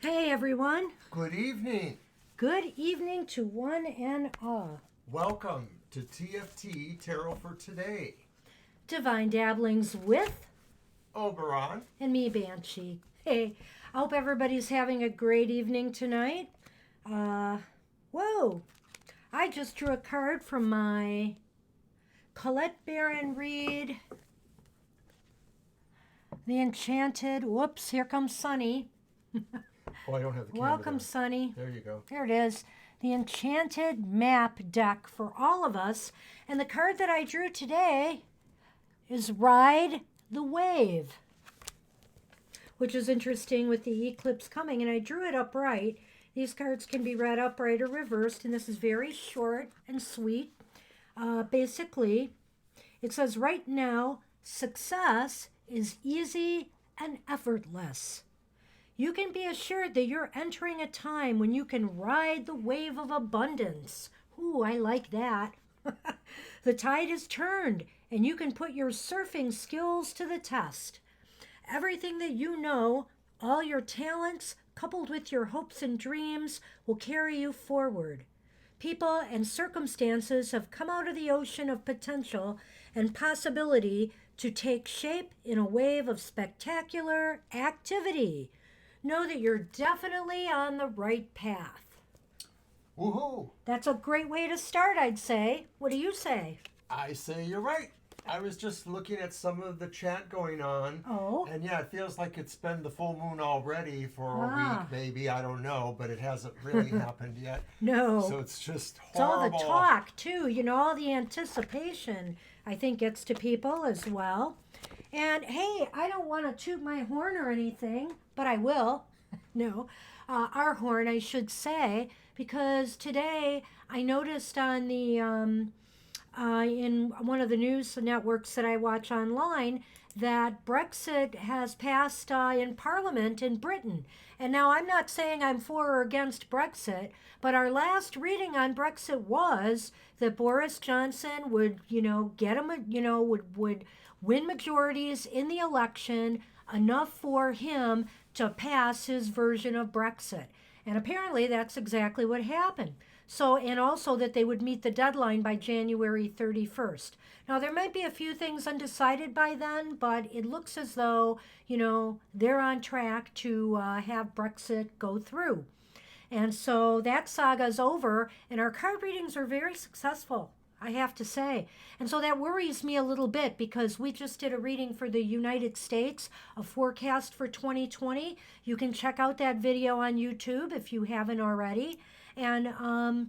Hey everyone. Good evening. Good evening to one and all. Welcome to TFT Tarot for Today. Divine Dabblings with Oberon. and me, Banshee. Hey, I hope everybody's having a great evening tonight. Whoa. I just drew a card from my Colette Baron Reed. The Enchanted. Whoops, here comes Sunny. Oh, I don't have the camera. Welcome, there. Sunny. There you go. There it is. The Enchanted Map deck for all of us. And the card that I drew today is Ride the Wave, which is interesting with the eclipse coming. And I drew it upright. These cards can be read upright or reversed, and this is very short and sweet. Basically, it says right now, success is easy and effortless. You can be assured that you're entering a time when you can ride the wave of abundance. Ooh, I like that. The tide has turned, and you can put your surfing skills to the test. Everything that you know, all your talents, coupled with your hopes and dreams, will carry you forward. People and circumstances have come out of the ocean of potential and possibility to take shape in a wave of spectacular activity. Know that you're definitely on the right path. Woohoo! That's a great way to start, I'd say. What do you say? I say you're right. I was just looking at some of the chat going on. Oh? And yeah, it feels like it's been the full moon already for a week, maybe. I don't know, but it hasn't really happened yet. No. So it's just It's horrible. all the talk, too. You know, all the anticipation, I think, gets to people as well. And, hey, I don't want to toot my horn or anything, but I will. No. Our horn, I should say, because today I noticed on the in one of the news networks that I watch online that Brexit has passed in Parliament in Britain. And now I'm not saying I'm for or against Brexit, but our last reading on Brexit was that Boris Johnson would, get him, would win majorities in the election enough for him to pass his version of Brexit. And apparently that's exactly what happened. So, and also that they would meet the deadline by January 31st. Now, there might be a few things undecided by then, but it looks as though, they're on track to have Brexit go through. And so that saga's over, and our card readings are very successful, I have to say. And so that worries me a little bit because we just did a reading for the United States, a forecast for 2020. You can check out that video on YouTube if you haven't already. And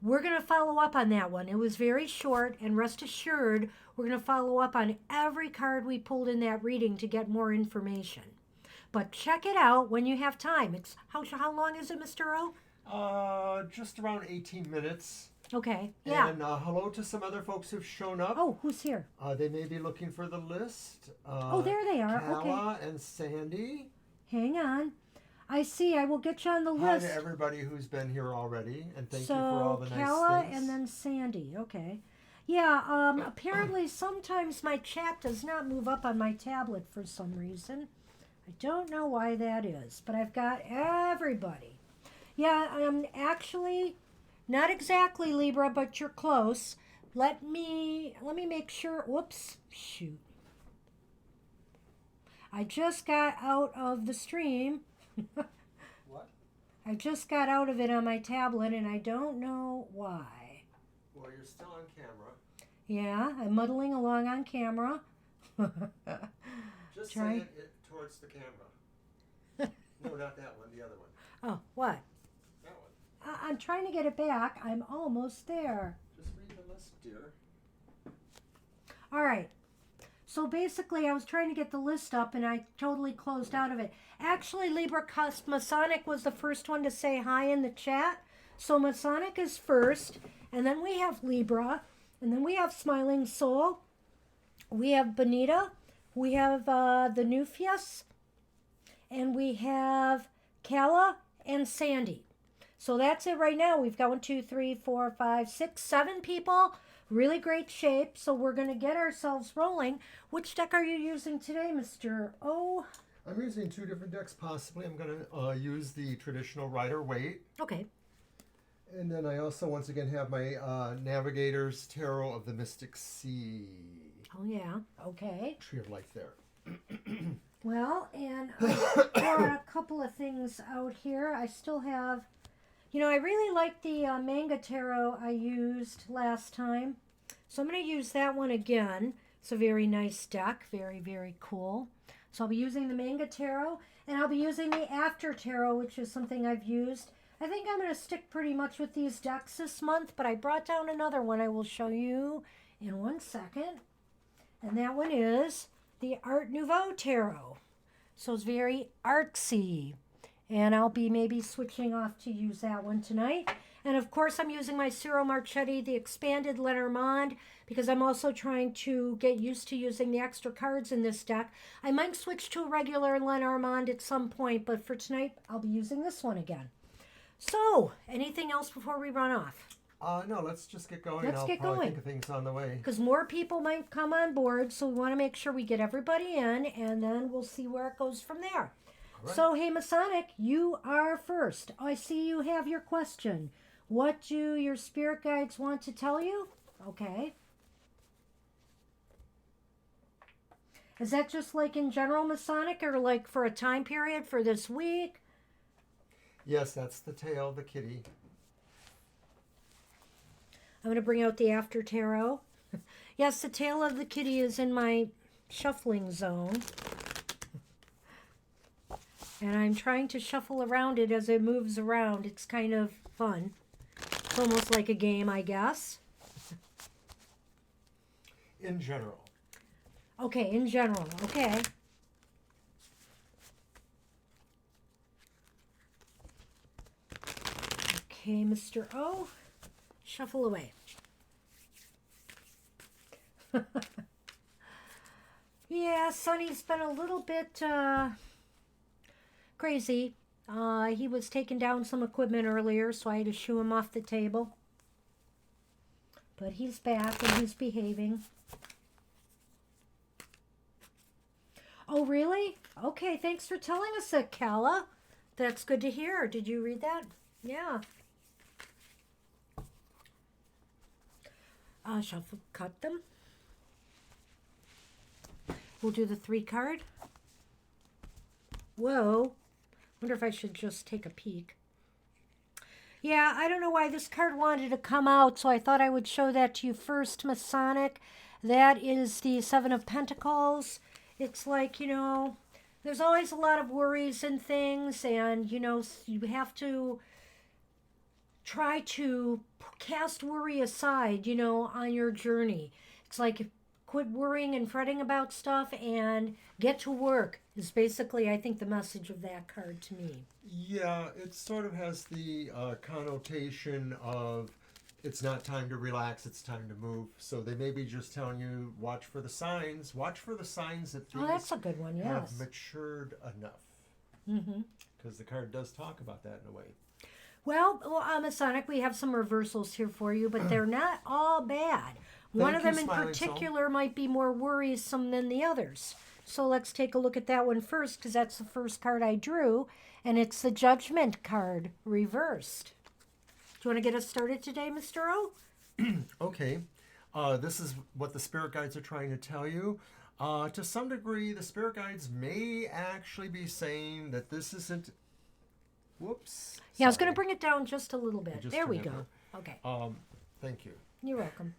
we're going to follow up on that one. It was very short, and rest assured, we're going to follow up on every card we pulled in that reading to get more information. But check it out when you have time. It's how long is it, Mr. O? Just around 18 minutes. Okay, yeah. And hello to some other folks who've shown up. Oh, who's here? They may be looking for the list. Oh, there they are. Kala Okay. and Sandy. Hang on. I see. I will get you on the Hi list. to everybody who's been here already, and thank you for all the nice Kala things. and then Sandy. Okay. Yeah, apparently sometimes my chat does not move up on my tablet for some reason. I don't know why that is, but I've got everybody. Yeah, actually, not exactly Libra, but you're close. Let me make sure. Whoops, shoot. I just got out of the stream. What? I just got out of it on my tablet, and I don't know why. Well, you're still on camera. Yeah, I'm muddling along on camera. Just Try. say it towards the camera. No, not that one. The other one. Oh, what? That one. I'm trying to get it back. I'm almost there. Just read the list, dear. All right. So basically, I was trying to get the list up, and I totally closed out of it. Actually, Libra Masonic was the first one to say hi in the chat. So Masonic is first, and then we have Libra, and then we have Smiling Soul. We have Bonita. We have the Nufius, and we have Kala and Sandy. So that's it right now. We've got 1, 2, 3, 4, 5, 6, 7 people. Really great shape. So we're going to get ourselves rolling. Which deck are you using today, Mr. O? I'm using 2 different decks possibly. I'm going to use the traditional Rider-Waite. Okay. And then I also once again have my Navigator's Tarot of the Mystic Sea. Oh, yeah. Okay. Tree of Life there. Well, and I brought a couple of things out here. I still have, I really like the manga tarot I used last time. So I'm going to use that one again. It's a very nice deck. Very, very cool. So I'll be using the manga tarot, and I'll be using the after tarot, which is something I've used. I think I'm going to stick pretty much with these decks this month, but I brought down another one I will show you in 1 second. And that one is the Art Nouveau Tarot. So it's very artsy. And I'll be maybe switching off to use that one tonight. And of course I'm using my Ciro Marchetti, the expanded Lenormand, because I'm also trying to get used to using the extra cards in this deck. I might switch to a regular Lenormand at some point, but for tonight I'll be using this one again. So, anything else before we run off? No, let's just get going. Let's I'll get probably going. think of things on the way. Because more people might come on board, so we want to make sure we get everybody in, and then we'll see where it goes from there. Right. So, hey, Masonic, you are first. I see you have your question. What do your spirit guides want to tell you? Okay. Is that just like in general Masonic, or like for a time period for this week? Yes, that's the tail of the kitty. I'm going to bring out the after tarot. Yes, the tail of the kitty is in my shuffling zone. And I'm trying to shuffle around it as it moves around. It's kind of fun. It's almost like a game, I guess. In general. Okay, in general. Okay. Okay, Mr. O. Shuffle away. Yeah, Sonny's been a little bit crazy. He was taking down some equipment earlier, so I had to shoo him off the table. But he's back and he's behaving. Oh, really? Okay, thanks for telling us that, Kala. That's good to hear. Did you read that? Yeah. Shuffle, cut them. We'll do the 3 card. Whoa. Wonder if I should just take a peek. Yeah, I don't know why this card wanted to come out, so I thought I would show that to you first, Masonic. That is the 7 of Pentacles. It's like, there's always a lot of worries and things, and, you have to try to cast worry aside, on your journey. It's like quit worrying and fretting about stuff and get to work is basically, I think, the message of that card to me. Yeah, it sort of has the connotation of it's not time to relax, it's time to move. So they may be just telling you, watch for the signs. Watch for the signs that things that's a good one, yes. have matured enough. Because the card does talk about that in a way. Well, Masonic, we have some reversals here for you, but they're not all bad. One of them in particular might be more worrisome than the others. So let's take a look at that one first, because that's the first card I drew, and it's the Judgment card reversed. Do you want to get us started today, Mr. O? Okay. This is what the spirit guides are trying to tell you. To some degree, the spirit guides may actually be saying that this isn't... Whoops. Yeah, I was going to bring it down just a little bit. There we go. Okay. Thank you. You're welcome.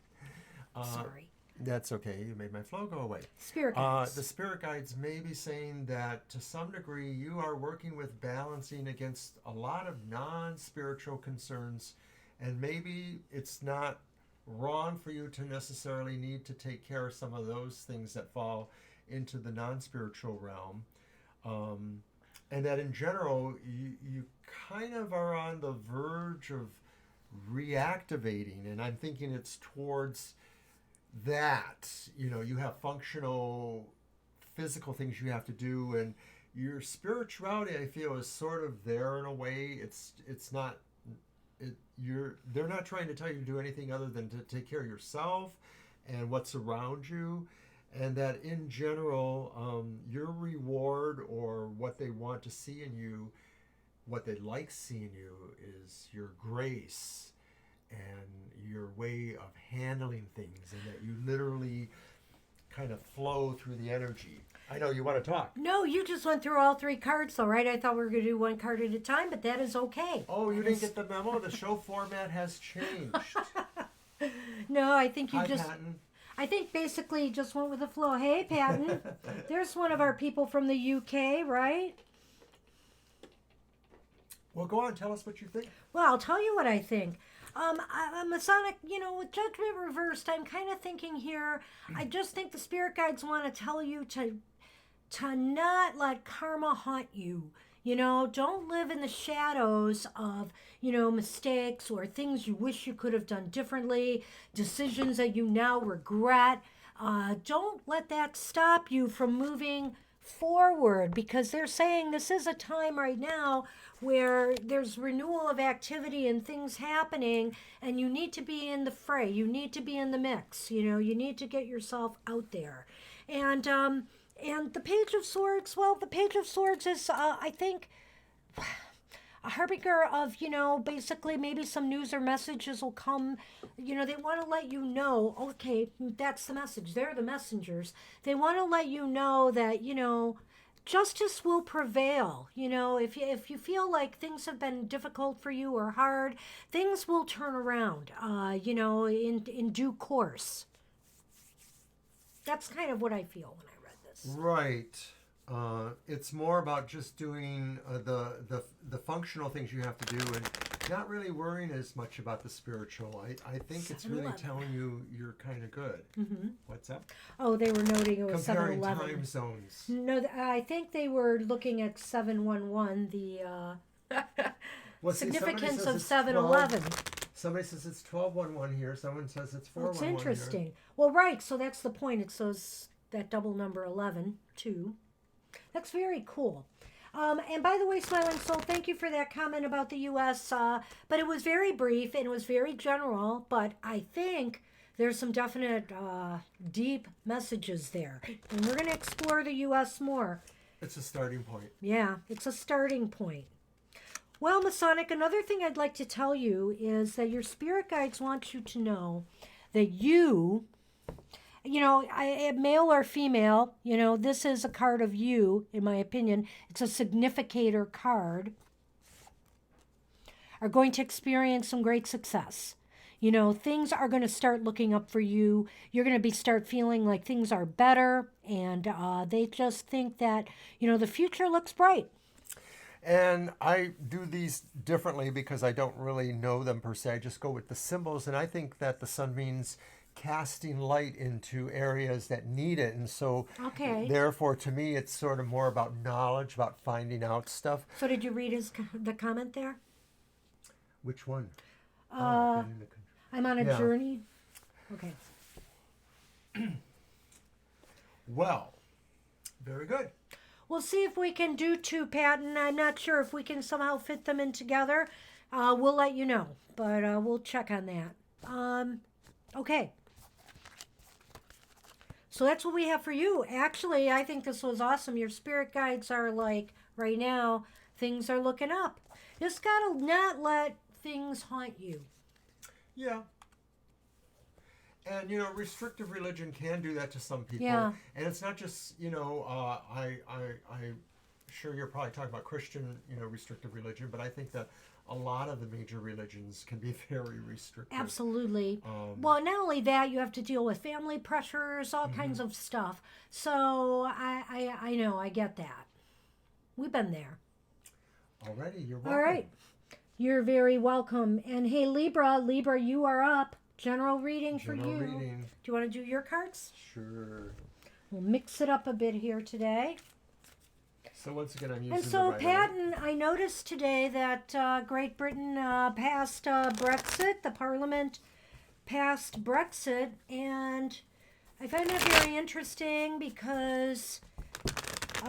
Sorry. That's okay. You made my flow go away. Spirit guides. The spirit guides may be saying that to some degree you are working with balancing against a lot of non-spiritual concerns, and maybe it's not wrong for you to necessarily need to take care of some of those things that fall into the non-spiritual realm. And that in general, you kind of are on the verge of reactivating, and I'm thinking it's towards that. You have functional physical things you have to do, and your spirituality, I feel, is sort of there in a way. It's not they're not trying to tell you to do anything other than to take care of yourself and what's around you. and that in general, your reward or what they want to see in you, what they like seeing you, is your grace and your way of handling things, and that you literally kind of flow through the energy. I know you want to talk. No, you just went through all 3 cards, though, right? I thought we were going to do 1 card at a time, but that is okay. Oh, you didn't get the memo? The show format has changed. No, I think you Hi, just... Patton. I think basically you just went with the flow. Hey, Patton. There's one of our people from the UK, right? Well, go on. Tell us what you think. Well, I'll tell you what I think. Masonic, with Judgment reversed, I'm kind of thinking here, I just think the spirit guides want to tell you to not let karma haunt you. Don't live in the shadows of, mistakes or things you wish you could have done differently, decisions that you now regret. Don't let that stop you from moving forward, because they're saying this is a time right now where there's renewal of activity and things happening, and you need to be in the fray. You need to be in the mix. You need to get yourself out there. And the Page of Swords, well, the Page of Swords is, I think, a harbinger of, basically maybe some news or messages will come. They want to let you know, okay, that's the message. They're the messengers. They want to let you know that, justice will prevail. If you feel like things have been difficult for you or hard, things will turn around, in due course. That's kind of what I feel when I read this. Right. It's more about just doing the functional things you have to do, and not really worrying as much about the spiritual. I think it's really 7-Eleven. telling you you're kind of good. Mm-hmm. What's up? Oh, they were noting it was Comparing 7-Eleven. time zones. No, I think they were looking at 711, the Well, see, significance somebody of says it's 7-Eleven. Somebody says it's 1211 here. Someone says it's Oh, it's 411 interesting. here. Well, right, so that's the point. It's that double number 11, too. That's very cool. And by the way, Smiling Soul, thank you for that comment about the U.S., but it was very brief and it was very general, but I think there's some definite deep messages there. And we're going to explore the U.S. more. It's a starting point. Yeah, it's a starting point. Well, Masonic, another thing I'd like to tell you is that your spirit guides want you to know that you, male or female, this is a card of you, in my opinion. It's a significator card. Are going to experience some great success. Things are going to start looking up for you. You're going to start feeling like things are better, and they just think that, the future looks bright. And I do these differently because I don't really know them per se. I just go with the symbols, and I think that the sun means casting light into areas that need it. And so, therefore, to me, it's sort of more about knowledge, about finding out stuff. So did you read the comment there? Which one? I'm on a journey. Okay. Well, very good. We'll see if we can do 2, Patton. I'm not sure if we can somehow fit them in together. We'll let you know, but we'll check on that. Okay. So that's what we have for you. Actually, I think this was awesome. Your spirit guides are like, right now, things are looking up. Just got to not let things haunt you. Yeah. And, restrictive religion can do that to some people. Yeah. And it's not just, I'm sure you're probably talking about Christian, restrictive religion, but I think that a lot of the major religions can be very restrictive. Absolutely. Well, not only that, you have to deal with family pressures, all kinds of stuff. So I know, I get that. We've been there. Alrighty, you're welcome. All right. You're very welcome. And hey, Libra, you are up. General reading for you. Reading. Do you want to do your cards? Sure. We'll mix it up a bit here today. So once again, I'm using And so, Patton, I noticed today that Great Britain passed Brexit. The Parliament passed Brexit. And I find that very interesting because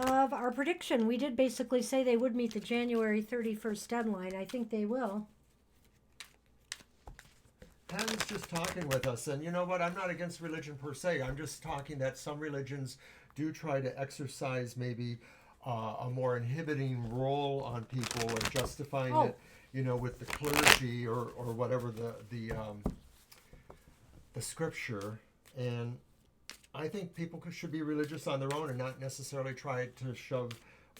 of our prediction. We did basically say they would meet the January 31st deadline. I think they will. Patton's just talking with us, and you know what? I'm not against religion per se. I'm just talking that some religions do try to exercise maybe a more inhibiting role on people and justifying Oh. it, with the clergy or whatever the scripture. And I think people should be religious on their own and not necessarily try to shove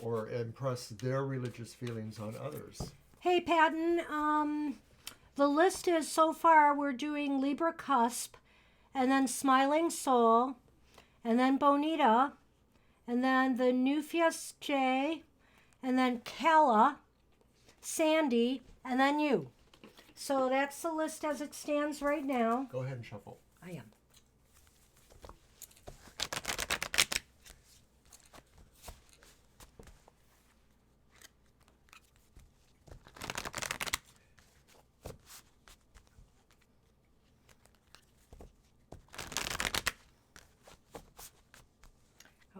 or impress their religious feelings on others. Hey, Patton. The list is so far we're doing Libra Cusp, and then Smiling Soul, and then Bonita, and then the Nupheus J, and then Kala, Sandy, and then you. So that's the list as it stands right now. Go ahead and shuffle. I am.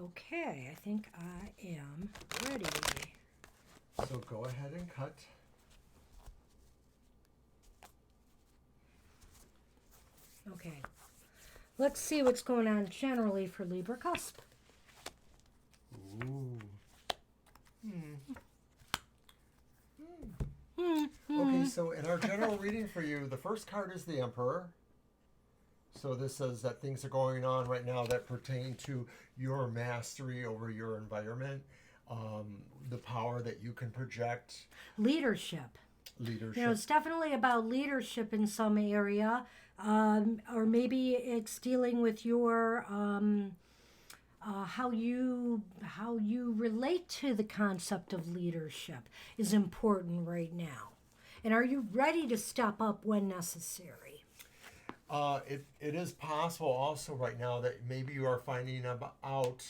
Okay, I think I am ready. So go ahead and cut. Okay, let's see what's going on generally for Libra Cusp. Ooh. Okay, so in our general reading for you, the first card is the Emperor. So this says that things are going on right now that pertain to your mastery over your environment, the power that you can project. Leadership. It's definitely about leadership in some area, or maybe it's dealing with your how you relate to the concept of leadership is important right now. And are you ready to step up when necessary? It is possible also right now that maybe you are finding out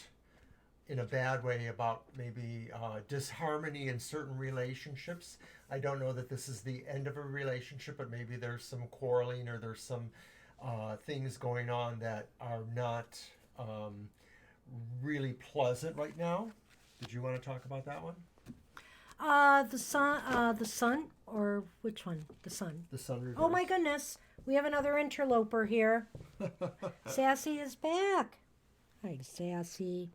in a bad way about maybe disharmony in certain relationships. I don't know that this is the end of a relationship, but maybe there's some quarreling or there's some things going on that are not really pleasant right now. Did you want to talk about that one? The sun, or which one? The sun. The sun reverse. Oh my goodness, we have another interloper here. Sassy is back. Hi, Sassy.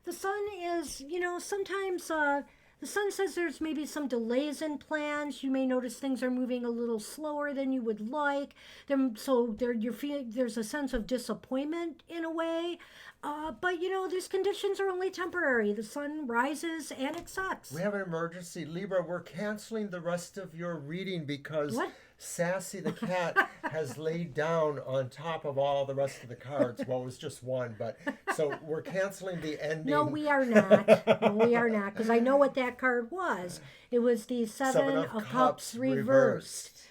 The sun is, sometimes the sun says there's maybe some delays in plans. You may notice things are moving a little slower than you would like. You're feeling there's a sense of disappointment in a way. But these conditions are only temporary. The sun rises and it sets. We have an emergency. Libra, we're canceling the rest of your reading because What? Sassy the cat has laid down on top of all the rest of the cards. Well, it was just one, but so we're canceling the ending. No, we are not. No, we are not, because I know what that card was. It was the Seven of Cups reversed.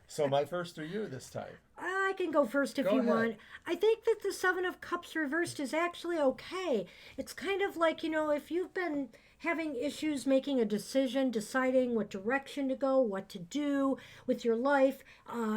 So my first or you this time? I can go first if Go you ahead. want. I think that the Seven of Cups reversed is actually okay. It's kind of like, if you've been having issues making a decision, deciding what direction to go, what to do with your life,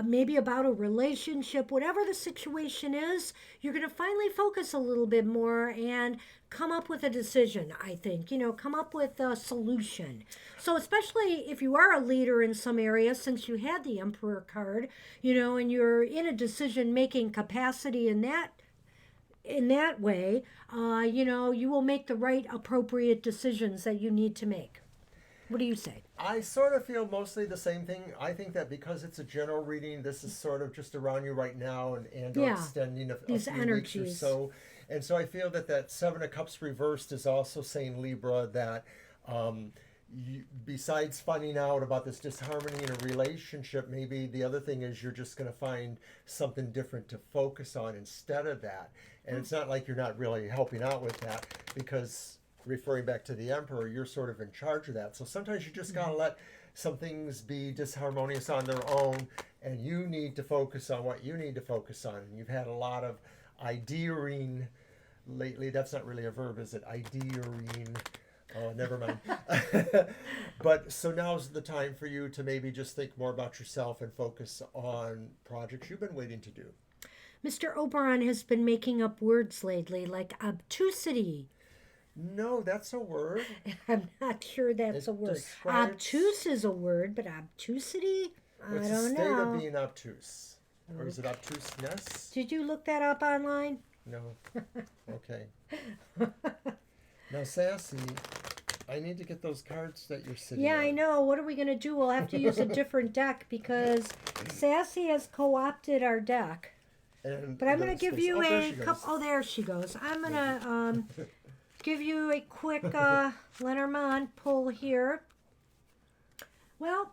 maybe about a relationship, whatever the situation is, you're going to finally focus a little bit more and come up with a decision, I think. Come up with a solution. So especially if you are a leader in some area, since you had the Emperor card, and you're in a decision-making capacity in that way, you will make the right appropriate decisions that you need to make. What do you say? I sort of feel mostly the same thing. I think that because it's a general reading, this is sort of just around you right now and or extending a these few energies. weeks or so. And so I feel that Seven of Cups reversed is also saying, Libra, that besides finding out about this disharmony in a relationship, maybe the other thing is you're just going to find something different to focus on instead of that. And it's not like you're not really helping out with that, because referring back to the Emperor, you're sort of in charge of that. So sometimes you just got to let some things be disharmonious on their own, and you need to focus on what you need to focus on. And you've had a lot of ideaing lately. That's not really a verb, is it? Ideaing. Oh, never mind. But so now's the time for you to maybe just think more about yourself and focus on projects you've been waiting to do. Mr. Oberon has been making up words lately, like obtusity. No, that's a word. I'm not sure that's It a word. describes- Obtuse is a word, but obtusity? What's I the don't state know. of being obtuse? Or is it obtuseness? Did you look that up online? No. Okay. Now, Sassy, I need to get those cards that you're sitting Yeah, on. I know. What are we going to do? We'll have to use a different deck because Sassy has co-opted our deck. And But I'm going to the give space- you there a she goes. couple. Oh, there she goes. I'm going to give you a quick Lenormand pull here. Well,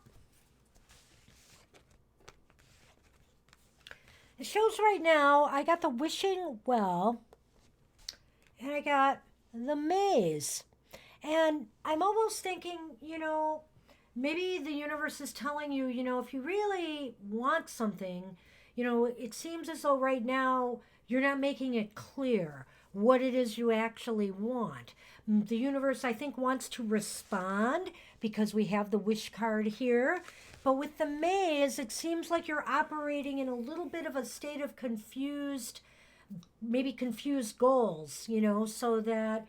it shows right now I got the Wishing Well and I got the Maze. And I'm almost thinking, maybe the universe is telling you, if you really want something, it seems as though right now you're not making it clear what it is you actually want. The universe, I think, wants to respond because we have the wish card here. But with the maze, it seems like you're operating in a little bit of a state of maybe confused goals, so that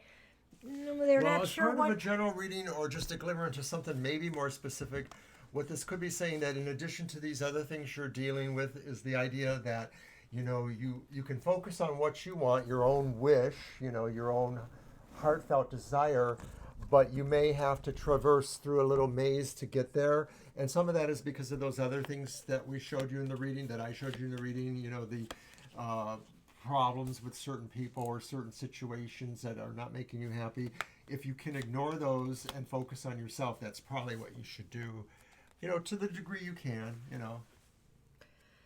they're Well, not as sure part what. of a general reading or just a glimmer into something maybe more specific, what this could be saying that in addition to these other things you're dealing with is the idea that, you can focus on what you want, your own wish, your own heartfelt desire, but you may have to traverse through a little maze to get there. And some of that is because of those other things that we showed you in the reading, that I showed you in the reading, the problems with certain people or certain situations that are not making you happy. If you can ignore those and focus on yourself, that's probably what you should do, to the degree you can,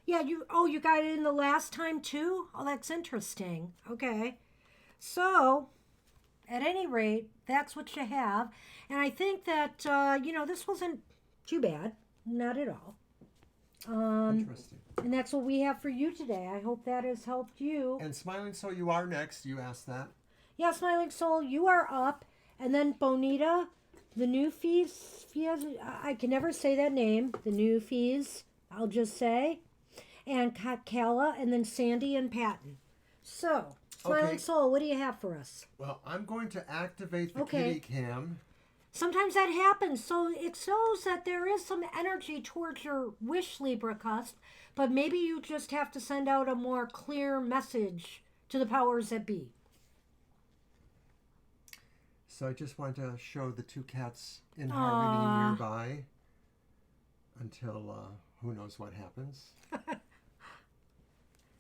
Yeah, you got it in the last time too? Oh, that's interesting. Okay. So, at any rate, that's what you have. And I think that, this wasn't too bad. Not at all. Interesting. And that's what we have for you today. I hope that has helped you. And Smiling Soul, you are next. You asked that. Yeah, Smiling Soul, you are up. And then Bonita, the new fees, I can never say that name. The new fees, I'll just say. And Kala, and then Sandy and Patton. So, Smiling Okay. Soul, what do you have for us? Well, I'm going to activate the Okay. kitty cam. Sometimes that happens. So it shows that there is some energy towards your wish, Libra cusp, but maybe you just have to send out a more clear message to the powers that be. So I just want to show the two cats in harmony nearby until who knows what happens.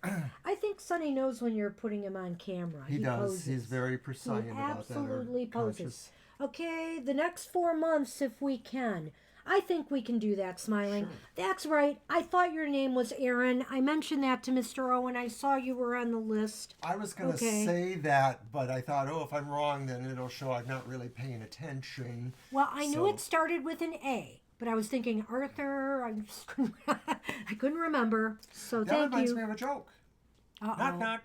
I think Sonny knows when you're putting him on camera. He does. Poses. He's very precise He about that. absolutely poses. Conscious. Okay, the next 4 months if we can. I think we can do that, Smiling. Sure. That's right. I thought your name was Aaron. I mentioned that to Mr. Owen. I saw you were on the list. I was going to Okay. say that, but I thought, if I'm wrong, then it'll show I'm not really paying attention. Well, I knew So- it started with an A, but I was thinking Arthur. I just couldn't, I couldn't remember. So That thank reminds you. me of a joke. Uh-oh. Knock, knock.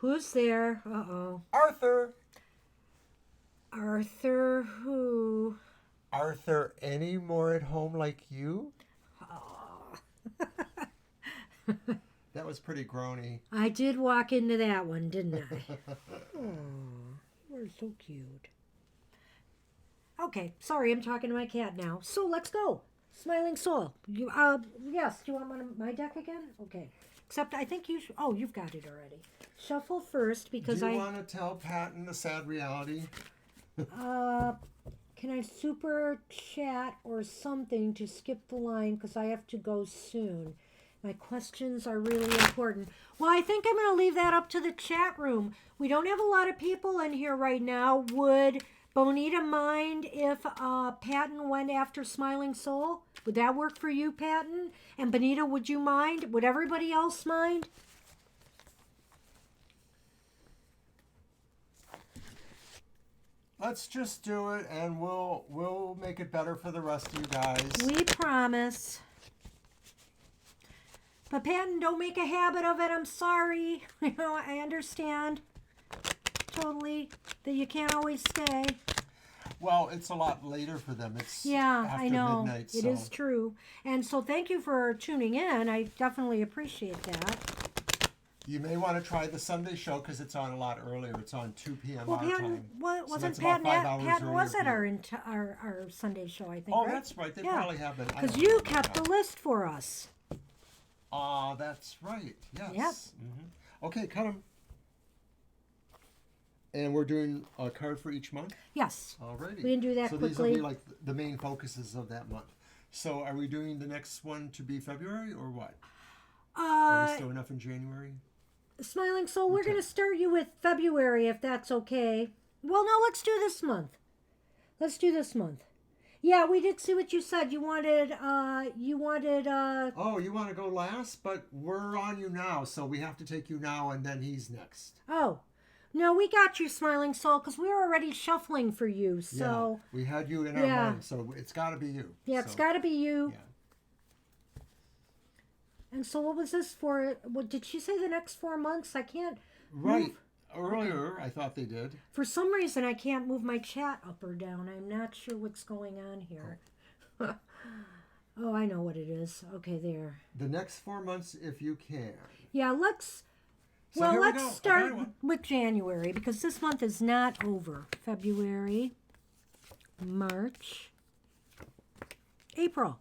Who's there? Uh-oh. Arthur. Arthur who? Arthur any more at home like you? Oh. That was pretty groany. I did walk into that one, didn't I? Oh, you were so cute. Okay, sorry, I'm talking to my cat now. So let's go. Smiling Soul. Yes, do you want my deck again? Okay. Except I think you oh, you've got it already. Shuffle first because Do you want to tell Patton the sad reality? Can I super chat or something to skip the line because I have to go soon? My questions are really important. Well, I think I'm going to leave that up to the chat room. We don't have a lot of people in here right now. Would Bonita mind if Patton went after Smiling Soul? Would that work for you, Patton? And Bonita, would you mind? Would everybody else mind? Let's just do it, and we'll make it better for the rest of you guys. We promise. But Patton, don't make a habit of it. I'm sorry. I understand totally that you can't always stay. Well, it's a lot later for them. It's Yeah, after I know. midnight. It is true. And so thank you for tuning in. I definitely appreciate that. You may want to try the Sunday show because it's on a lot earlier. It's on 2 p.m. Well, our Patton, time. what, So wasn't that's about Patton, 5 hours Patton was earlier at for you. our Sunday show, I think, Oh, right? that's right. They Yeah. probably have been. I Because don't you remember kept now. the list for us. That's right. Yes. Yep. Okay, cut them. And we're doing a card for each month? Yes. Alrighty. We can do that so quickly. these will be like the main focuses of that month. So are we doing the next one to be February or what? Are we still enough in January? Smiling Soul, we're Okay. going to start you with February, if that's okay. Well, no, let's do this month. Let's do this month. Yeah, we did see what you said. You wanted, Oh, you want to go last? But we're on you now, so we have to take you now, and then he's next. oh, no, we got you, Smiling Soul, because we were already shuffling for you, so. Yeah, we had you in our Yeah. mind, so it's got to be you. Yeah, it's got to be you. Yeah. And so what was this for? What did she say the next 4 months? I can't. Right. move- Earlier, I thought they did. For some reason, I can't move my chat up or down. I'm not sure what's going on here. Oh, I know what it is. Okay, there. The next 4 months, if you can. Yeah, let's. So Well, here we let's go. I got start one. with January because this month is not over. February, March, April.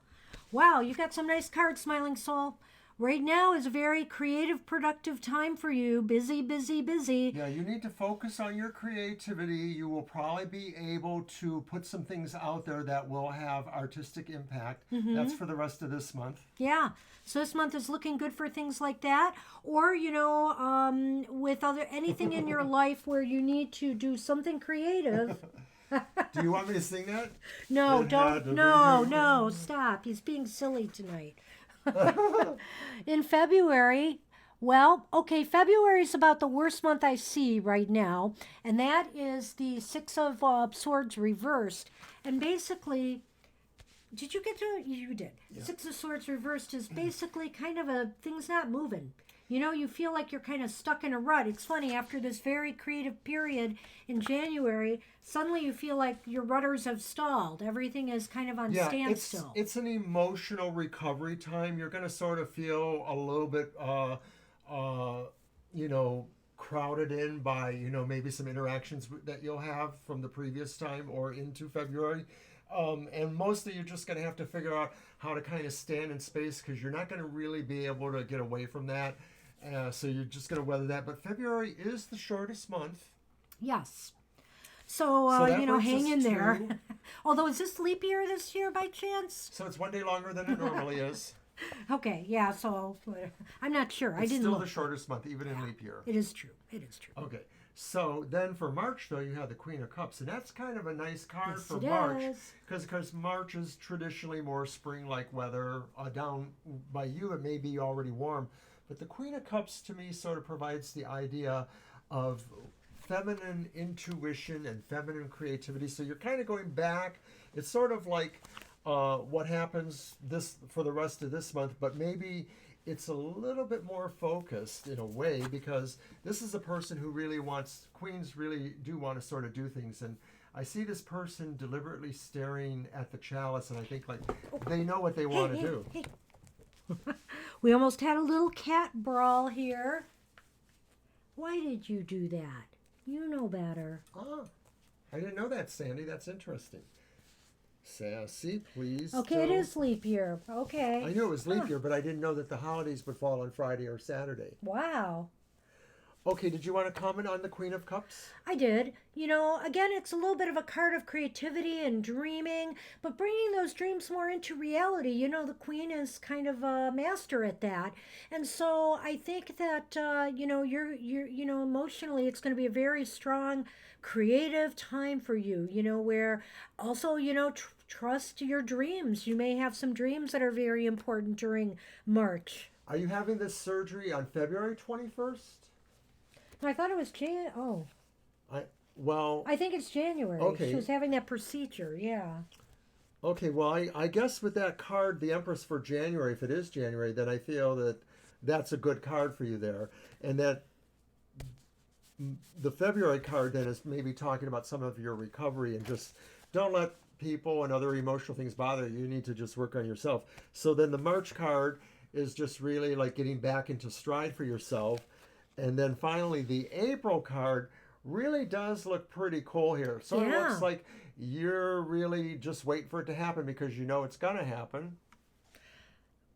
Wow, you got some nice cards, Smiling Soul. Right now is a very creative, productive time for you. Busy, busy, busy. Yeah, you need to focus on your creativity. You will probably be able to put some things out there that will have artistic impact. That's for the rest of this month. Yeah. So this month is looking good for things like that, or with anything in your life where you need to do something creative. Do you want me to sing that? No, It had don't. to be No, you. no, stop. He's being silly tonight. In February, well, okay, February is about the worst month I see right now, and that is the Six of Swords reversed. And basically, did you get to it? You did. Yeah. Six of Swords reversed is basically kind of a thing's not moving. You know, you feel like you're kind of stuck in a rut. It's funny, after this very creative period in January, suddenly you feel like your rudders have stalled. Everything is kind of on standstill. It's an emotional recovery time. You're going to sort of feel a little bit, crowded in by, maybe some interactions that you'll have from the previous time or into February. And mostly you're just going to have to figure out how to kind of stand in space because you're not going to really be able to get away from that. So you're just going to weather that. But February is the shortest month. Yes. So, So that brings hang us in there. to- Although, is this leap year this year by chance? So it's one day longer than it normally is. Okay, yeah, so I'm not sure. I It's didn't still look. the shortest month, even in leap year. It is true. It is true. Okay. So then for March, though, you have the Queen of Cups. And that's kind of a nice card Yes, for it March. is. Because March is traditionally more spring-like weather. Down by you, it may be already warm. But the Queen of Cups, to me, sort of provides the idea of feminine intuition and feminine creativity. So you're kind of going back. It's sort of like what happens for the rest of this month, but maybe it's a little bit more focused in a way because this is a person who really queens really do want to sort of do things. And I see this person deliberately staring at the chalice, and I think like they know what they want to do. Hey. We almost had a little cat brawl here. Why did you do that? You know better. Ah, I didn't know that, Sandy. That's interesting. Sassy, please. Okay, it is leap year. Okay. I knew it was leap year, but I didn't know that the holidays would fall on Friday or Saturday. Wow. Okay, did you want to comment on the Queen of Cups? I did. Again, it's a little bit of a card of creativity and dreaming, but bringing those dreams more into reality. The Queen is kind of a master at that. And so I think that, you're emotionally, it's going to be a very strong, creative time for you, where also, trust your dreams. You may have some dreams that are very important during March. Are you having this surgery on February 21st? I thought it was I think it's January. Okay. She was having that procedure, yeah. Okay, well, I guess with that card, the Empress for January, if it is January, then I feel that that's a good card for you there. And that the February card then is maybe talking about some of your recovery and just don't let people and other emotional things bother you. You need to just work on yourself. So then the March card is just really like getting back into stride for yourself. And then finally, the April card really does look pretty cool here. So it Yeah. looks like you're really just waiting for it to happen because you know it's going to happen.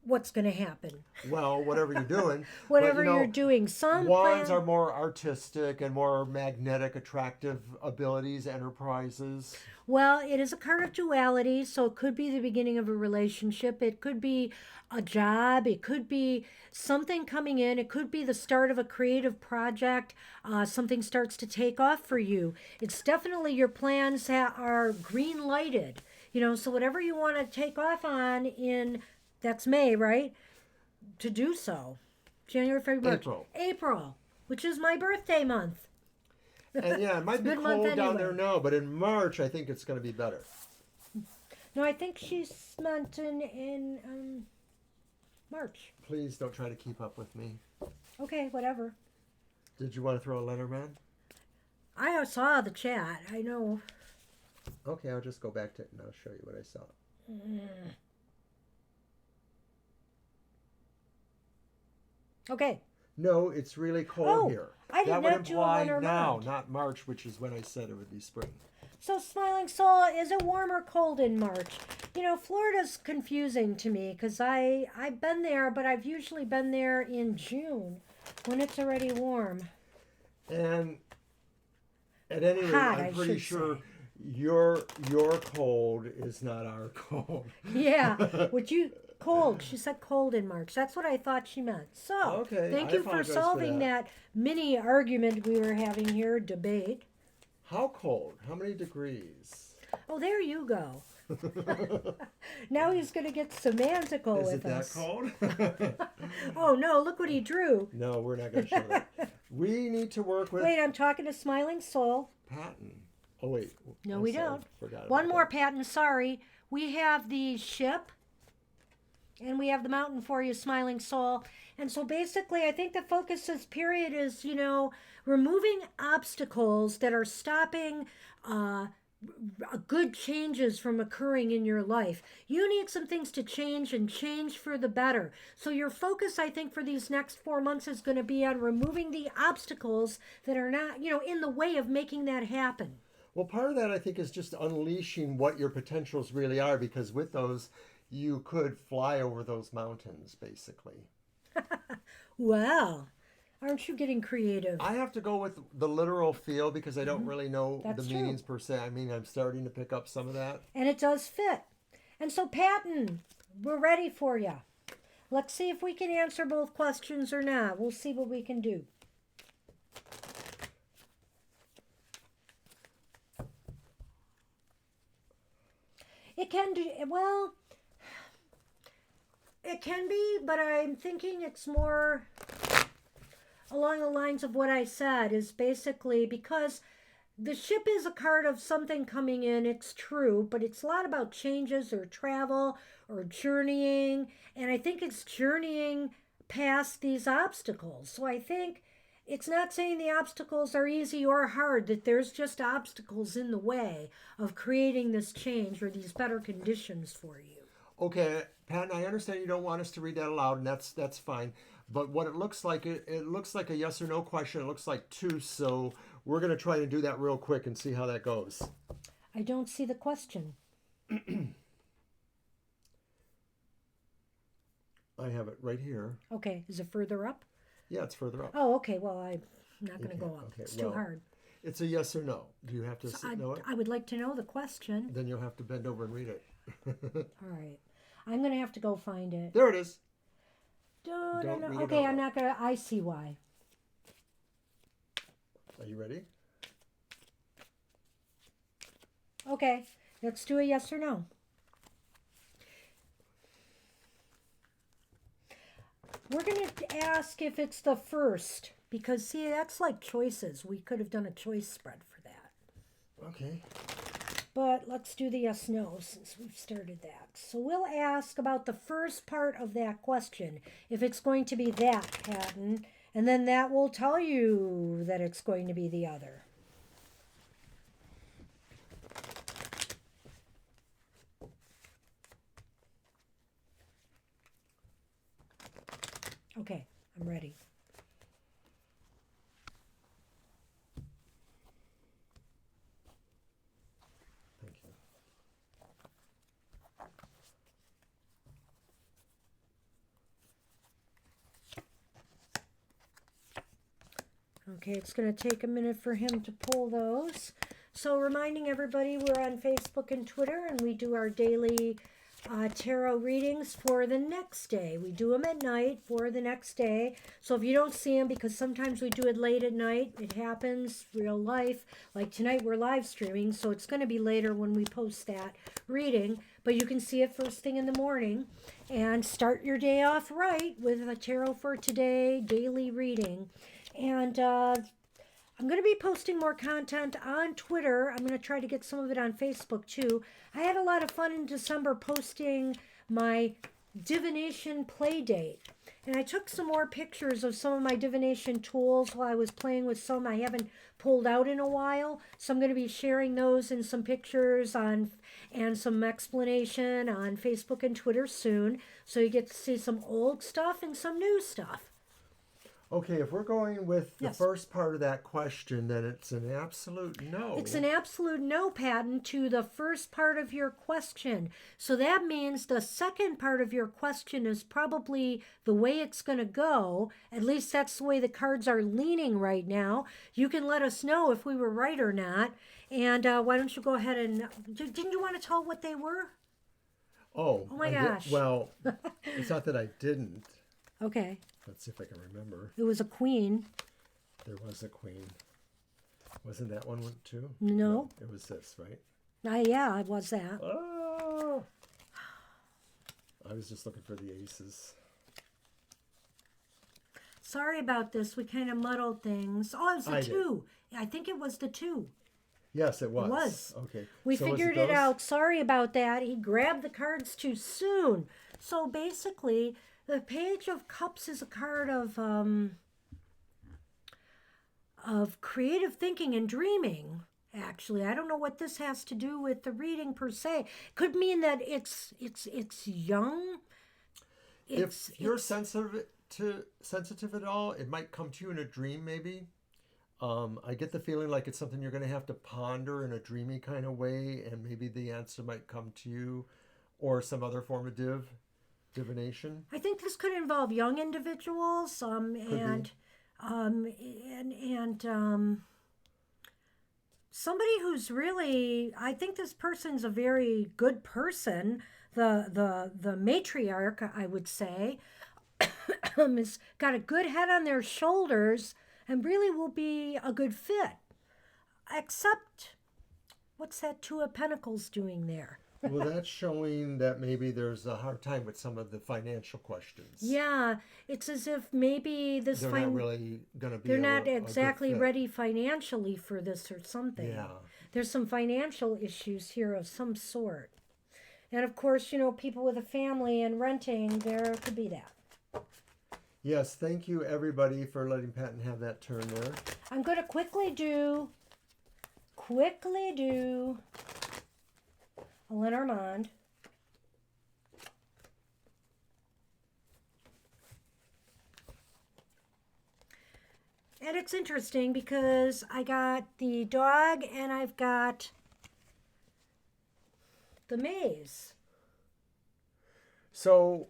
What's going to happen? Well, whatever you're doing. Whatever But, you you're know, doing. Some wands plan. are more artistic and more magnetic, attractive abilities, enterprises. Well, it is a card of duality, so it could be the beginning of a relationship. It could be a job. It could be something coming in. It could be the start of a creative project. Something starts to take off for you. It's definitely your plans that are green lighted. So whatever you want to take off on that's May, right? To do so. January, February, March. April. April, which is my birthday month. And yeah, it might be Good month cold down anyway. there now, but in March, I think it's going to be better. No, I think she's meant in March. Please don't try to keep up with me. Okay, whatever. Did you want to throw a letter, man? I saw the chat. I know. Okay, I'll just go back to it and I'll show you what I saw. Okay. No, it's really cold here. I did that would not do a imply winter now, month. not March, which is when I said it would be spring. So, Smiling Soul, is it warm or cold in March? Florida's confusing to me because I've been there, but I've usually been there in June when it's already warm. And at any rate, Hot, I'm I pretty should sure say. your cold is not our cold. Yeah, cold. She said cold in March. That's what I thought she meant. So, Okay, thank I you for apologize for solving that. that mini argument we were having here, debate. How cold? How many degrees? Oh, there you go. Now he's going to get semantical Is with it that us. cold? Oh, no, look what he drew. No, we're not going to show that. We need to work with Wait, I'm talking to Smiling Soul. Patton. Oh, wait. No, I'm we sorry. don't. Forgot One about more, that. Patton, sorry. We have the ship, and we have the mountain for you, Smiling Soul. And so basically, I think the focus this period is, removing obstacles that are stopping good changes from occurring in your life. You need some things to change and change for the better. So your focus, I think, for these next 4 months is going to be on removing the obstacles that are not, in the way of making that happen. Well, part of that, I think, is just unleashing what your potentials really are, because with those, you could fly over those mountains, basically. Well, aren't you getting creative? I have to go with the literal feel because I don't really know That's the true. meanings per se. I mean, I'm starting to pick up some of that. And it does fit. And so, Patton, we're ready for you. Let's see if we can answer both questions or not. We'll see what we can do. It can do, well, it can be, but I'm thinking it's more along the lines of what I said, is basically because the ship is a card of something coming in, it's true, but it's a lot about changes or travel or journeying, and I think it's journeying past these obstacles. So I think it's not saying the obstacles are easy or hard, that there's just obstacles in the way of creating this change or these better conditions for you. Okay, Patton, I understand you don't want us to read that aloud, and that's fine. But what it looks like, it looks like a yes or no question. It looks like two, so we're going to try to do that real quick and see how that goes. I don't see the question. I have it right here. Okay, is it further up? Yeah, it's further up. Oh, okay, well, I'm not going to go up. Okay, It's too well, hard. It's a yes or no. Do you have to know it? I would like to know the question. Then you'll have to bend over and read it. All right. I'm going to have to go find it. There it is. Don't read it okay, out I'm loud. not going to. I see why. Are you ready? Okay, let's do a yes or no. We're going to ask if it's the first, because, see, that's like choices. We could have done a choice spread for that. Okay. But let's do the yes no since we've started that. So we'll ask about the first part of that question, if it's going to be that pattern, and then that will tell you that it's going to be the other. Okay, I'm ready. Okay, it's going to take a minute for him to pull those. So reminding everybody, we're on Facebook and Twitter, and we do our daily tarot readings for the next day. We do them at night for the next day. So if you don't see them, because sometimes we do it late at night, it happens, real life. Like tonight we're live streaming, so it's going to be later when we post that reading. But you can see it first thing in the morning and start your day off right with a Tarot for Today daily reading. And I'm going to be posting more content on Twitter. I'm going to try to get some of it on Facebook too. I had a lot of fun in December posting my divination play date. And I took some more pictures of some of my divination tools while I was playing with some I haven't pulled out in a while. So I'm going to be sharing those in some pictures on and some explanation on Facebook and Twitter soon. So you get to see some old stuff and some new stuff. Okay, if we're going with the Yes. first part of that question, then it's an absolute no. It's an absolute no, Patton, to the first part of your question. So that means the second part of your question is probably the way it's going to go. At least that's the way the cards are leaning right now. You can let us know if we were right or not. And why don't you go ahead and... Didn't you want to tell what they were? Oh my gosh. Well, it's not that I didn't. Okay. Let's see if I can remember. It was a queen. There was a queen. Wasn't that one too? No. It was this, right? Yeah, it was that. Oh! I was just looking for the aces. Sorry about this. We kind of muddled things. Oh, it was the two. I think it was the two. Yes, it was. It was. Okay. We So was figured it out. Sorry about that. He grabbed the cards too soon. So basically, the Page of Cups is a card of creative thinking and dreaming. Actually, I don't know what this has to do with the reading per se. Could mean that it's young. If you're sensitive at all, it might come to you in a dream, maybe. I get the feeling like it's something you're going to have to ponder in a dreamy kind of way, and maybe the answer might come to you, or some other form of divination. I think this could involve young individuals, somebody who's really. I think this person's a very good person. The matriarch, I would say, has got a good head on their shoulders and really will be a good fit. Except, what's that Two of Pentacles doing there? Well, that's showing that maybe there's a hard time with some of the financial questions. Yeah, it's as if maybe this they're not really going to be. They're not exactly ready financially for this or something. Yeah. There's some financial issues here of some sort. And of course, people with a family and renting, there could be that. Yes, thank you everybody for letting Patton have that turn there. I'm going to quickly do Lenormand. And it's interesting because I got the dog and I've got the maze. So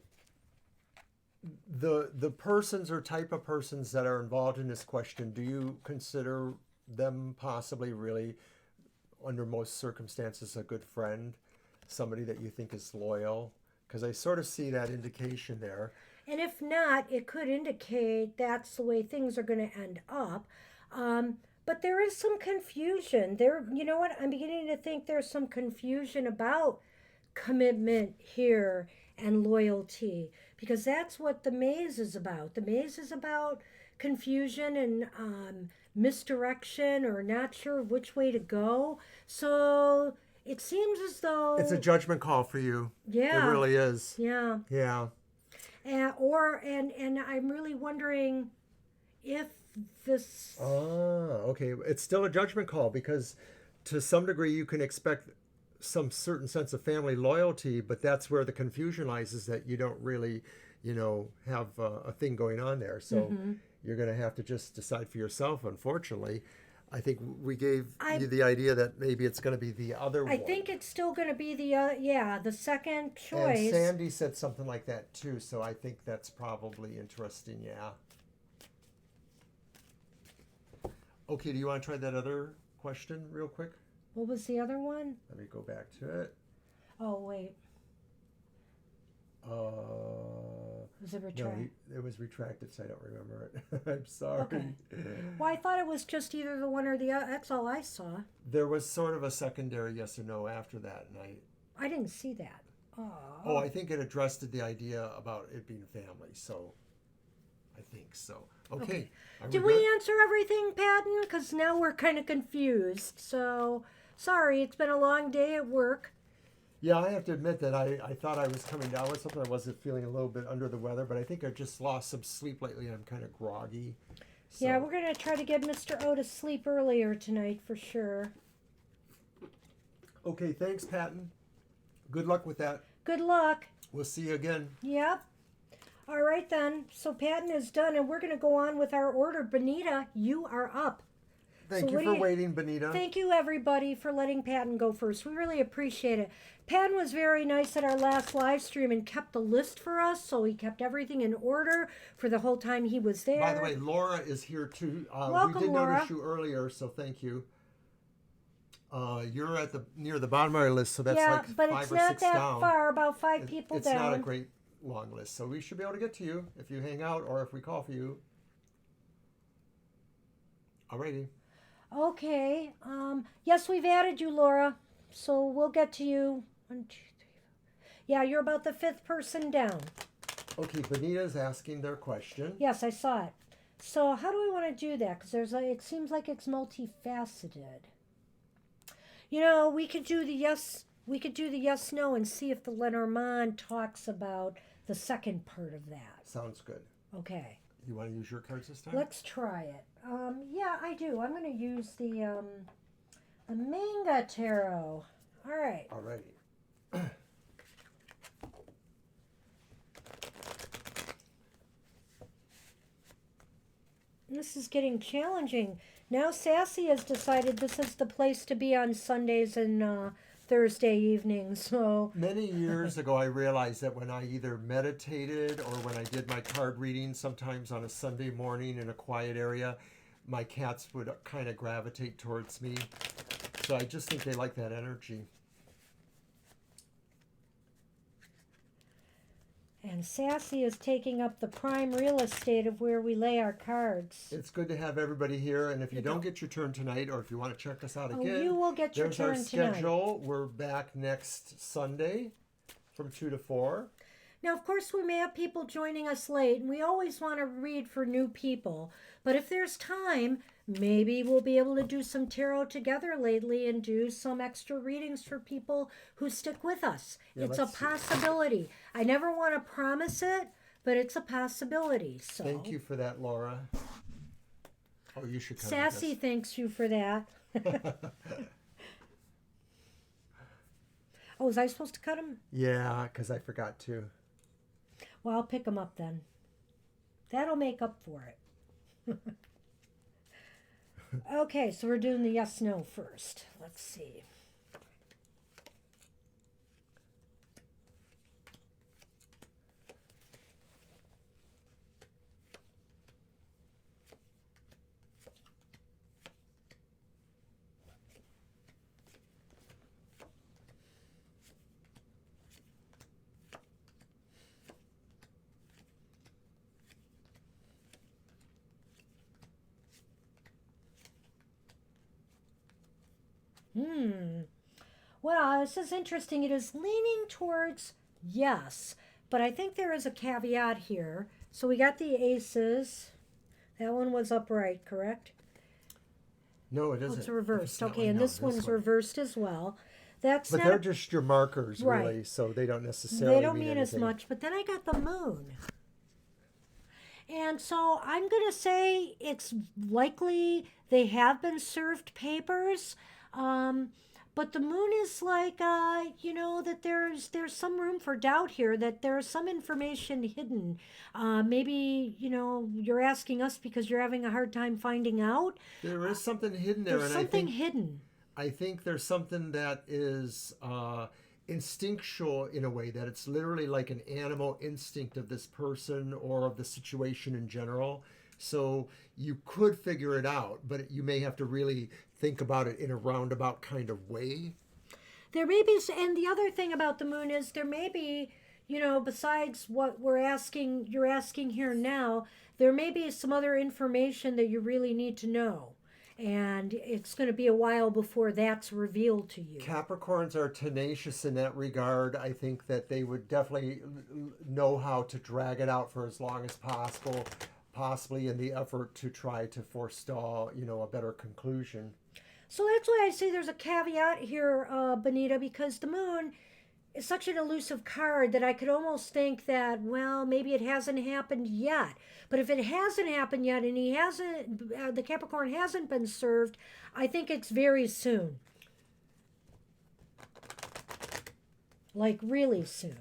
the persons or type of persons that are involved in this question, do you consider them possibly really, under most circumstances, a good friend? Somebody that you think is loyal? Because I sort of see that indication there. And if not, it could indicate that's the way things are going to end up. But there is some confusion. You know what? I'm beginning to think there's some confusion about commitment here and loyalty, because that's what the maze is about. The maze is about confusion and misdirection, or not sure which way to go. So it seems as though it's a judgment call for you. Yeah, it really is. Yeah. And I'm really wondering if this. Okay. It's still a judgment call, because to some degree you can expect some certain sense of family loyalty, but that's where the confusion lies, is that you don't really, have a thing going on there. So you're going to have to just decide for yourself, unfortunately. I think we gave you the idea that maybe it's going to be the other one. I think it's still going to be the second choice. And Sandy said something like that too, so I think that's probably interesting, yeah. Okay, do you want to try that other question real quick? What was the other one? Let me go back to it. Oh, wait. Was it No, retract? it was retracted, so I don't remember it. I'm sorry. Okay. Well, I thought it was just either the one or the other. That's all I saw. There was sort of a secondary yes or no after that, and I didn't see that. oh, I think it addressed the idea about it being family, so I think so. Okay. Did we answer everything, Patton? Because now we're kind of confused. So, sorry, it's been a long day at work. Yeah, I have to admit that I thought I was coming down with something. I wasn't feeling a little bit under the weather, but I think I just lost some sleep lately and I'm kind of groggy. So. Yeah, we're going to try to get Mr. O to sleep earlier tonight for sure. Okay, thanks, Patton. Good luck with that. Good luck. We'll see you again. Yep. All right, then. So Patton is done, and we're going to go on with our order. Benita, you are up. Thank you for waiting, Benita. Thank you, everybody, for letting Patton go first. We really appreciate it. Patton was very nice at our last live stream and kept the list for us, so he kept everything in order for the whole time he was there. By the way, Laura is here, too. Welcome, we did Laura. notice you earlier, so thank you. You're at near the bottom of our list, so that's like 5 or 6 down. Yeah, but it's not that far, about 5 people it's down. It's not a great long list, so we should be able to get to you if you hang out or if we call for you. Alrighty. Okay. Yes, we've added you, Laura. So we'll get to you. 1, 2, 3, 4. Yeah, you're about the 5th person down. Okay, Benita's asking their question. Yes, I saw it. So how do we want to do that? Because it seems like it's multifaceted. You know, we could do the yes no and see if the Lenormand talks about the second part of that. Sounds good. Okay. You want to use your cards this time? Let's try it. Yeah, I do. I'm going to use the Manga Tarot. All right. Alrighty. This is getting challenging. Now Sassy has decided this is the place to be on Sundays and Thursday evenings. So many years ago, I realized that when I either meditated or when I did my card reading, sometimes on a Sunday morning in a quiet area, my cats would kind of gravitate towards me. So I just think they like that energy. And Sassy is taking up the prime real estate of where we lay our cards. It's good to have everybody here. And if you don't get your turn tonight, or if you want to check us out again, you will get your turn there's tonight. our schedule. We're back next Sunday from 2 to 4. Now, of course, we may have people joining us late, and we always want to read for new people. But if there's time, maybe we'll be able to do some tarot together lately and do some extra readings for people who stick with us. Yeah, it's a possibility. I never want to promise it, but it's a possibility. So thank you for that, Laura. Oh, you should come. Sassy thanks you for that. Oh, was I supposed to cut him? Yeah, because I forgot to. Well, I'll pick him up then. That'll make up for it. Okay, so we're doing the yes-no first. Let's see. Well, this is interesting. It is leaning towards yes, but I think there is a caveat here. So we got the aces. That one was upright, correct? No, it isn't. It's reversed. Okay, no, and this one's reversed as well. That's but not they're just your markers, right. Really, so they don't necessarily They don't mean as anything. much. But then I got the moon. And so I'm going to say it's likely they have been served papers. But the moon is like, you know, that there's some room for doubt here, that there's some information hidden. Maybe, you know, you're asking us because you're having a hard time finding out. There is something hidden there. There's and something hidden. I think there's something that is instinctual in a way, that it's literally like an animal instinct of this person or of the situation in general. So you could figure it out, but you may have to really think about it in a roundabout kind of way. There may be, and the other thing about the moon is there may be, besides what you're asking here now, there may be some other information that you really need to know. And it's going to be a while before that's revealed to you. Capricorns are tenacious in that regard. I think that they would definitely know how to drag it out for as long as possible, possibly in the effort to try to forestall, a better conclusion. So that's why I say there's a caveat here, Benita, because the moon is such an elusive card that I could almost think that, well, maybe it hasn't happened yet. But if it hasn't happened yet and the Capricorn hasn't been served, I think it's very soon. Like really soon.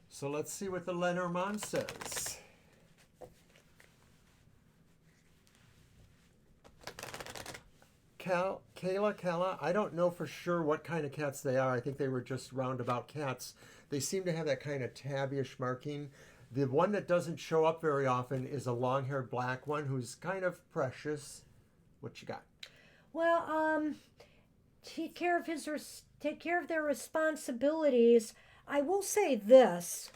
So let's see what the Lenormand says. Kayla, I don't know for sure what kind of cats they are. I think they were just roundabout cats. They seem to have that kind of tabbyish marking. The one that doesn't show up very often is a long-haired black one who's kind of precious. What you got? Well, take care of their responsibilities. I will say this.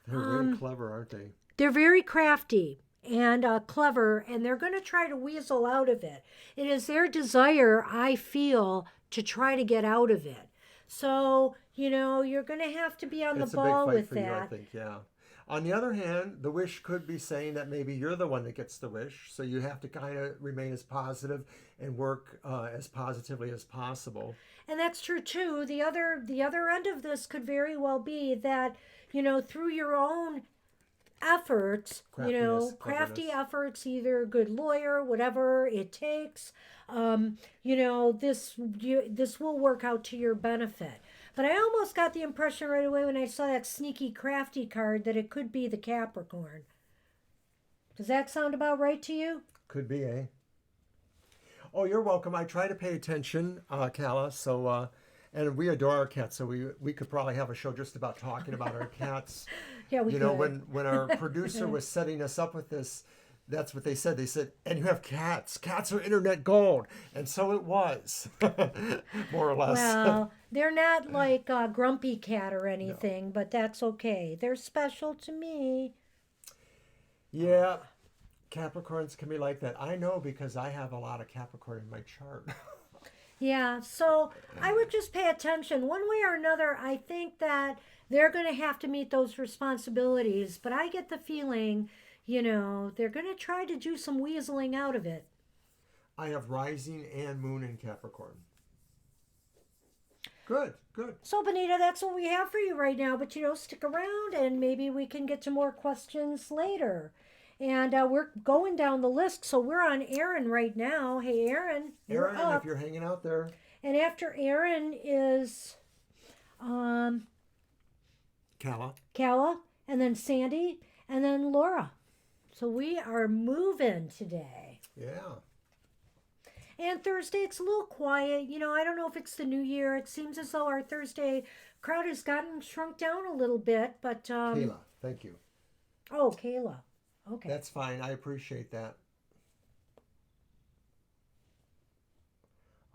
They're very clever, aren't they? They're very crafty and clever, and they're going to try to weasel out of it. It is their desire, I feel, to try to get out of it. So, you're going to have to be on the ball with that. It's a big fight for you, I think, yeah. On the other hand, the wish could be saying that maybe you're the one that gets the wish, so you have to kind of remain as positive and work as positively as possible. And that's true too. The other end of this could very well be that, through your own efforts, crafty efforts, either a good lawyer, whatever it takes, this will work out to your benefit. But I almost got the impression right away when I saw that sneaky crafty card that it could be the Capricorn. Does that sound about right to you? Could be, eh? Oh, you're welcome. I try to pay attention, Kala. So, and we adore our cats. So we could probably have a show just about talking about our cats. Yeah, we could. When our producer was setting us up with this, that's what they said. They said, and you have cats. Cats are internet gold. And so it was, more or less. Well, they're not like a grumpy cat or anything, but that's okay. They're special to me. Yeah, Capricorns can be like that. I know because I have a lot of Capricorn in my chart. Yeah, so I would just pay attention. One way or another, I think that they're going to have to meet those responsibilities, but I get the feeling, they're going to try to do some weaseling out of it. I have rising and moon in Capricorn. Good. So, Benita, that's what we have for you right now, but, stick around and maybe we can get to more questions later. And we're going down the list, so we're on Aaron right now. Hey, Aaron, you're up. If you're hanging out there. And after Aaron is Kala, and then Sandy, and then Laura. So we are moving today. Yeah. And Thursday, it's a little quiet. I don't know if it's the new year. It seems as though our Thursday crowd has shrunk down a little bit, but... Kayla, thank you. Oh, Kayla. Okay. That's fine. I appreciate that.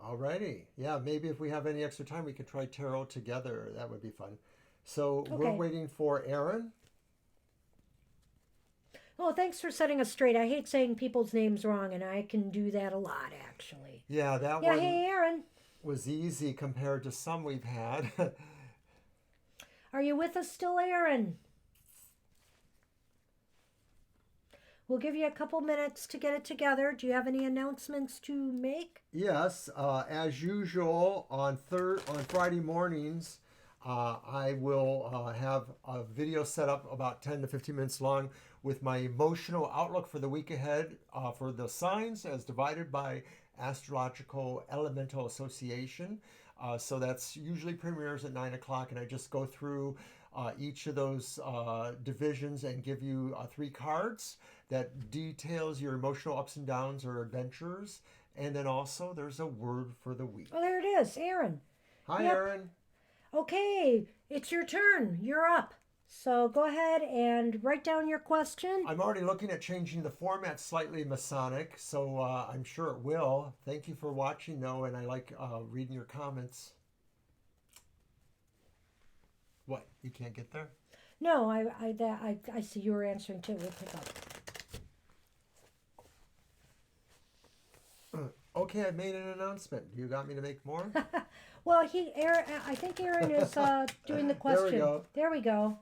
Alrighty. Yeah, maybe if we have any extra time, we could try tarot together. That would be fun. So we're waiting for Aaron. Oh, thanks for setting us straight. I hate saying people's names wrong, and I can do that a lot, actually. Yeah, that one hey, Aaron. Was easy compared to some we've had. Are you with us still, Aaron? We'll give you a couple minutes to get it together. Do you have any announcements to make? Yes, as usual on Friday mornings, I will have a video set up about 10 to 15 minutes long with my emotional outlook for the week ahead for the signs as divided by astrological elemental association. So that's usually premieres at 9 o'clock, and I just go through each of those divisions and give you 3 cards that details your emotional ups and downs or adventures. And then also there's a word for the week. Oh, there it is, Aaron. Hi, Aaron. Okay, it's your turn. You're up. So go ahead and write down your question. I'm already looking at changing the format slightly Masonic, so I'm sure it will. Thank you for watching, though, and I like reading your comments. What? You can't get there? No, I see you were answering too. We'll pick up. Okay, I made an announcement. You got me to make more? Well, I think Aaron is doing the question. There we go. There we go.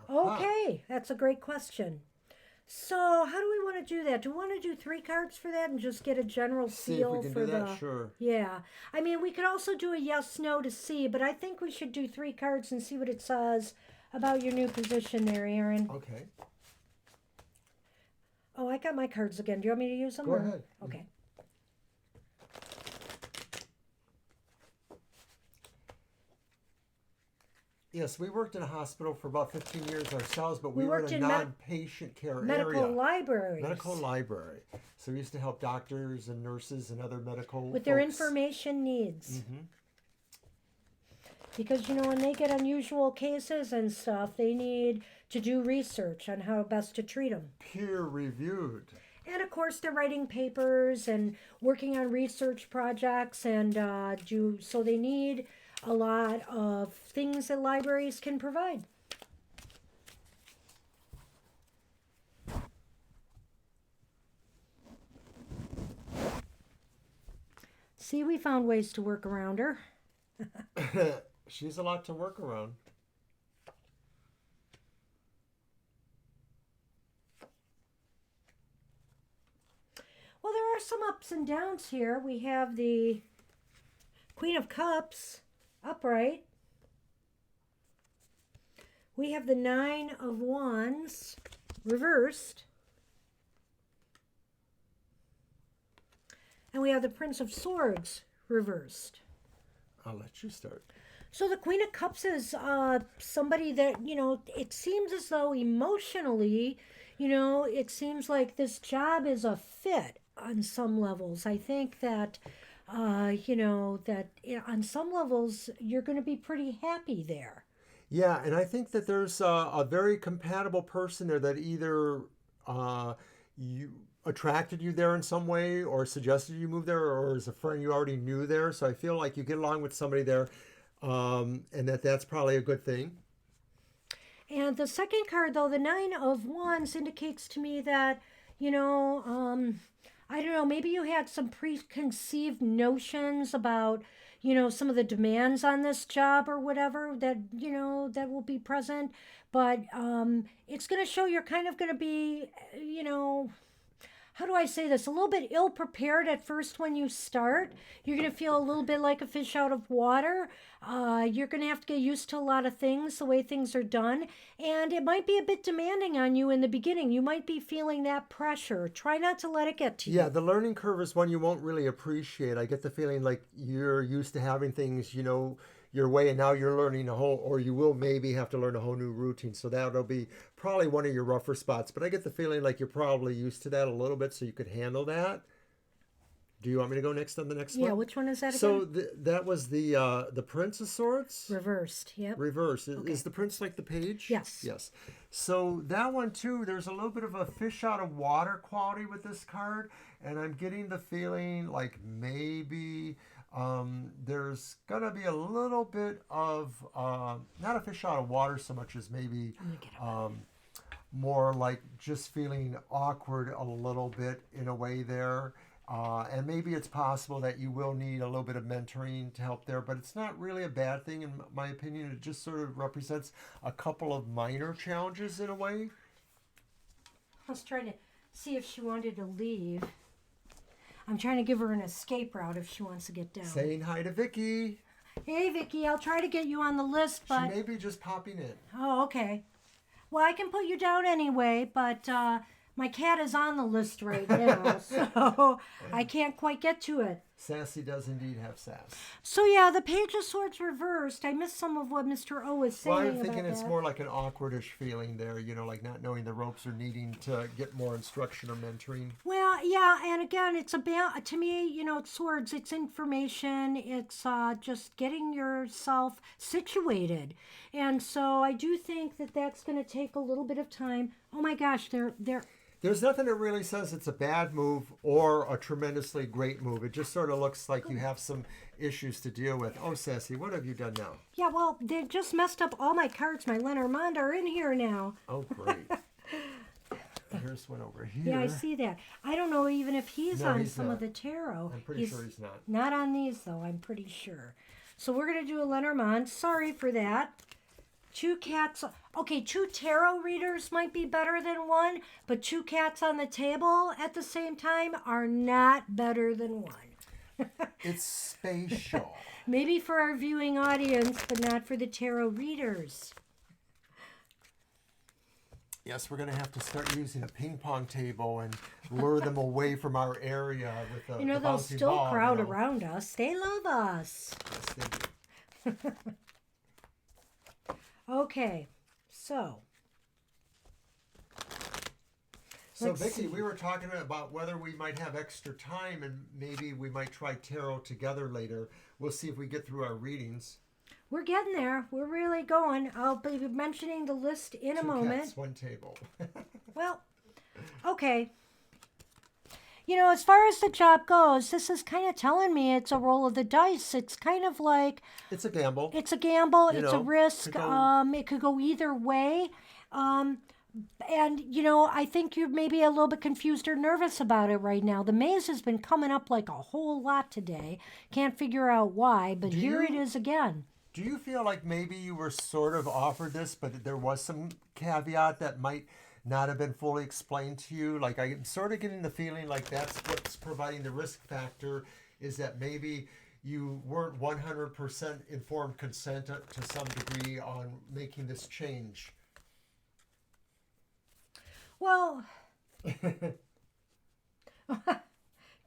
Okay, that's a great question. So, how do we want to do that? Do we want to do 3 cards for that and just get a general See feel if we can for do the? that. Sure. Yeah, I mean, we could also do a yes, no to see, but I think we should do 3 cards and see what it says about your new position there, Aaron. Okay. Oh, I got my cards again. Do you want me to use them? Go ahead. Okay. Yes, we worked in a hospital for about 15 years ourselves, but We we were worked in a in non-patient care Medical area. libraries. Medical library. So we used to help doctors and nurses and other medical with their folks. information needs. Mm-hmm. Because, you know, when they get unusual cases and stuff, they need to do research on how best to treat them. Peer reviewed. And of course, they're writing papers and working on research projects, and so they need a lot of things that libraries can provide. See, we found ways to work around her. She's a lot to work around. Well, there are some ups and downs here. We have the Queen of Cups upright. We have the 9 of Wands reversed. And we have the Prince of Swords reversed. I'll let you start. So the Queen of Cups is somebody that, you know, it seems as though emotionally, you know, it seems like this job is a fit on some levels. I think that, you know, that on some levels you're going to be pretty happy there. Yeah, and I think that there's a very compatible person there that either you attracted you there in some way or suggested you move there or is a friend you already knew there. So I feel like you get along with somebody there and that's probably a good thing. And the second card, though, the 9 of Wands, indicates to me that, you know, I don't know, maybe you had some preconceived notions about, you know, some of the demands on this job or whatever that, you know, that will be present. But it's going to show you're kind of going to be, you know, how do I say this? A little bit ill prepared at first when you start. You're going to feel a little bit like a fish out of water. You're going to have to get used to a lot of things, the way things are done. And it might be a bit demanding on you in the beginning. You might be feeling that pressure. Try not to let it get to you. Yeah, the learning curve is one you won't really appreciate. I get the feeling like you're used to having things, you know, your way, and now you're learning or you will maybe have to learn a whole new routine. So that'll be probably one of your rougher spots. But I get the feeling like you're probably used to that a little bit, so you could handle that. Do you want me to go next on the next one? Yeah, which one is that again? So that was the Prince of Swords? Reversed, yep. Reversed. Okay. Is the Prince like the page? Yes. Yes. So that one too, there's a little bit of a fish out of water quality with this card. And I'm getting the feeling like maybe there's going to be a little bit of, not a fish out of water so much as maybe more like just feeling awkward a little bit in a way there. And maybe it's possible that you will need a little bit of mentoring to help there, but it's not really a bad thing in my opinion. It just sort of represents a couple of minor challenges in a way. I was trying to see if she wanted to leave. I'm trying to give her an escape route if she wants to get down. Saying hi to Vicky. Hey, Vicky, I'll try to get you on the list, but... She may be just popping in. Oh, okay. Well, I can put you down anyway, but my cat is on the list right now, so I can't quite get to it. Sassy does indeed have sass. So yeah, the Page of Swords reversed. I missed some of what Mr. O was saying Well, I'm about thinking it's that. more like an awkwardish feeling there, like not knowing the ropes or needing to get more instruction or mentoring. Well, yeah, and again, it's about, to me, it's swords, it's information, it's just getting yourself situated. And so I do think that that's going to take a little bit of time. Oh my gosh, There's nothing that really says it's a bad move or a tremendously great move. It just sort of looks like you have some issues to deal with. Oh, Sassy, what have you done now? yeah, well, they just messed up all my cards. My Lenormand are in here now. Oh, great. Here's one over here. Yeah, I see that. I don't know even if he's No, on he's some not. of the tarot. I'm pretty sure he's not. Not on these, though, I'm pretty sure. So we're going to do a Lenormand. Sorry for that. 2 cats. Okay, 2 tarot readers might be better than one, but 2 cats on the table at the same time are not better than one. It's spatial. Maybe for our viewing audience, but not for the tarot readers. Yes, we're going to have to start using a ping pong table and lure them away from our area with the They'll bouncing still ball, crowd around us. They love us. Yes, they do. Okay, so. So, Let's Vicki, see. we were talking about whether we might have extra time and maybe we might try tarot together later. We'll see if we get through our readings. We're getting there. We're really going. I'll be mentioning the list in a 2 moment. cats, 1 table. Well, okay. As far as the job goes, this is kind of telling me it's a roll of the dice. It's kind of like It's a gamble. it's a gamble. You It's a know, risk. could go- It could go either way. And I think you're maybe a little bit confused or nervous about it right now. The maze has been coming up like a whole lot today. Can't figure out why, but here it is again. Do you feel like maybe you were sort of offered this, but there was some caveat that might not have been fully explained to you? Like I'm sort of getting the feeling like that's what's providing the risk factor, is that maybe you weren't 100% informed consent to some degree on making this change. Well,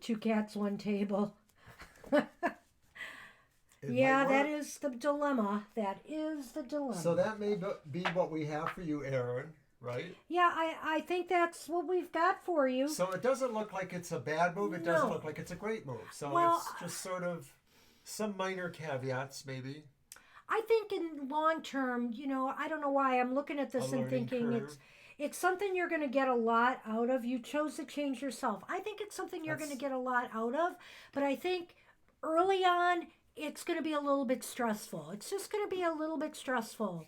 2 cats, 1 table. Yeah, that is the dilemma. That is the dilemma. So that may be what we have for you, Aaron, right? Yeah, I think that's what we've got for you. So it doesn't look like it's a bad move. It doesn't look like it's a great move. So Well, it's just sort of some minor caveats, maybe. I think in long term, I don't know why I'm looking at this A and learning thinking curve. it's something you're going to get a lot out of. You chose to change yourself. I think it's something you're going to get a lot out of, but I think early on it's going to be a little bit stressful. It's just going to be a little bit stressful,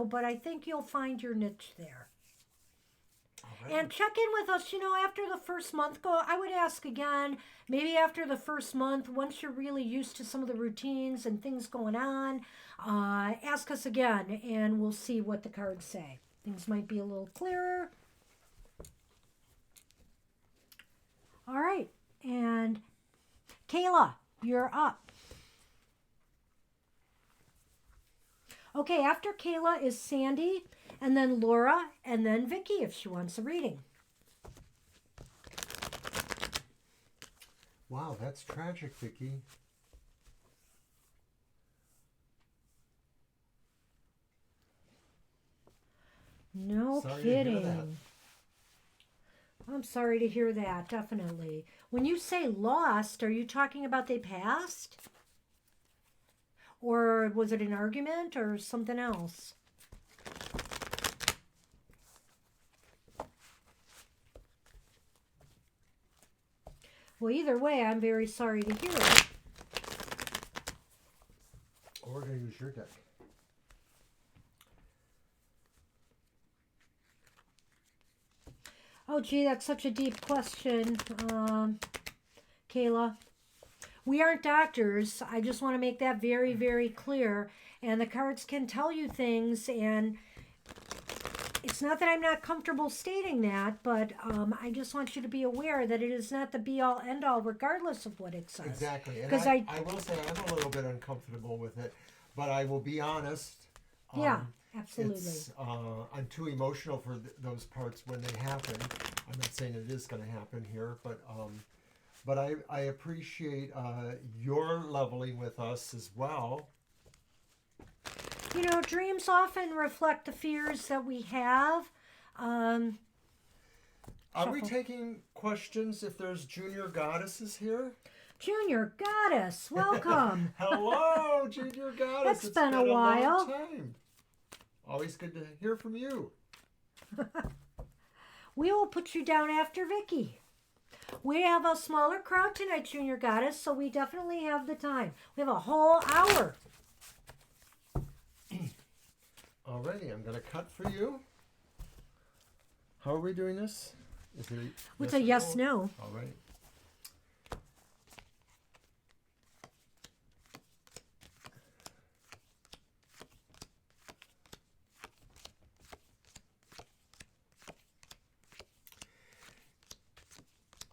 but I think you'll find your niche there. Right. And check in with us, after the first month. I would ask again, maybe after the first month, once you're really used to some of the routines and things going on, ask us again and we'll see what the cards say. Things might be a little clearer. All right. And Kayla, you're up. Okay, after Kayla is Sandy, and then Laura, and then Vicki if she wants a reading. Wow, that's tragic, Vicki. No Sorry to hear that. kidding. I'm sorry to hear that, definitely. When you say lost, are you talking about they passed? Or was it an argument or something else? Well, either way, I'm very sorry to hear it. We're going to use your deck. Oh, gee, that's such a deep question, Kayla. We aren't doctors. I just want to make that very, very clear. And the cards can tell you things, and it's not that I'm not comfortable stating that, but I just want you to be aware that it is not the be-all, end-all, regardless of what it says. Exactly. And 'Cause I will say I'm a little bit uncomfortable with it, but I will be honest. Yeah, absolutely. I'm too emotional for those parts when they happen. I'm not saying it is going to happen here, but but I appreciate your leveling with us as well. You know, dreams often reflect the fears that we have. Um, Are we Shuffle. taking questions if there's junior goddesses here? Junior Goddess, welcome. Hello, junior goddess. It's been a while. long time. Always good to hear from you. We will put you down after Vicky. We have a smaller crowd tonight, Junior Goddess, so we definitely have the time. We have a whole hour. Alrighty, I'm going to cut for you. How are we doing this? Is it With a yes, no. All right.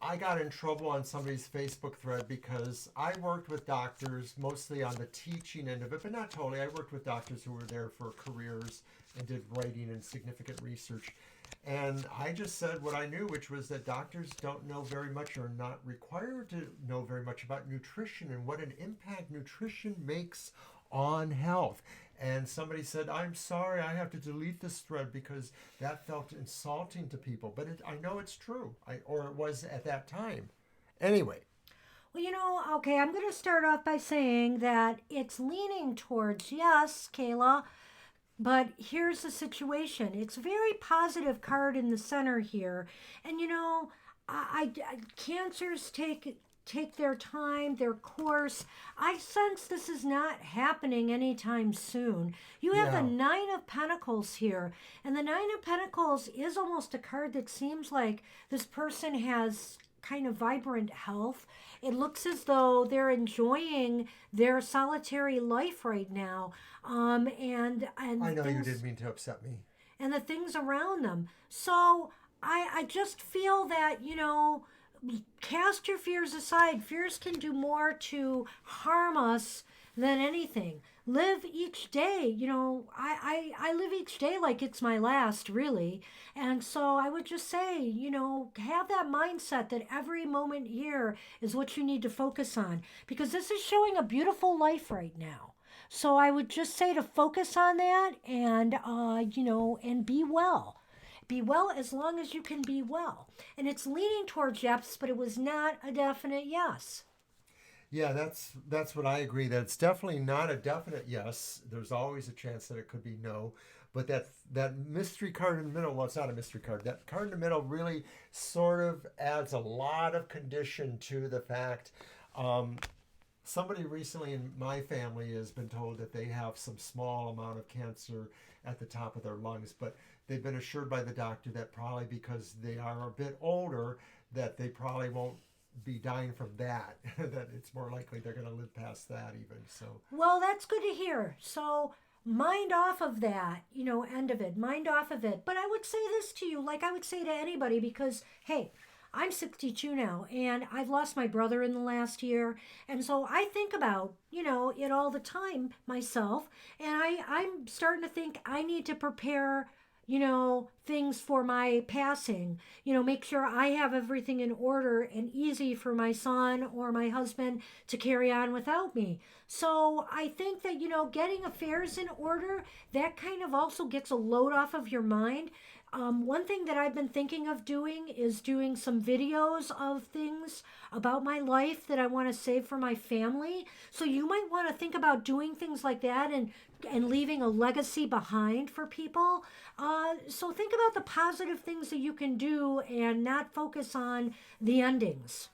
I got in trouble on somebody's Facebook thread because I worked with doctors mostly on the teaching end of it, but not totally. I worked with doctors who were there for careers and did writing and significant research. And I just said what I knew, which was that doctors don't know very much or are not required to know very much about nutrition and what an impact nutrition makes on health. And somebody said, I'm sorry, I have to delete this thread because that felt insulting to people. But I know it's true, or it was at that time. Anyway. Well, you know, okay, I'm going to start off by saying that it's leaning towards yes, Kayla, but here's the situation. It's a very positive card in the center here. And, you know, cancers take their time, their course. I sense this is not happening anytime soon. You have the Nine of Pentacles here, and the Nine of Pentacles is almost a card that seems like this person has kind of vibrant health. It looks as though they're enjoying their solitary life right now. And I know you didn't mean to upset me. And the things around them. So I just feel that, you know, cast your fears aside. Fears can do more to harm us than anything. Live each day. You know, I live each day like it's my last, really. And so I would just say, you know, have that mindset that every moment here is what you need to focus on, because this is showing a beautiful life right now. So I would just say to focus on that and, you know, and be well. Be well as long as you can be well. And it's leaning towards yes, but it was not a definite yes. Yeah, that's what I agree. That it's definitely not a definite yes. There's always a chance that it could be no. But that mystery card in the middle, well, it's not a mystery card. That card in the middle really sort of adds a lot of condition to the fact. Somebody recently in my family has been told that they have some small amount of cancer at the top of their lungs, but they've been assured by the doctor that probably because they are a bit older, that they probably won't be dying from that, that it's more likely they're going to live past that even. So well, that's good to hear. So mind off of that, you know, end of it, mind off of it. But I would say this to you, like I would say to anybody, because hey, I'm 62 now, and I've lost my brother in the last year. And so I think about, you know, it all the time myself. And I'm starting to think I need to prepare, you know, things for my passing. You know, make sure I have everything in order and easy for my son or my husband to carry on without me. So I think that, you know, getting affairs in order, that kind of also gets a load off of your mind. One thing that I've been thinking of doing is doing some videos of things about my life that I want to save for my family. So you might want to think about doing things like that and leaving a legacy behind for people. So think about the positive things that you can do and not focus on the endings.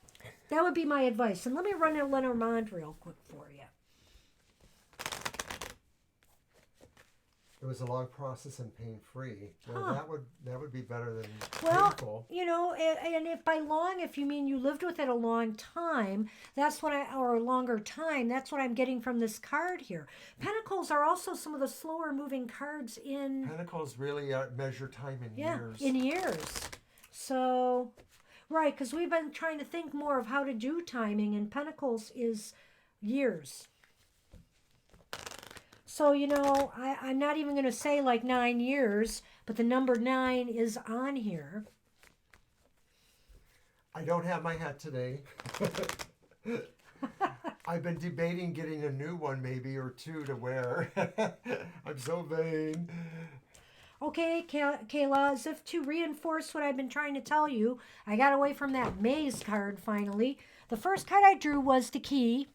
That would be my advice. And let me run a Lenormand real quick for you. it was a long process and pain-free. Well, that would be better than painful. You know, and if by long, if you mean you lived with it a long time, that's what or a longer time, that's what I'm getting from this card here. Pentacles are also some of the slower moving cards in... Pentacles really measure time in years. Yeah, in years. So, right, because we've been trying to think more of how to do timing, and Pentacles is years. So, you know, I'm not even going to say like 9 years, but the number 9 is on here. I don't have my hat today. I've been debating getting a new one, maybe, or two to wear. I'm so vain. Okay, Kayla, as if to reinforce what I've been trying to tell you, I got away from that maze card finally. The first card I drew was the key.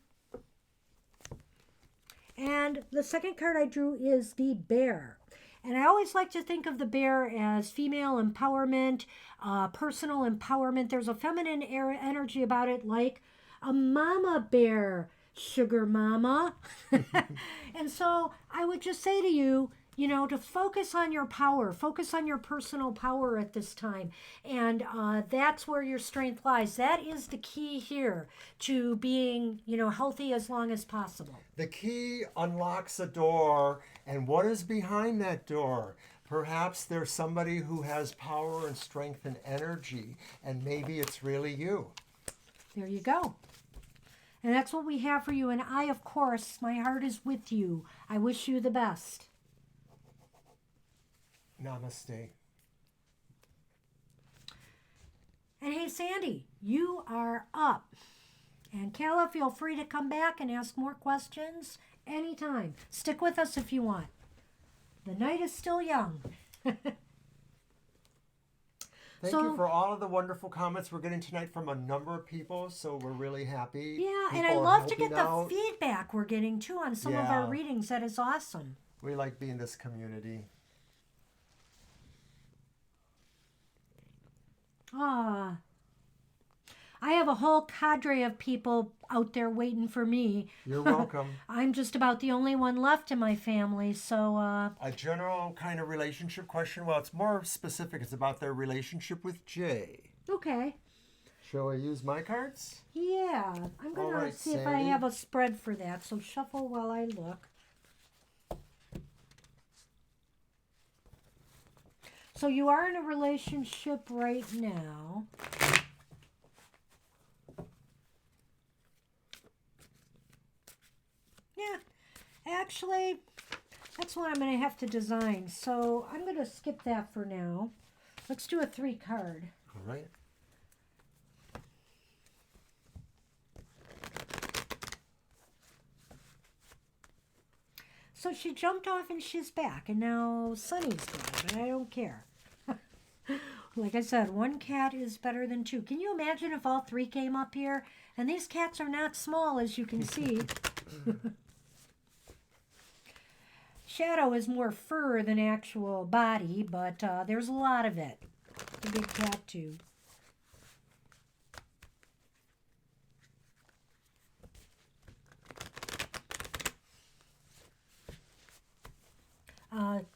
And the second card I drew is the bear. And I always like to think of the bear as female empowerment, personal empowerment. There's a feminine energy about it, like a mama bear, sugar mama. And so I would just say to you, you know, to focus on your power, focus on your personal power at this time. And that's where your strength lies. That is the key here to being, you know, healthy as long as possible. The key unlocks a door, and what is behind that door? Perhaps there's somebody who has power and strength and energy, and maybe it's really you. There you go. And that's what we have for you. And I, of course, my heart is with you. I wish you the best. Namaste. And hey, Sandy, you are up. And Kayla, feel free to come back and ask more questions anytime. Stick with us if you want. The night is still young. Thank you for all of the wonderful comments we're getting tonight from a number of people, so we're really happy. Yeah, and I People are love to get helping the feedback we're getting too on some of our readings. That is awesome. We like being this community. Ah, I have a whole cadre of people out there waiting for me. You're welcome. I'm just about the only one left in my family, so A general kind of relationship question. Well, it's more specific. It's about their relationship with Jay. okay. Shall I use my cards? Yeah, I'm All gonna right, see if I Sandy. have a spread for that. So shuffle while I look. So you are in a relationship right now. Yeah, actually, that's what I'm going to have to design. So I'm going to skip that for now. Let's do a 3 card. All right. So she jumped off and she's back. And now Sunny's gone, but I don't care. Like I said, 1 cat is better than 2. Can you imagine if all 3 came up here? And these cats are not small, as you can see. Shadow is more fur than actual body, but there's a lot of it. The big cat, too.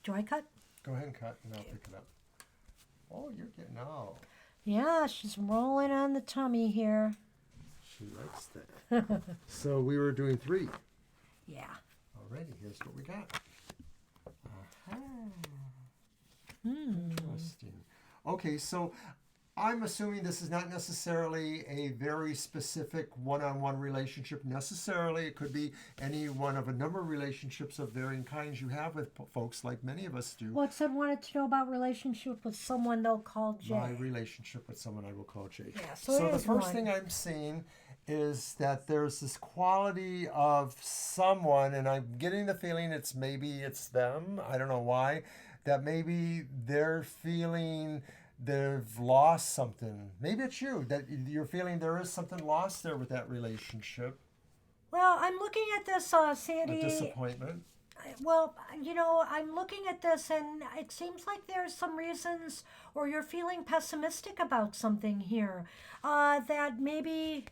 Do I cut? Go ahead and cut, and I'll pick it up. Oh, you're getting out. Yeah, she's rolling on the tummy here. She likes that. So we were doing 3. Yeah. Alrighty, here's what we got. Aha. Hmm. Interesting. Okay, so I'm assuming this is not necessarily a very specific one-on-one relationship necessarily. It could be any one of a number of relationships of varying kinds you have with folks like many of us do. Well, it said wanted to know about relationship with someone they'll call Jay. My relationship with someone I will call Jay. Yeah, so it the is first one. thing I'm seeing is that there's this quality of someone, and I'm getting the feeling maybe it's them, I don't know why, that maybe they're feeling they've lost something. Maybe it's you, that you're feeling there is something lost there with that relationship. Well, I'm looking at this, Sandy. A disappointment. Well, you know, I'm looking at this and it seems like there's some reasons, or you're feeling pessimistic about something here. That maybe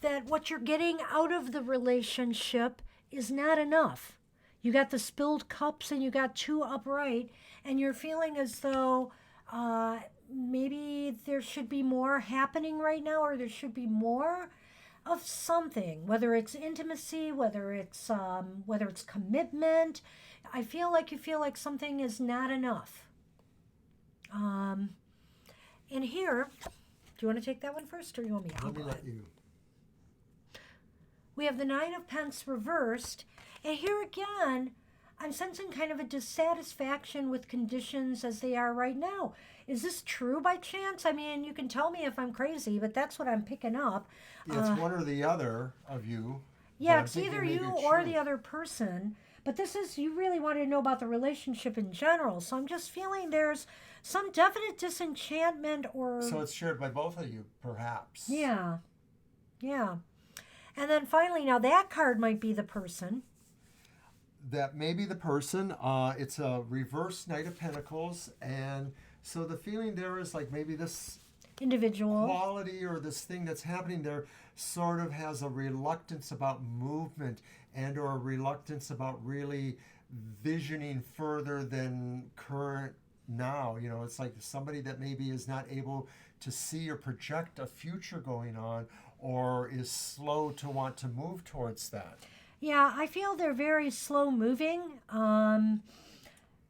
that what you're getting out of the relationship is not enough. You got the spilled cups and you got 2 upright, and you're feeling as though maybe there should be more happening right now, or there should be more of something, whether it's intimacy, whether it's commitment. I feel like you feel like something is not enough. And here, do you want to take that one first, or you want me? Let me let you. We have the 9 of Pence reversed, and here again, I'm sensing kind of a dissatisfaction with conditions as they are right now. Is this true by chance? I mean, you can tell me if I'm crazy, but that's what I'm picking up. It's one or the other of you. Yeah, but I'm it's thinking either maybe you it's or you. the other person. But this is, you really want to know about the relationship in general. So I'm just feeling there's some definite disenchantment or. So it's shared by both of you, perhaps. Yeah, yeah. And then finally, now that card might be the person. That may be the person. It's a reverse Knight of Pentacles. And so the feeling there is like maybe this Individual. quality or this thing that's happening there sort of has a reluctance about movement and or a reluctance about really visioning further than current now. You know, it's like somebody that maybe is not able to see or project a future going on or is slow to want to move towards that. Yeah, I feel they're very slow moving. And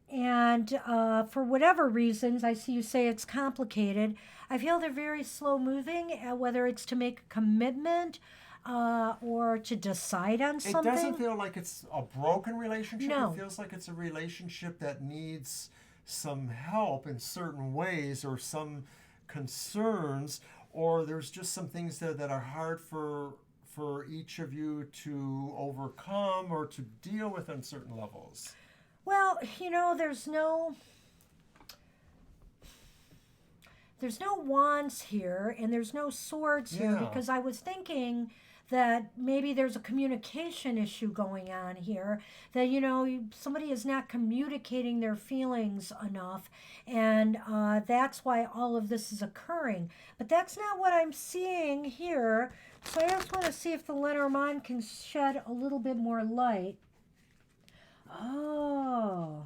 for whatever reasons, I see you say it's complicated. I feel they're very slow moving, whether it's to make a commitment or to decide on It something. doesn't feel like it's a broken relationship. No. It feels like it's a relationship that needs some help in certain ways or some concerns, or there's just some things there that are hard for each of you to overcome or to deal with on certain levels. Well, you know, there's no wands here and there's no swords here Yeah. because I was thinking that maybe there's a communication issue going on here, that, you know, somebody is not communicating their feelings enough, and that's why all of this is occurring. But that's not what I'm seeing here. So I just want to see if the Lenormand can shed a little bit more light. Oh.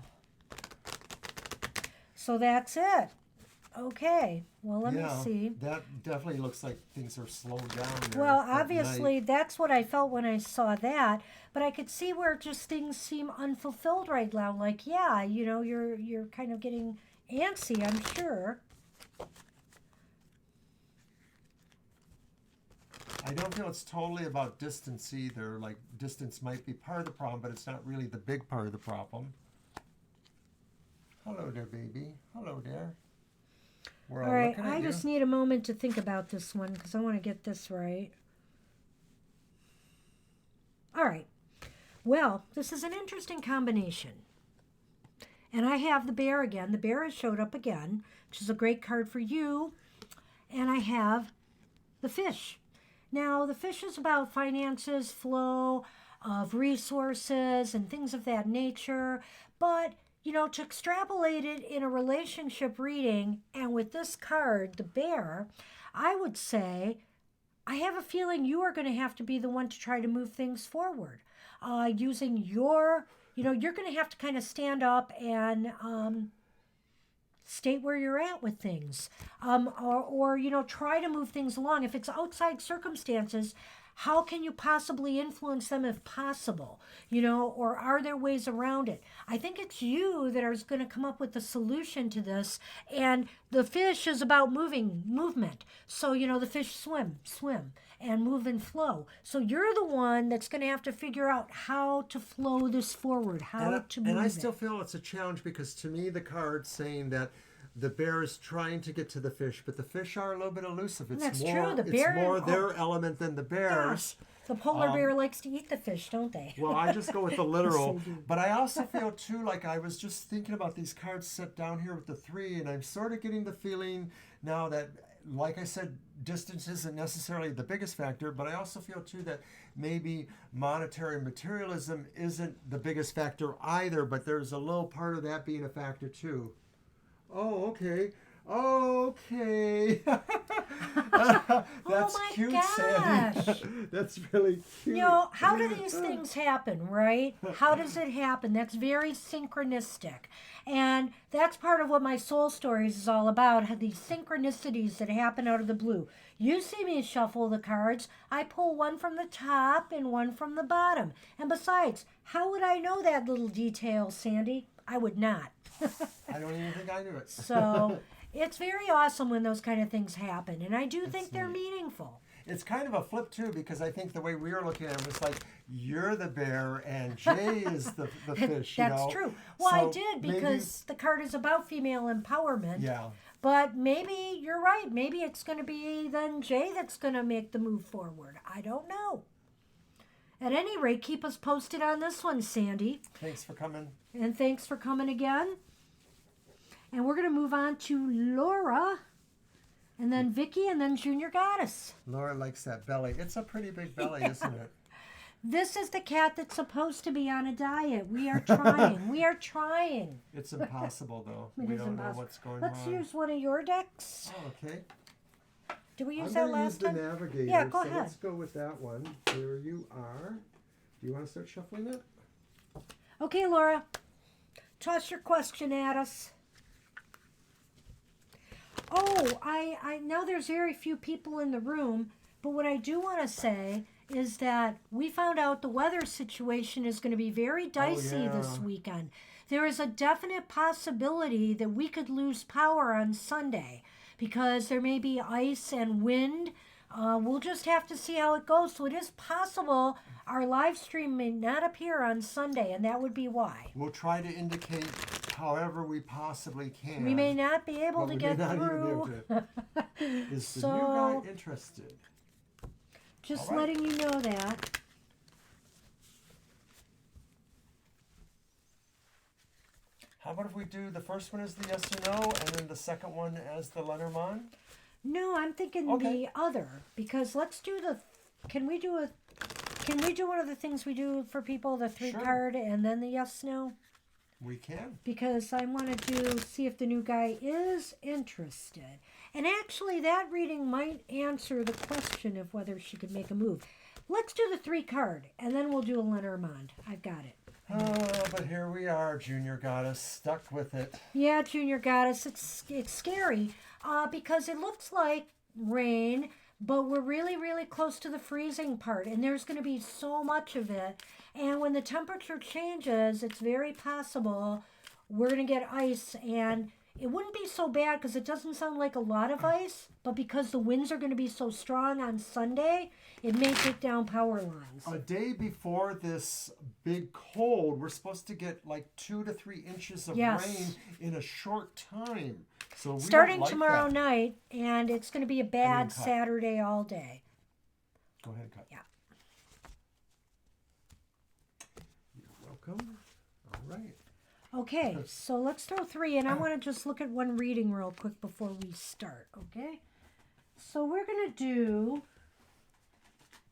So that's it. Okay. Well, let me see. That definitely looks like things are slowed down there. Well, at obviously, night. that's what I felt when I saw that. But I could see where just things seem unfulfilled right now. Like, yeah, you know, you're kind of getting antsy, I'm sure. I don't feel it's totally about distance either. Like, distance might be part of the problem, but it's not really the big part of the problem. Hello there, baby. Hello there. We're All right, looking at I you. just need a moment to think about this one because I want to get this right. All right. Well, this is an interesting combination. And I have the bear again. The bear has showed up again, which is a great card for you. And I have the fish. Now, the fish is about finances, flow of resources, and things of that nature. But, you know, to extrapolate it in a relationship reading, and with this card, the bear, I would say, I have a feeling you are going to have to be the one to try to move things forward. Using your, you know, you're going to have to kind of stand up and state where you're at with things, or you know, try to move things along. If it's outside circumstances, how can you possibly influence them if possible, you know, or are there ways around it? I think it's you that is going to come up with the solution to this, and the fish is about movement. So, you know, the fish swim and move and flow. So you're the one that's going to have to figure out how to flow this forward, how to move And I it. still feel it's a challenge because to me the card's saying that the bear is trying to get to the fish, but the fish are a little bit elusive. It's That's more, true. The bear- it's more their element than the bear's. Gosh, the polar bear likes to eat the fish, don't they? Well, I just go with the literal. Yes, they do. But I also feel too like I was just thinking about these cards set down here with the 3, and I'm sort of getting the feeling now that, like I said, distance isn't necessarily the biggest factor, but I also feel too that maybe monetary materialism isn't the biggest factor either, but there's a little part of that being a factor too. Oh, okay. Okay. That's my cute, gosh. Sandy. That's really cute. You know, how do these things happen, right? How does it happen? That's very synchronistic. And that's part of what my soul stories is all about, these synchronicities that happen out of the blue. You see me shuffle the cards. I pull one from the top and one from the bottom. And besides, how would I know that little detail, Sandy? I would not. I don't even think I knew it. So it's very awesome when those kind of things happen. And I do think they're meaningful. It's kind of a flip too, because I think the way we were looking at it was like you're the bear and Jay is the fish. That's you know? true. Well, I So did maybe- because the card is about female empowerment. yeah. But maybe you're right. Maybe it's going to be then Jay that's going to make the move forward. I don't know. At any rate, keep us posted on this one, Sandy. Thanks for coming. And thanks for coming again. And we're going to move on to Laura, and then Vicky, and then Junior Goddess. Laura likes that belly. It's a pretty big belly, isn't it? This is the cat that's supposed to be on a diet. We are trying. We are trying. It's impossible, though. It We is don't know impossible. what's going Let's on. use one of your decks. Oh, okay. Did we use I'm that going to use last the time? Navigator. Yeah, go so ahead. let's go with that one. There you are. Do you want to start shuffling it? Okay, Laura. Toss your question at us. Oh, I know there's very few people in the room, but what I do want to say is that we found out the weather situation is going to be very dicey this yeah. weekend. There is a definite possibility that we could lose power on Sunday because there may be ice and wind. We'll just have to see how it goes. So it is possible our live stream may not appear on Sunday, and that would be why. We'll try to indicate however we possibly can. We may not be able but to we get may not even be through. able to. Is the So- new guy interested? Just All right. letting you know that. How about if we do the first one as the yes or no, and then the second one as the Lenormand? No, I'm thinking Okay. the other because let's do the. Can we do one of the things we do for people, the three Sure. card and then the yes no? We can. Because I want to see if the new guy is interested. And actually, that reading might answer the question of whether she could make a move. Let's do the three card, and then we'll do a Lenormand. I've got it. Oh, but here we are, Junior Goddess, stuck with it. Yeah, Junior Goddess, it's scary because it looks like rain, but we're really, really close to the freezing part, and there's going to be so much of it. And when the temperature changes, it's very possible we're going to get ice, and it wouldn't be so bad because it doesn't sound like a lot of ice, but because the winds are going to be so strong on Sunday, it may take down power lines. A day before this big cold, we're supposed to get like 2 to 3 inches of Yes. rain in a short time. So we Starting don't like tomorrow that. night, and it's going to be a bad cut. Saturday all day. Go ahead and cut. Yeah. You're welcome. All right. Okay, so let's throw three, and I want to just look at one reading real quick before we start, okay? So we're going to do,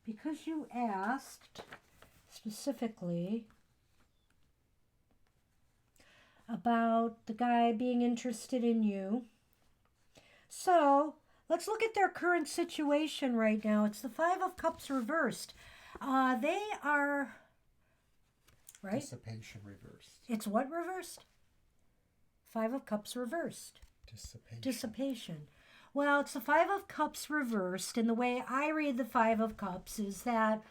because you asked specifically about the guy being interested in you. So let's look at their current situation right now. It's the Five of Cups reversed. They are... Right? Dissipation reversed. It's what reversed? Five of Cups reversed. Dissipation. Dissipation. Well, it's the Five of Cups reversed, and the way I read the Five of Cups is that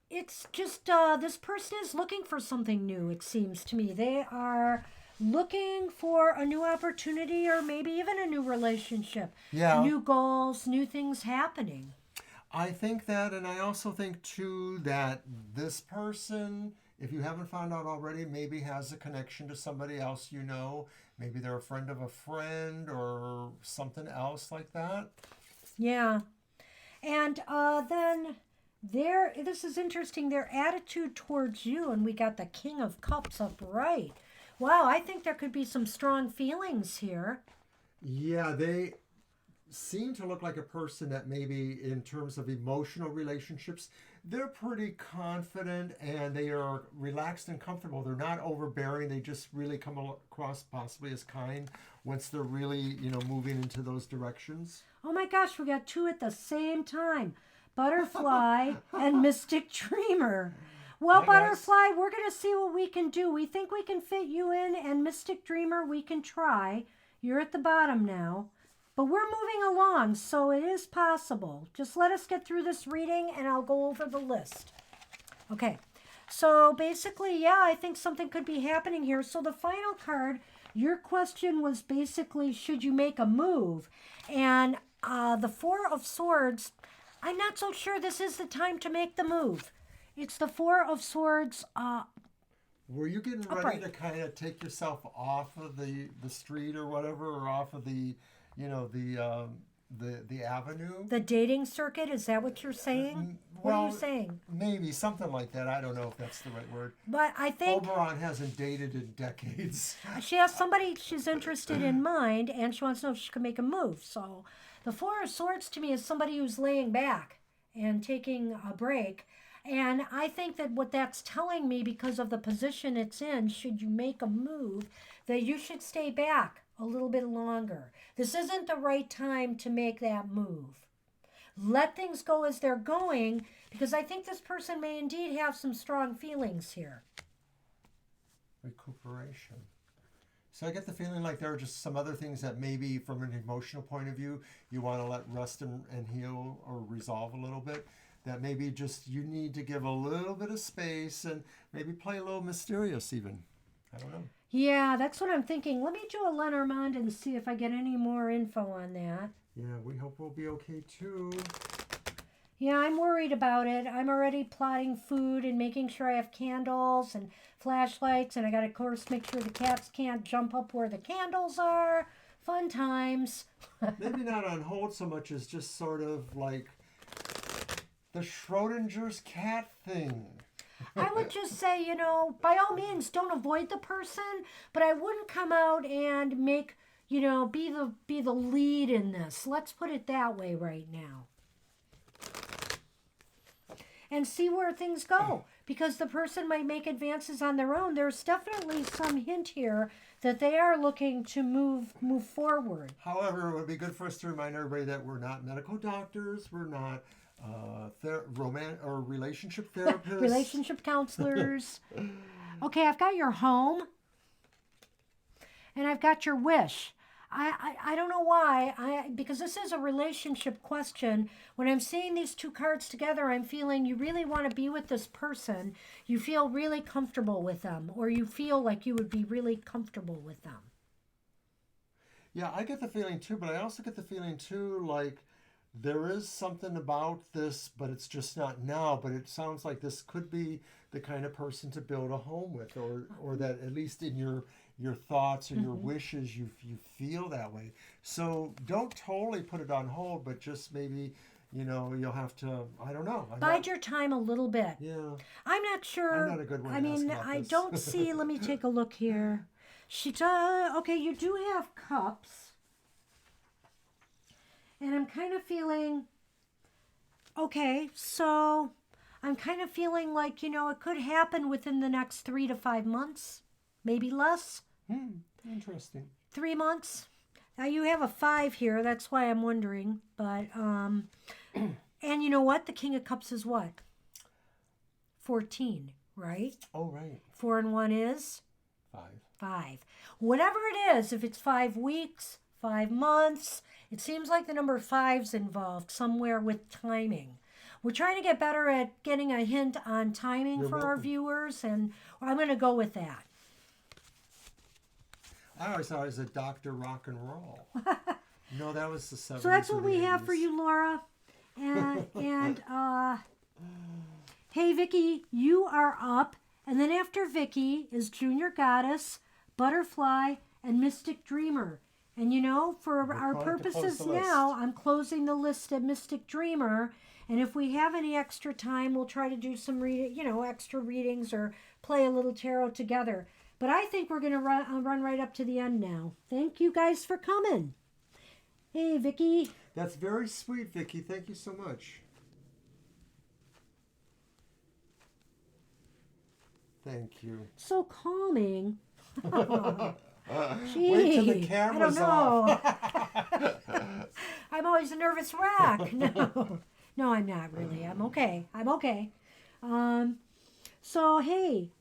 it's just this person is looking for something new, it seems to me. They are looking for a new opportunity or maybe even a new relationship. Yeah. New goals, new things happening. I think that, and I also think too that this person, if you haven't found out already, maybe has a connection to somebody else you know. Maybe they're a friend of a friend or something else like that. Yeah. And then this is interesting, their attitude towards you, and we got the King of Cups upright. Wow, I think there could be some strong feelings here. Yeah, they seem to look like a person that maybe in terms of emotional relationships, they're pretty confident and they are relaxed and comfortable. They're not overbearing. They just really come across possibly as kind once they're really, moving into those directions. Oh my gosh, we got two at the same time. Butterfly and Mystic Dreamer. Well, Hi, guys. Butterfly, we're going to see what we can do. We think we can fit you in, and Mystic Dreamer, we can try. You're at the bottom now. But we're moving along, so it is possible. Just let us get through this reading, and I'll go over the list. Okay, so basically, yeah, I think something could be happening here. So the final card, your question was basically, should you make a move? And the Four of Swords, I'm not so sure this is the time to make the move. It's the Four of Swords Were you getting ready Upright. to kind of take yourself off of the street or whatever, or off of the, you know, the avenue? The dating circuit, is that what you're saying? What are you Well, saying? maybe something like that. I don't know if that's the right word. But I think Oberon hasn't dated in decades. she has somebody she's interested in mind, and she wants to know if she can make a move. So the Four of Swords to me is somebody who's laying back and taking a break. And I think that what that's telling me, because of the position it's in, should you make a move, that you should stay back a little bit longer. This isn't the right time to make that move. Let things go as they're going, because I think this person may indeed have some strong feelings here. Recuperation. So I get the feeling like there are just some other things that maybe from an emotional point of view you want to let rest and heal or resolve a little bit. That maybe just you need to give a little bit of space and maybe play a little mysterious even. I don't know. Yeah, that's what I'm thinking. Let me do a Lenormand and see if I get any more info on that. Yeah, we hope we'll be okay too. Yeah, I'm worried about it. I'm already plotting food and making sure I have candles and flashlights, and I got to, of course, make sure the cats can't jump up where the candles are. Fun times. Maybe not on hold so much as just sort of like the Schrodinger's cat thing. I would just say, by all means, don't avoid the person, but I wouldn't come out and make, be the lead in this. Let's put it that way right now. And see where things go, because the person might make advances on their own. There's definitely some hint here that they are looking to move forward. However, it would be good for us to remind everybody that we're not medical doctors. We're not relationship therapists. Relationship counselors. Okay, I've got your home, and I've got your wish. I don't know why, because this is a relationship question. When I'm seeing these two cards together, I'm feeling you really want to be with this person. You feel really comfortable with them, or you feel like you would be really comfortable with them. Yeah, I get the feeling too, but I also get the feeling too, like there is something about this, but it's just not now. But it sounds like this could be the kind of person to build a home with, or that at least in your thoughts or your wishes, you feel that way. So don't totally put it on hold, but just maybe, you'll have to, I don't know. Bide your time a little bit. Yeah. I'm not sure. I'm not a good one I to ask mean, about I this. don't see, let me take a look here. She does, okay, you do have cups. And I'm kind of feeling, okay, so I'm kind of feeling like, it could happen within the next 3 to 5 months, maybe less. Interesting. 3 months. Now you have a 5 here, that's why I'm wondering. But, and you know what? The King of Cups is what? 14, right? Oh, right. 4 and 1 is? 5. 5. Whatever it is, if it's 5 weeks, 5 months, it seems like the number 5's involved somewhere with timing. We're trying to get better at getting a hint on timing You're for our welcome. viewers, and I'm going to go with that. I always thought it was a Dr. Rock and Roll. No, that was the 70s. So that's or what the we have 80s. for you, Laura. And hey, Vicky, you are up. And then after Vicky is Junior Goddess, Butterfly, and Mystic Dreamer. And for We're our trying to close purposes the list. now, I'm closing the list at Mystic Dreamer. And if we have any extra time, we'll try to do some extra readings or play a little tarot together. But I think we're going to run right up to the end now. Thank you guys for coming. Hey, Vicky. That's very sweet, Vicky. Thank you so much. Thank you. So calming. Wait till the Gee, camera's I don't know. off. I'm always a nervous wreck. No, I'm not really. I'm okay. So, hey,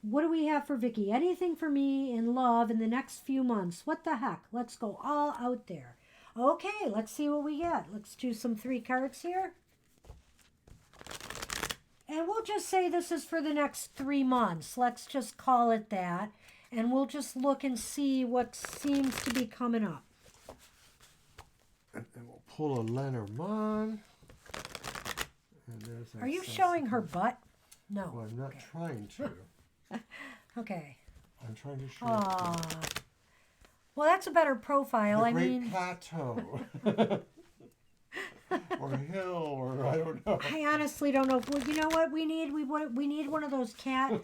what do we have for Vicky? Anything for me in love in the next few months? What the heck? Let's go all out there. Okay, let's see what we get. Let's do some 3 cards here. And we'll just say this is for the next 3 months. Let's just call it that. And we'll just look and see what seems to be coming up. And we'll pull a Lenormand. And there's our Are you sense showing of- her butt? No. Well, I'm not Okay. trying to. Okay. I'm trying to show Aw. Well, that's a better profile. the I Great mean, Plateau. Or hill, or I don't know. I honestly don't know. Well, you know what we need? We need one of those cat.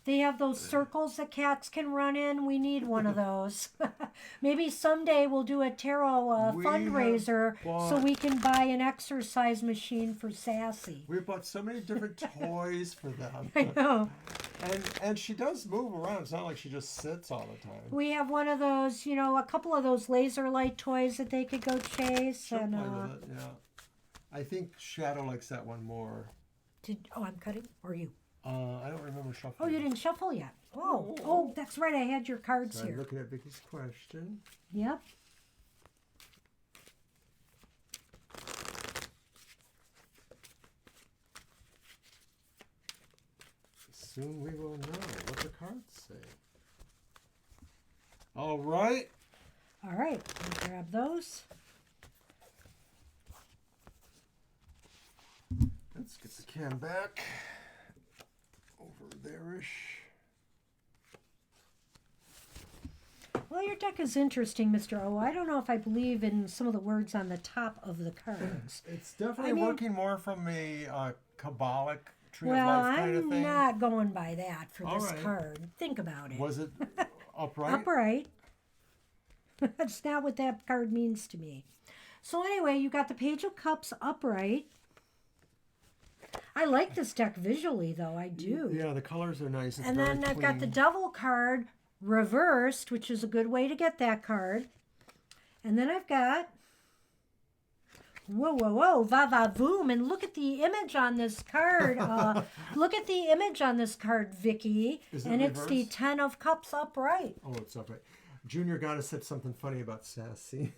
They have those circles that cats can run in. We need one of those. Maybe someday we'll do a tarot We fundraiser have bought- so we can buy an exercise machine for Sassy. We bought so many different toys for them. I know. And she does move around. It's not like she just sits all the time. We have one of those, you know, a couple of those laser light toys that they could go chase. She'll And play with it, yeah. I think Shadow likes that one more. I'm cutting, or you? I don't remember shuffling. Oh, you didn't shuffle yet. Oh, that's right. I had your cards So I'm here. looking at Vicky's question. Yep. Soon we will know what the cards say. All right. All right. I'll grab those. Let's get the can back. Over there-ish. Well, your deck is interesting, Mr. O. I don't know if I believe in some of the words on the top of the cards. It's definitely I mean- working more from a Kabbalic tree Well, of life kind of I'm thing. not going by that for All this right. card. Think about it. Was it upright? Upright. That's not what that card means to me. So anyway, you got the Page of Cups upright. I like this deck visually, though. I do. Yeah, the colors are nice. It's And very then I've got the clean. Devil card reversed, which is a good way to get that card. And then I've got, whoa, whoa, whoa, va va voom. And look at the image on this card. Look at the image on this card, Vicky. Is it And it's the reversed? 10 of Cups upright. Oh, it's upright. Junior Goddess said something funny about Sassy.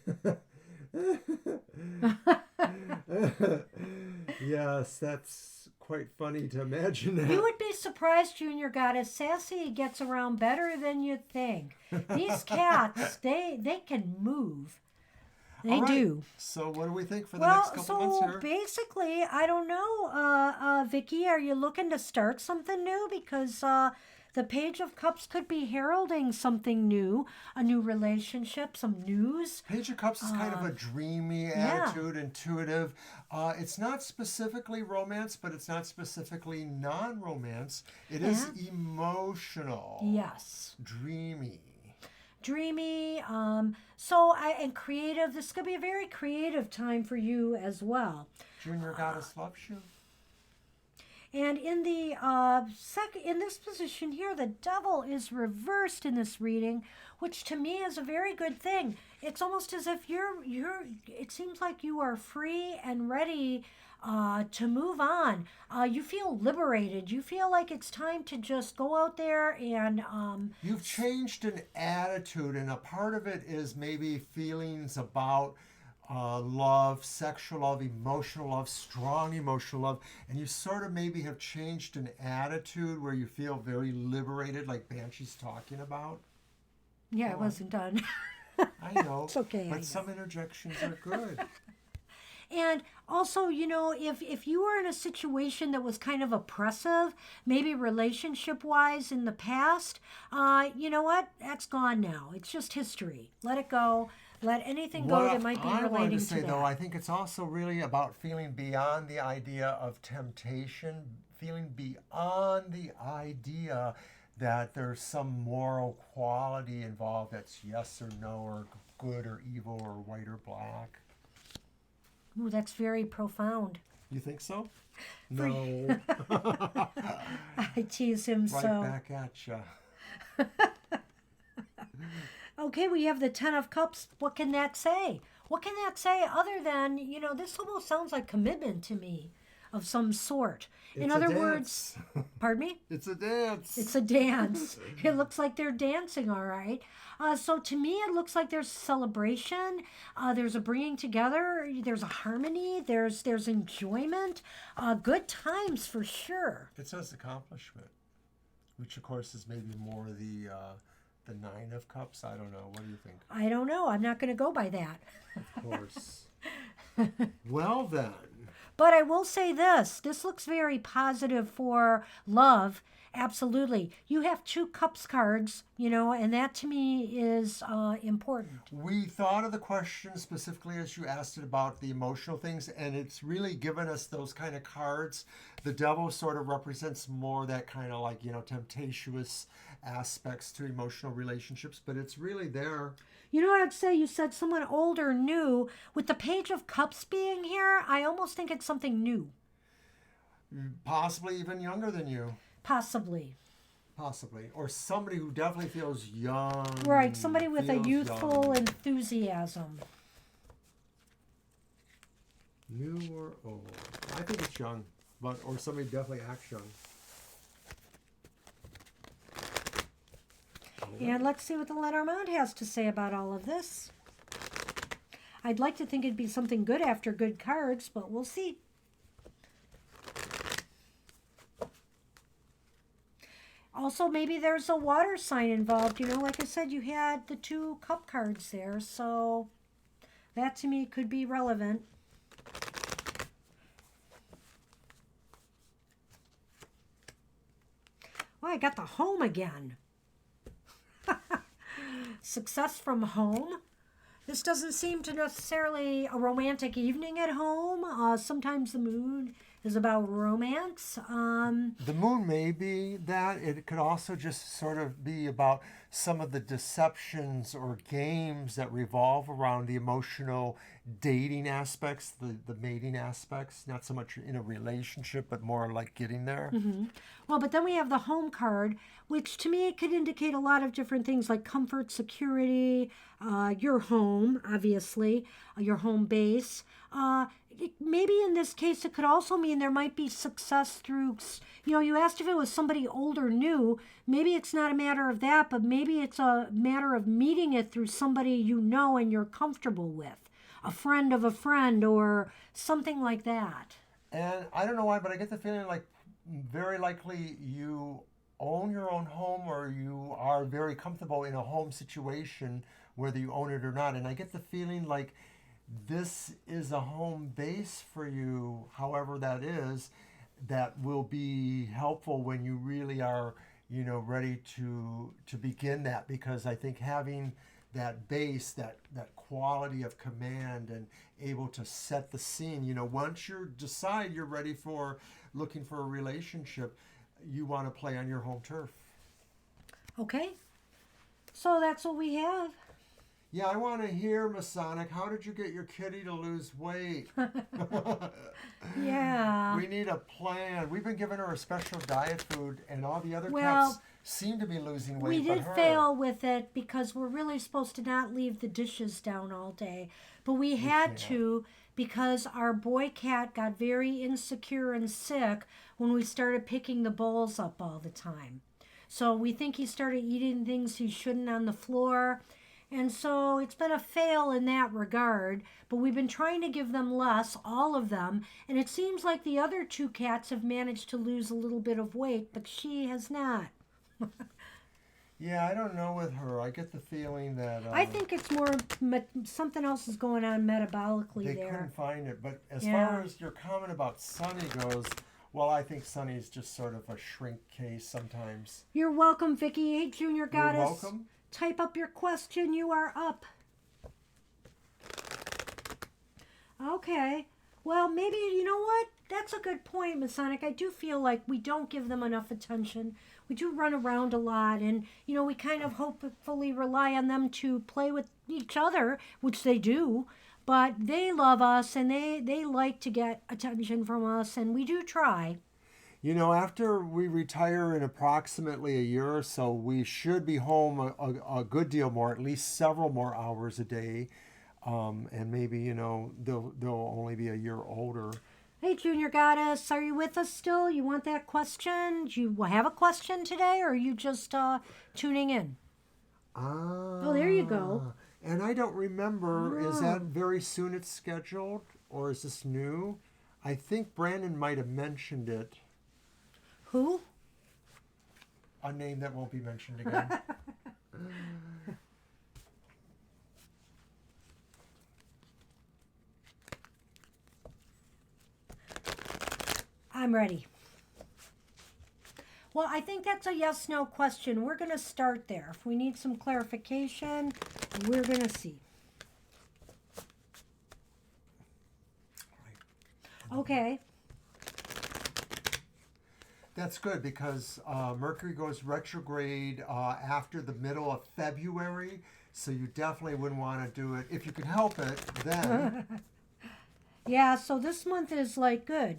Yes, that's quite funny to imagine that. You would be surprised, Junior Goddess. Sassy gets around better than you'd think. These cats, they can move. They All right. do. So what do we think for the next couple months So here? basically, I don't know, Vicky, are you looking to start something new? Because the Page of Cups could be heralding something new, a new relationship, some news. Page of Cups is kind of a dreamy yeah. attitude, intuitive. It's not specifically romance, but it's not specifically non-romance. It is emotional. Yes. Dreamy. And creative. This could be a very creative time for you as well. Junior Goddess loves you. And in the in this position here, the Devil is reversed in this reading, which to me is a very good thing. It's almost as if it seems like you are free and ready to move on. You feel liberated. You feel like it's time to just go out there and You've changed an attitude, and a part of it is maybe feelings about love, sexual love, emotional love, strong emotional love, and you sort of maybe have changed an attitude where you feel very liberated, like Banshee's talking about. yeah, it wasn't done. I know. It's okay, I know. But some interjections are good. And also, you know, if you were in a situation that was kind of oppressive, maybe relationship-wise in the past, you know what? That's gone now. It's just history. Let it go. Let anything go that might be I relating wanted to to say, that. though, I think it's also really about feeling beyond the idea of temptation, feeling beyond the idea that there's some moral quality involved that's yes or no, or good or evil, or white or black. Ooh, that's very profound. You think so? No. I tease him Right so. back at ya. Okay, we have the Ten of Cups. What can that say? What can that say other than, you know, this almost sounds like commitment to me of some sort. In It's a other dance. words, pardon me? It's a dance. It's a dance. It looks like they're dancing, all right. So to me, it looks like there's celebration. There's a bringing together. There's a harmony. There's enjoyment. Good times for sure. It says accomplishment, which of course is maybe more the Nine of Cups. I don't know. What do you think? I don't know. I'm not going to go by that. Of course. Well then. But I will say this. This looks very positive for love Absolutely. You have 2 cups cards, and that to me is important. We thought of the question specifically as you asked it about the emotional things, and it's really given us those kind of cards. The devil sort of represents more that kind of like, tempestuous aspects to emotional relationships, but it's really there. You know what I'd say? You said someone old or new. With the Page of Cups being here, I almost think it's something new. Possibly even younger than you. Possibly. Possibly. Or somebody who definitely feels young. Right, somebody with a feels youthful young. enthusiasm. New or old? I think it's young, or somebody definitely acts young. And let's see what the Lenormand has to say about all of this. I'd like to think it'd be something good after good cards, but we'll see. Also, maybe there's a water sign involved. Like I said, you had the 2 cup cards there, so that to me could be relevant. Oh, I got the home again. Success from home. This doesn't seem to necessarily a romantic evening at home. Sometimes the mood is about romance. The moon may be that. It could also just sort of be about some of the deceptions or games that revolve around the emotional dating aspects, the mating aspects, not so much in a relationship, but more like getting there. Well, but then we have the home card, which to me could indicate a lot of different things like comfort, security, your home, obviously, your home base. Maybe in this case, it could also mean there might be success through, you asked if it was somebody old or new. Maybe it's not a matter of that, but maybe it's a matter of meeting it through somebody you know and you're comfortable with, a friend of a friend or something like that. And I don't know why, but I get the feeling like very likely you own your own home or you are very comfortable in a home situation, whether you own it or not. And I get the feeling like this is a home base for you, however that is, that will be helpful when you really are, ready to begin that. Because I think having that base, that quality of command and able to set the scene, once you decide you're ready for looking for a relationship, you want to play on your home turf. Okay, so that's what we have. Yeah, I want to hear, Masonic, how did you get your kitty to lose weight? Yeah. We need a plan. We've been giving her a special diet food, and all the other Well, cats seem to be losing weight. We but did her. fail with it because we're really supposed to not leave the dishes down all day. But we had can't. to because our boy cat got very insecure and sick when we started picking the bowls up all the time. So we think he started eating things he shouldn't on the floor. And so it's been a fail in that regard, but we've been trying to give them less, all of them, and it seems like the other 2 cats have managed to lose a little bit of weight, but she has not. Yeah, I don't know with her. I get the feeling that I think it's more something else is going on metabolically they there. couldn't find it. But as Yeah. far as your comment about Sunny goes, well, I think Sunny's just sort of a shrink case sometimes. You're welcome, Vicky. Hey, Junior Goddess. You're welcome. Type up your question. You are up. Okay. Well, maybe, you know what? That's a good point, Masonic. I do feel like we don't give them enough attention. We do run around a lot, and, we kind of hopefully rely on them to play with each other, which they do. But they love us, and they like to get attention from us, and we do try. After we retire in approximately a year or so, we should be home a good deal more, at least several more hours a day. And maybe, they'll only be a year older. Hey, Junior Goddess, are you with us still? You want that question? Do you have a question today, or are you just tuning in? Oh, there you go. And I don't remember, is that very soon it's scheduled, or is this new? I think Brandon might have mentioned it. Who? A name that won't be mentioned again. I'm ready. Well, I think that's a yes/no question. We're going to start there. If we need some clarification, we're going to see. Okay. That's good because Mercury goes retrograde after the middle of February, so you definitely wouldn't want to do it. If you can help it, then. Yeah, so this month is like good.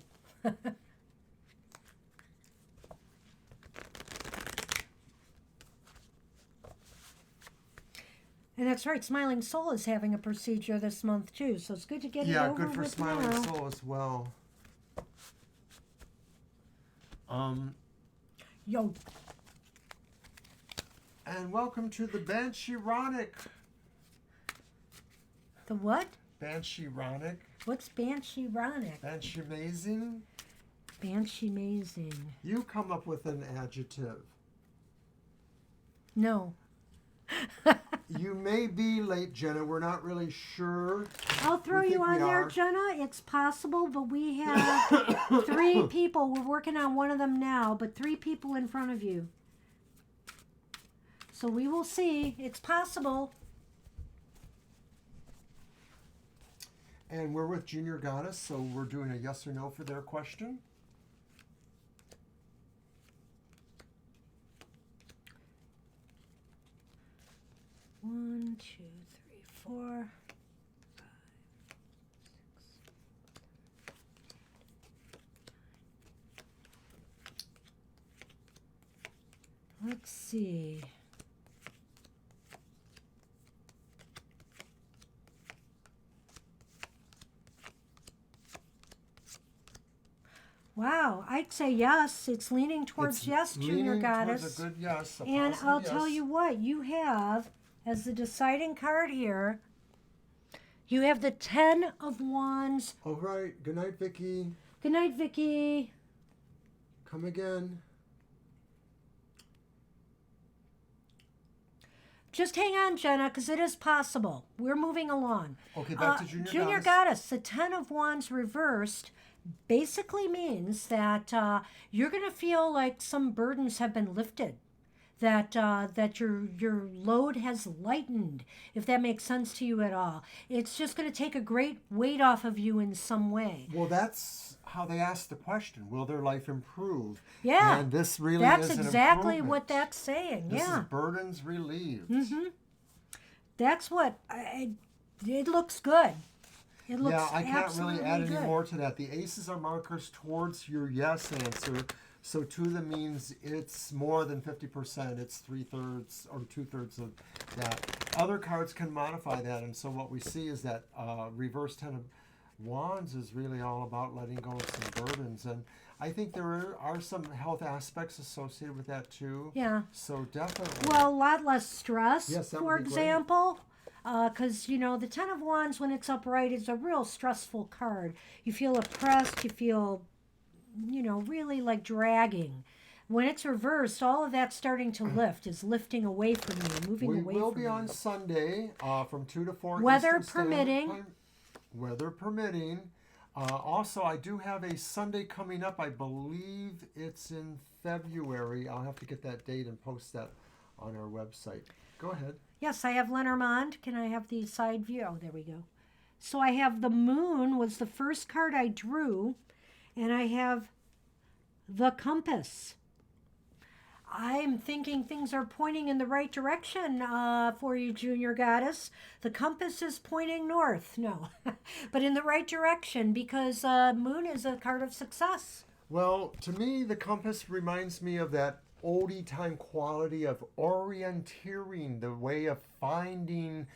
And that's right, Smiling Soul is having a procedure this month too, so it's good to get it over with. Yeah, good for Smiling now. Soul as well. Yo. And welcome to the Banshee-ronic. The what? Banshee-ronic. What's Banshee-ronic? Banshee-mazing. Banshee-mazing. You come up with an adjective. No. You may be late, Jenna. We're not really sure. I'll throw We you think on we there, are. Jenna. It's possible, but we have 3 people. We're working on one of them now, but 3 people in front of you. So we will see. It's possible. And we're with Junior Goddess, so we're doing a yes or no for their question. One, two, three, four, 5, 6. Let's see. Wow, I'd say yes. It's leaning towards It's yes, Junior leaning Goddess. towards a good yes. A And positive I'll tell yes. you what, you have, as the deciding card here, you have the 10 of Wands. All right. Good night, Vicky. Good night, Vicky. Come again. Just hang on, Jenna, because it is possible. We're moving along. Okay, back to Junior Junior Goddess. Goddess, the 10 of Wands reversed basically means that you're going to feel like some burdens have been lifted. That your load has lightened, if that makes sense to you at all. It's just going to take a great weight off of you in some way. Well, that's how they asked the question. Will their life improve? Yeah, And this really that's is an exactly improvement. what that's saying. This Yeah, is burdens relieved. that's what it looks good. It looks Yeah, I can't really absolutely add good. any more to that. The aces are markers towards your yes answer. So to them means it's more than 50%. It's 3/3 or 2/3 of that. Other cards can modify that. And so what we see is that reverse 10 of Wands is really all about letting go of some burdens. And I think there are some health aspects associated with that too. Yeah. So definitely. Well, a lot less stress, Yes, that for would be great. example. Because, the 10 of Wands, when it's upright, is a real stressful card. You feel oppressed. You feel, really like dragging. When it's reversed, all of that's starting to lift, is lifting away from you, moving We away will from be you. on Sunday from 2 to 4 Weather Eastern Standard permitting. Time. Weather permitting. Also, I do have a Sunday coming up. I believe it's in February. I'll have to get that date and post that on our website. Go ahead. Yes, I have Lenormand. Can I have the side view? Oh, there we go. So I have the Moon was the first card I drew, and I have the Compass. I'm thinking things are pointing in the right direction for you, Junior Goddess. The compass is pointing north. No, but in the right direction because Moon is a card of success. Well, to me, the compass reminds me of that oldie time quality of orienteering, the way of finding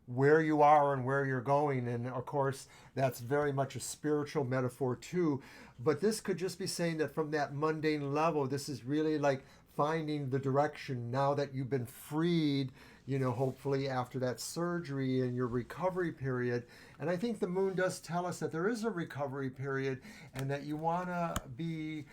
where you are and where you're going. And of course, that's very much a spiritual metaphor too. But this could just be saying that from that mundane level, this is really like finding the direction now that you've been freed. hopefully after that surgery and your recovery period. And I think the moon does tell us that there is a recovery period and that you want to be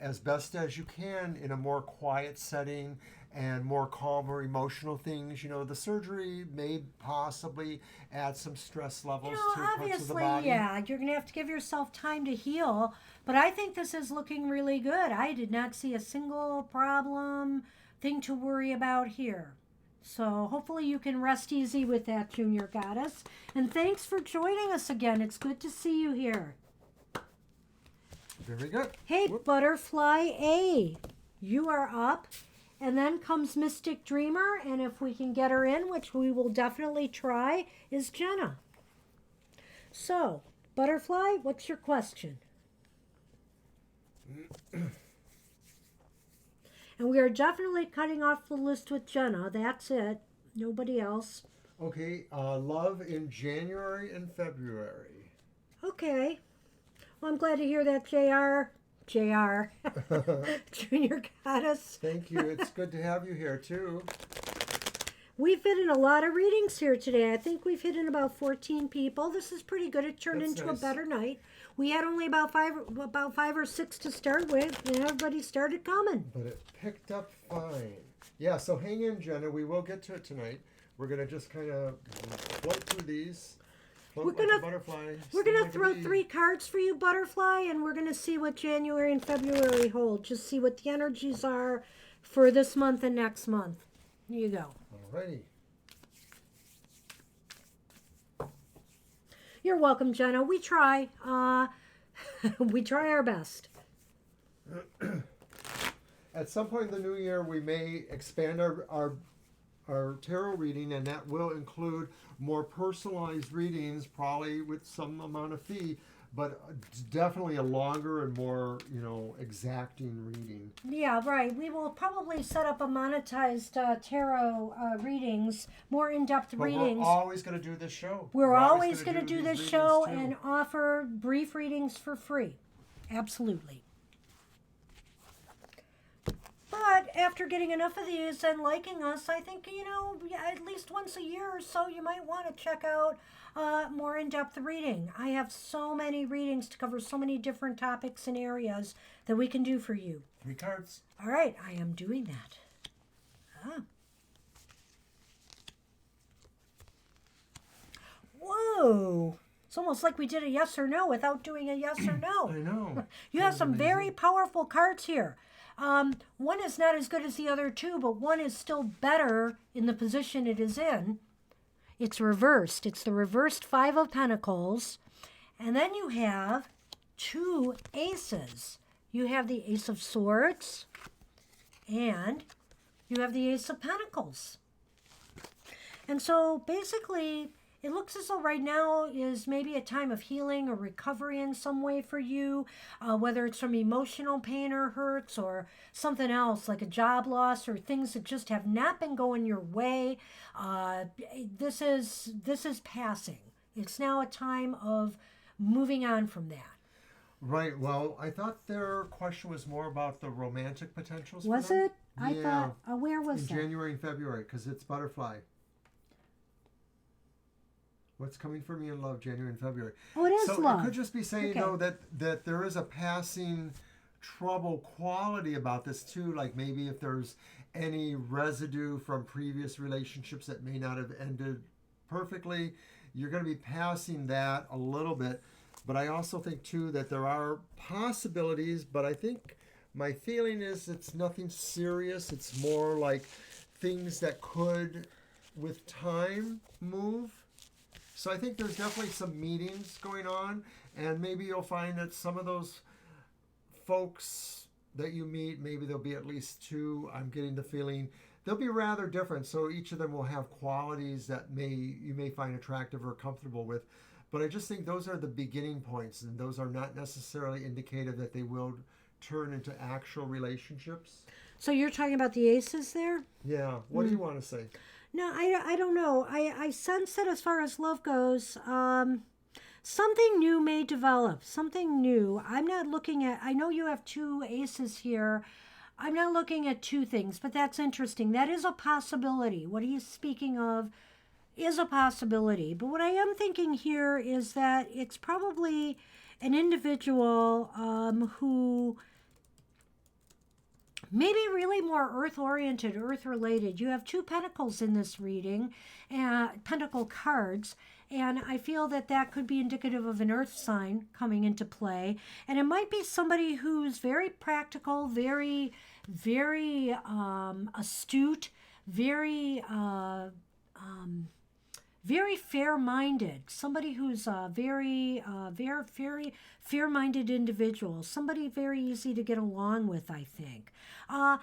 as best as you can in a more quiet setting and more calm or emotional things. The surgery may possibly add some stress levels to parts of the Obviously, body. yeah, you're going to have to give yourself time to heal, but I think this is looking really good. I did not see a single problem, thing to worry about here. So hopefully you can rest easy with that, Junior Goddess. And thanks for joining us again. It's good to see you here. Very good. Hey, Whoop. Butterfly A, you are up. And then comes Mystic Dreamer, and if we can get her in, which we will definitely try, is Jenna. So, Butterfly, what's your question? And we are definitely cutting off the list with Jenna. That's it. Nobody else. Okay, love in January and February. Okay. Well, I'm glad to hear that, JR. Junior Goddess. Thank you. It's good to have you here, too. We've hit in a lot of readings here today. I think we've hit in about 14 people. This is pretty good. It turned That's into nice. a better night. We had only about five or six to start with, and everybody started coming. But it picked up fine. Yeah, so hang in, Jenna. We will get to it tonight. We're going to just kind of float through these. Float like a butterfly. We're sting gonna like a throw bee. 3 cards for you, Butterfly, and we're gonna see what January and February hold. Just see what the energies are for this month and next month. Here you go. Alrighty. You're welcome, Jenna. We try. We try our best. At some point in the new year, we may expand our tarot reading, and that will include more personalized readings, probably with some amount of fee, but definitely a longer and more, exacting reading. Yeah, right. We will probably set up a monetized tarot readings, more in-depth But readings. we're always going to do this show. We're always going to these do this readings show too. and offer brief readings for free. Absolutely. But after getting enough of these and liking us, I think, at least once a year or so, you might want to check out more in-depth reading. I have so many readings to cover so many different topics and areas that we can do for you. 3 cards. All right, I am doing that. Whoa. It's almost like we did a yes or no without doing a yes or no. I know. You have some very powerful cards here. One is not as good as the other two, but one is still better in the position it is in. It's reversed. It's the reversed 5 of Pentacles. And then you have 2 aces. You have the Ace of Swords and you have the Ace of Pentacles. And so basically, it looks as though right now is maybe a time of healing or recovery in some way for you, whether it's from emotional pain or hurts or something else like a job loss or things that just have not been going your way. This is passing. It's now a time of moving on from that. Right. Well, I thought their question was more about the romantic potentials. Was for them. it? I thought, where was in that? January and February, because it's butterfly. What's coming for me in love, January and February. Oh, it is so love. it could just be saying, Okay. though, that there is a passing trouble quality about this, too. Like maybe if there's any residue from previous relationships that may not have ended perfectly, you're going to be passing that a little bit. But I also think, too, that there are possibilities, but I think my feeling is it's nothing serious. It's more like things that could, with time, move. So I think there's definitely some meetings going on, and maybe you'll find that some of those folks that you meet, maybe there'll be at least 2. I'm getting the feeling they'll be rather different. So each of them will have qualities that you may find attractive or comfortable with. But I just think those are the beginning points, and those are not necessarily indicative that they will turn into actual relationships. So you're talking about the aces there? Yeah. What do you want to say? No, I don't know. I sense that as far as love goes, something new may develop. Something new. I'm not looking at... I know you have 2 aces here. I'm not looking at two things, but that's interesting. That is a possibility. What he's speaking of is a possibility. But what I am thinking here is that it's probably an individual who maybe really more earth-oriented, earth-related. You have two pentacles in this reading, pentacle cards, and I feel that that could be indicative of an earth sign coming into play. And it might be somebody who's very practical, very, very astute, very very fair-minded, somebody who's a very fair-minded individual, somebody very easy to get along with, I think. But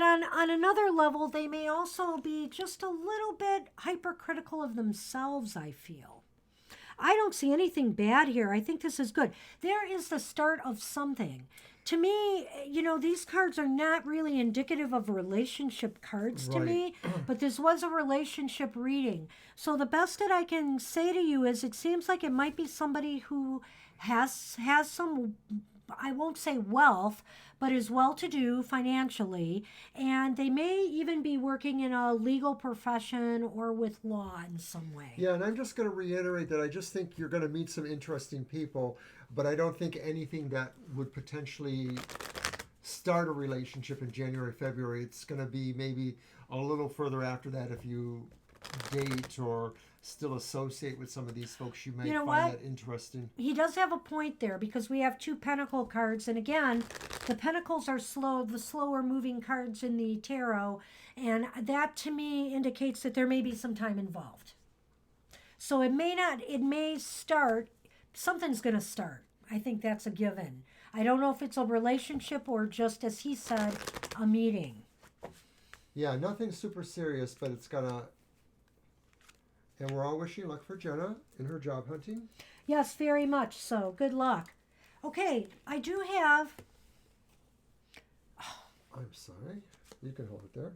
on another level, they may also be just a little bit hypercritical of themselves, I feel. I don't see anything bad here. I think this is good. There is the start of something. To me, these cards are not really indicative of relationship cards to me, but this was a relationship reading. So the best that I can say to you is it seems like it might be somebody who has some, I won't say wealth, but is well-to-do financially, and they may even be working in a legal profession or with law in some way. Yeah, and I'm just going to reiterate that I just think you're going to meet some interesting people, but I don't think anything that would potentially start a relationship in January, February. It's going to be maybe a little further after that if you date or still associate with some of these folks. You may find that interesting. He does have a point there because we have two pentacle cards, and again, the pentacles are the slower moving cards in the tarot, and that to me indicates that there may be some time involved. So it may start, something's going to start. I think that's a given. I don't know if it's a relationship or just, as he said, a meeting. Yeah, nothing super serious, but it's gonna. And we're all wishing luck for Jenna in her job hunting. Yes, very much so. Good luck. Okay, I do have... I'm sorry. You can hold it there.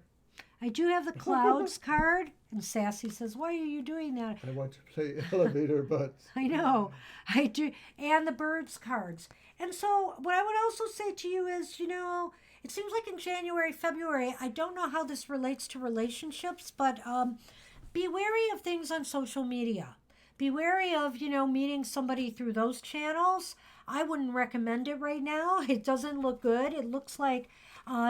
I do have the Clouds card. And Sassy says, why are you doing that? I want to play elevator, but... I know. I do. And the Birds cards. And so what I would also say to you is, it seems like in January, February, I don't know how this relates to relationships, but... be wary of things on social media. Be wary of, meeting somebody through those channels. I wouldn't recommend it right now. It doesn't look good. It looks like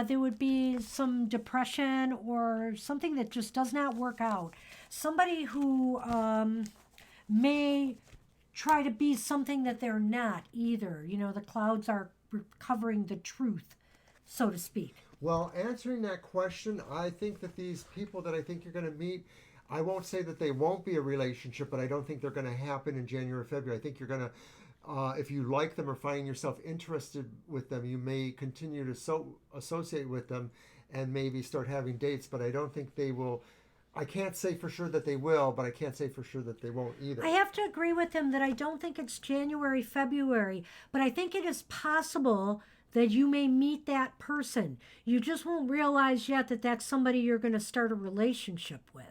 there would be some depression or something that just does not work out. Somebody who may try to be something that they're not either. The clouds are covering the truth, so to speak. Well, answering that question, I think that these people that I think you're going to meet, I won't say that they won't be a relationship, but I don't think they're going to happen in January, February. I think you're going to, if you like them or find yourself interested with them, you may continue to associate with them and maybe start having dates, but I don't think they will. I can't say for sure that they will, but I can't say for sure that they won't either. I have to agree with him that I don't think it's January, February, but I think it is possible that you may meet that person. You just won't realize yet that that's somebody you're going to start a relationship with.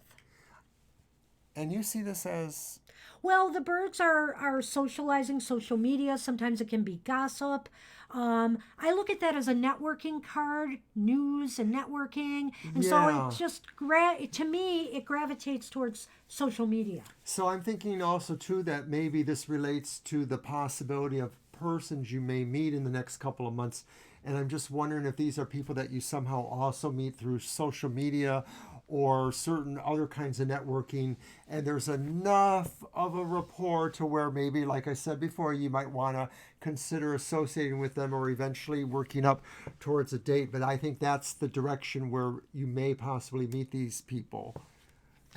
And you see this as... Well, the Birds are socializing, social media. Sometimes it can be gossip. I look at that as a networking card, news and networking. And so it just, to me, it gravitates towards social media. So I'm thinking also, too, that maybe this relates to the possibility of persons you may meet in the next couple of months. And I'm just wondering if these are people that you somehow also meet through social media or certain other kinds of networking, and there's enough of a rapport to where maybe, like I said before, you might want to consider associating with them or eventually working up towards a date. But I think that's the direction where you may possibly meet these people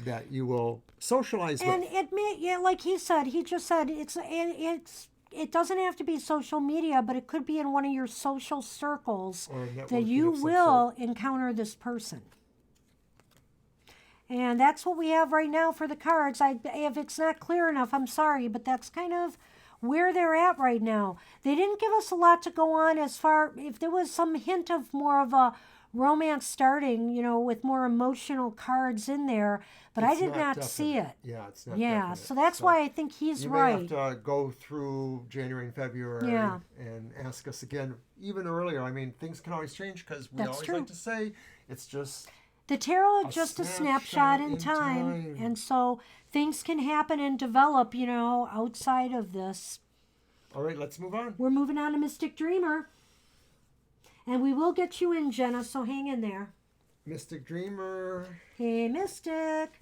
that you will socialize with. And it may, like he just said, it doesn't have to be social media, but it could be in one of your social circles that you will encounter this person. And that's what we have right now for the cards. If it's not clear enough, I'm sorry, but that's kind of where they're at right now. They didn't give us a lot to go on as far, if there was some hint of more of a romance starting, with more emotional cards in there, but I It's did not definite. see it. Yeah, it's not Yeah, definite. so that's why I think he's you right. may have to go through January and February Yeah. and ask us again even earlier. I mean, things can always change because we That's always true. like to say it's just The tarot a is just a snapshot snapshot in in time, time. and so things can happen and develop, outside of this. All right, let's move on. We're moving on to Mystic Dreamer. And we will get you in, Jenna, so hang in there. Mystic Dreamer. Hey, Mystic.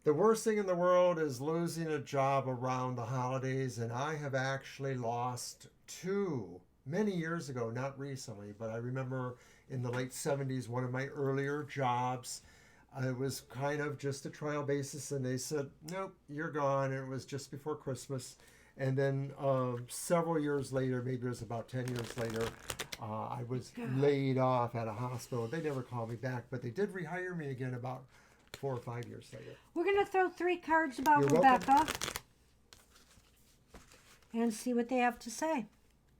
The worst thing in the world is losing a job around the holidays, and I have actually lost two many years ago, not recently, but I remember in the late 70s, one of my earlier jobs. It was kind of just a trial basis, and they said, nope, you're gone. And it was just before Christmas. And then several years later, maybe it was about 10 years later, I was laid off at a hospital. They never called me back, but they did rehire me again about 4 or 5 years later. We're going to throw 3 cards about You're Rebecca welcome. and see what they have to say.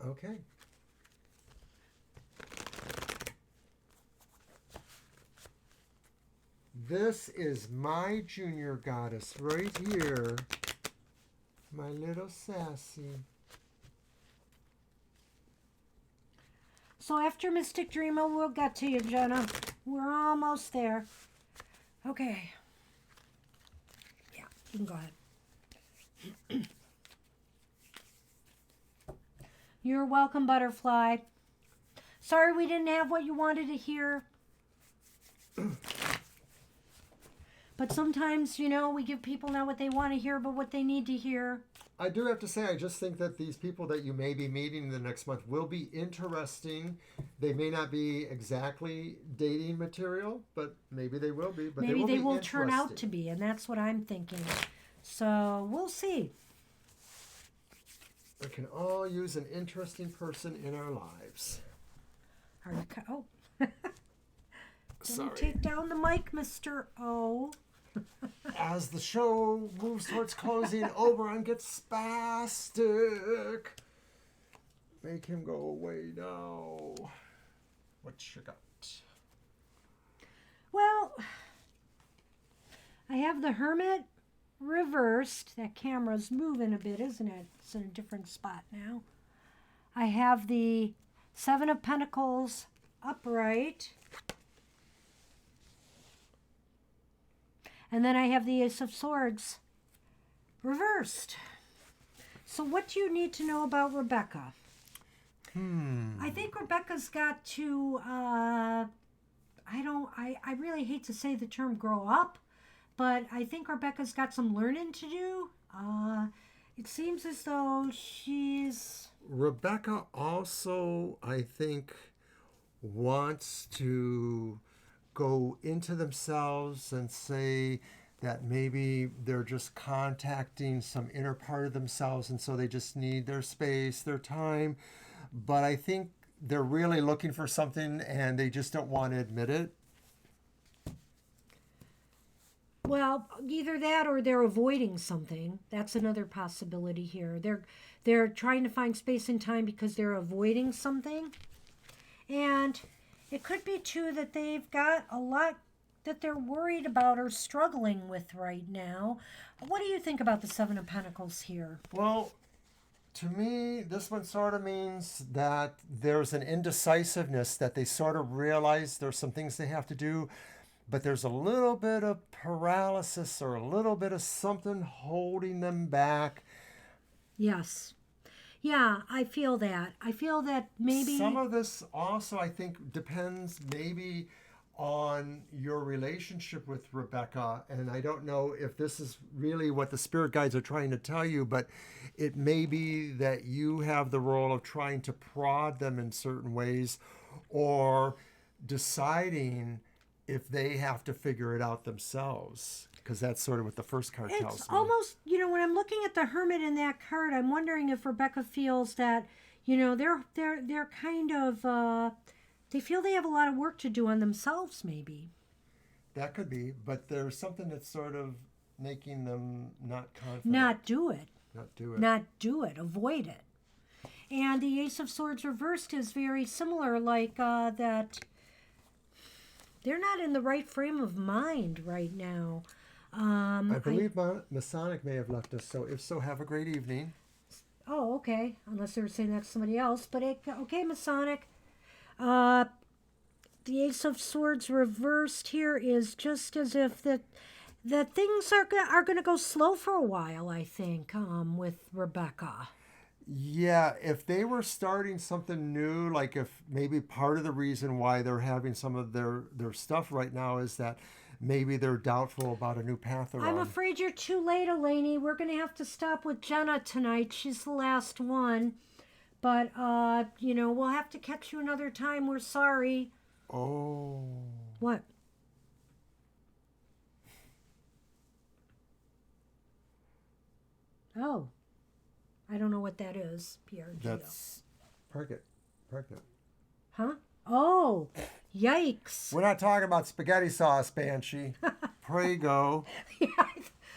Okay. This is my junior goddess right here. My little sassy. So after Mystic Dreamer, we'll get to you, Jenna. We're almost there. Okay. Yeah, you can go ahead. You're welcome, Butterfly. Sorry we didn't have what you wanted to hear. But sometimes, we give people not what they want to hear, but what they need to hear. I do have to say, I just think that these people that you may be meeting in the next month will be interesting. They may not be exactly dating material, but maybe they will be. But Maybe they will be turn out to be, and that's what I'm thinking. So we'll see. We can all use an interesting person in our lives. Are you oh. Sorry. Don't take down the mic, Mr. O. As the show moves towards closing, Oberon gets spastic. Make him go away now. What you got? Well, I have the Hermit reversed. That camera's moving a bit, isn't it? It's in a different spot now. I have the Seven of Pentacles upright. And then I have the Ace of Swords reversed. So what do you need to know about Rebecca? I think Rebecca's got to, I really hate to say the term grow up, but I think Rebecca's got some learning to do. It seems as though she's... Rebecca also, I think, wants to go into themselves and say that maybe they're just contacting some inner part of themselves, and so they just need their space, their time. But I think they're really looking for something and they just don't want to admit it. Well, either that or they're avoiding something. That's another possibility here. They're trying to find space and time because they're avoiding something. And it could be, too, that they've got a lot that they're worried about or struggling with right now. What do you think about the Seven of Pentacles here? Well, to me, this one sort of means that there's an indecisiveness, that they sort of realize there's some things they have to do, but there's a little bit of paralysis or a little bit of something holding them back. Yes. Yeah, I feel that. I feel that maybe... Some of this also, I think, depends maybe on your relationship with Rebecca. And I don't know if this is really what the spirit guides are trying to tell you, but it may be that you have the role of trying to prod them in certain ways or deciding if they have to figure it out themselves. Because that's sort of what the first card tells me. It's almost, when I'm looking at the Hermit in that card, I'm wondering if Rebecca feels that, they're kind of, they feel they have a lot of work to do on themselves, maybe. That could be, but there's something that's sort of making them not confident. Not do it. Not do it. Not do it. Avoid it. And the Ace of Swords reversed is very similar, like that they're not in the right frame of mind right now. I believe Masonic may have left us, so if so, have a great evening. Oh, okay. Unless they were saying that's somebody else. But okay, Masonic. The Ace of Swords reversed here is just as if that things are going to go slow for a while, I think, with Rebecca. Yeah, if they were starting something new, like if maybe part of the reason why they're having some of their stuff right now is that maybe they're doubtful about a new path they're I'm on. afraid you're too late, Elaney. We're going to have to stop with Jenna tonight. She's the last one. But, we'll have to catch you another time. We're sorry. Oh. What? Oh. I don't know what that is, Pierre. That's pregnant. Huh? Oh, yikes. We're not talking about spaghetti sauce, Banshee. Prego. Yeah,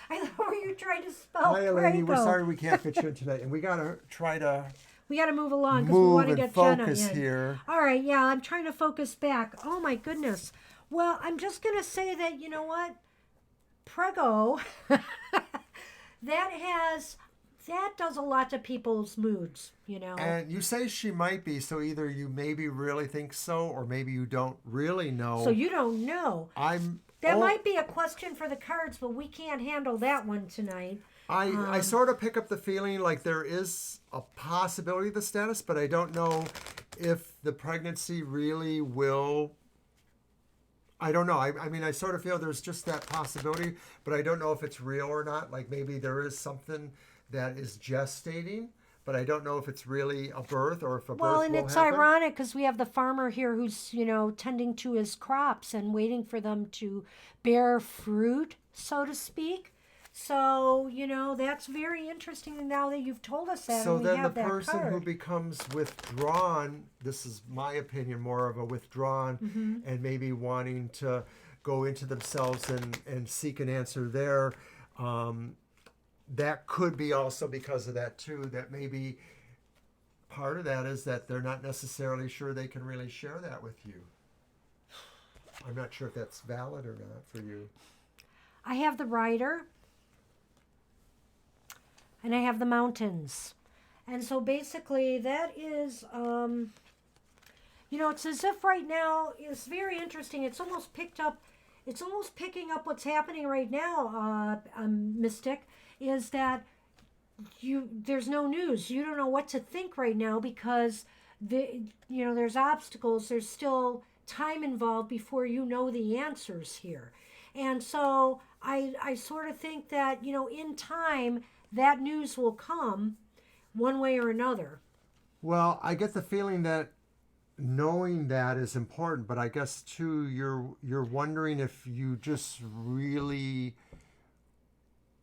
I thought you were trying to spell Hi, Elaine. We're Prego. sorry we can't fit you in tonight. And we got to try to We got to move along because we move want to and get Jenna focus in. here. All right, yeah, I'm trying to focus back. Oh, my goodness. Well, I'm just going to say that, you know what? Prego, that does a lot to people's moods, you know. And you say she might be, so either you maybe really think so, or maybe you don't really know. So you don't know. That might be a question for the cards, but we can't handle that one tonight. I sort of pick up the feeling like there is a possibility of the status, but I don't know if the pregnancy really will. I don't know. I mean, I sort of feel there's just that possibility, but I don't know if it's real or not. Like maybe there is something that is gestating, but I don't know if it's really a birth or if a birth will happen. Well, and it's ironic because we have the farmer here who's, tending to his crops and waiting for them to bear fruit, so to speak. So, that's very interesting now that you've told us that. So and we then the have that person who card. becomes withdrawn, this is my opinion, more of a withdrawn and maybe wanting to go into themselves and seek an answer there. That could be also because of that too, that maybe part of that is that they're not necessarily sure they can really share that with you. I'm not sure if that's valid or not for you. I have the rider. And I have the mountains. And so basically that is, it's as if right now, it's very interesting. It's almost picking up what's happening right now, Mystic, is that there's no news. You don't know what to think right now because, there's obstacles. There's still time involved before you know the answers here. And so I sort of think that, in time, that news will come one way or another. Well, I get the feeling that knowing that is important, but I guess too you're wondering if you just really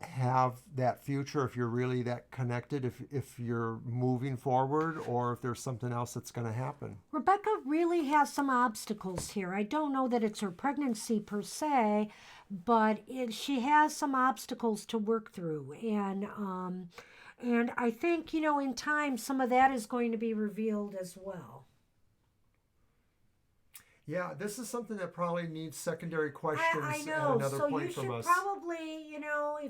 have that future, if you're really that connected, if you're moving forward, or if there's something else that's going to happen. Rebecca really has some obstacles here. I don't know that it's her pregnancy per se, but she has some obstacles to work through. And I think, in time, some of that is going to be revealed as well. Yeah, this is something that probably needs secondary questions I and know. another So point you should from us. probably,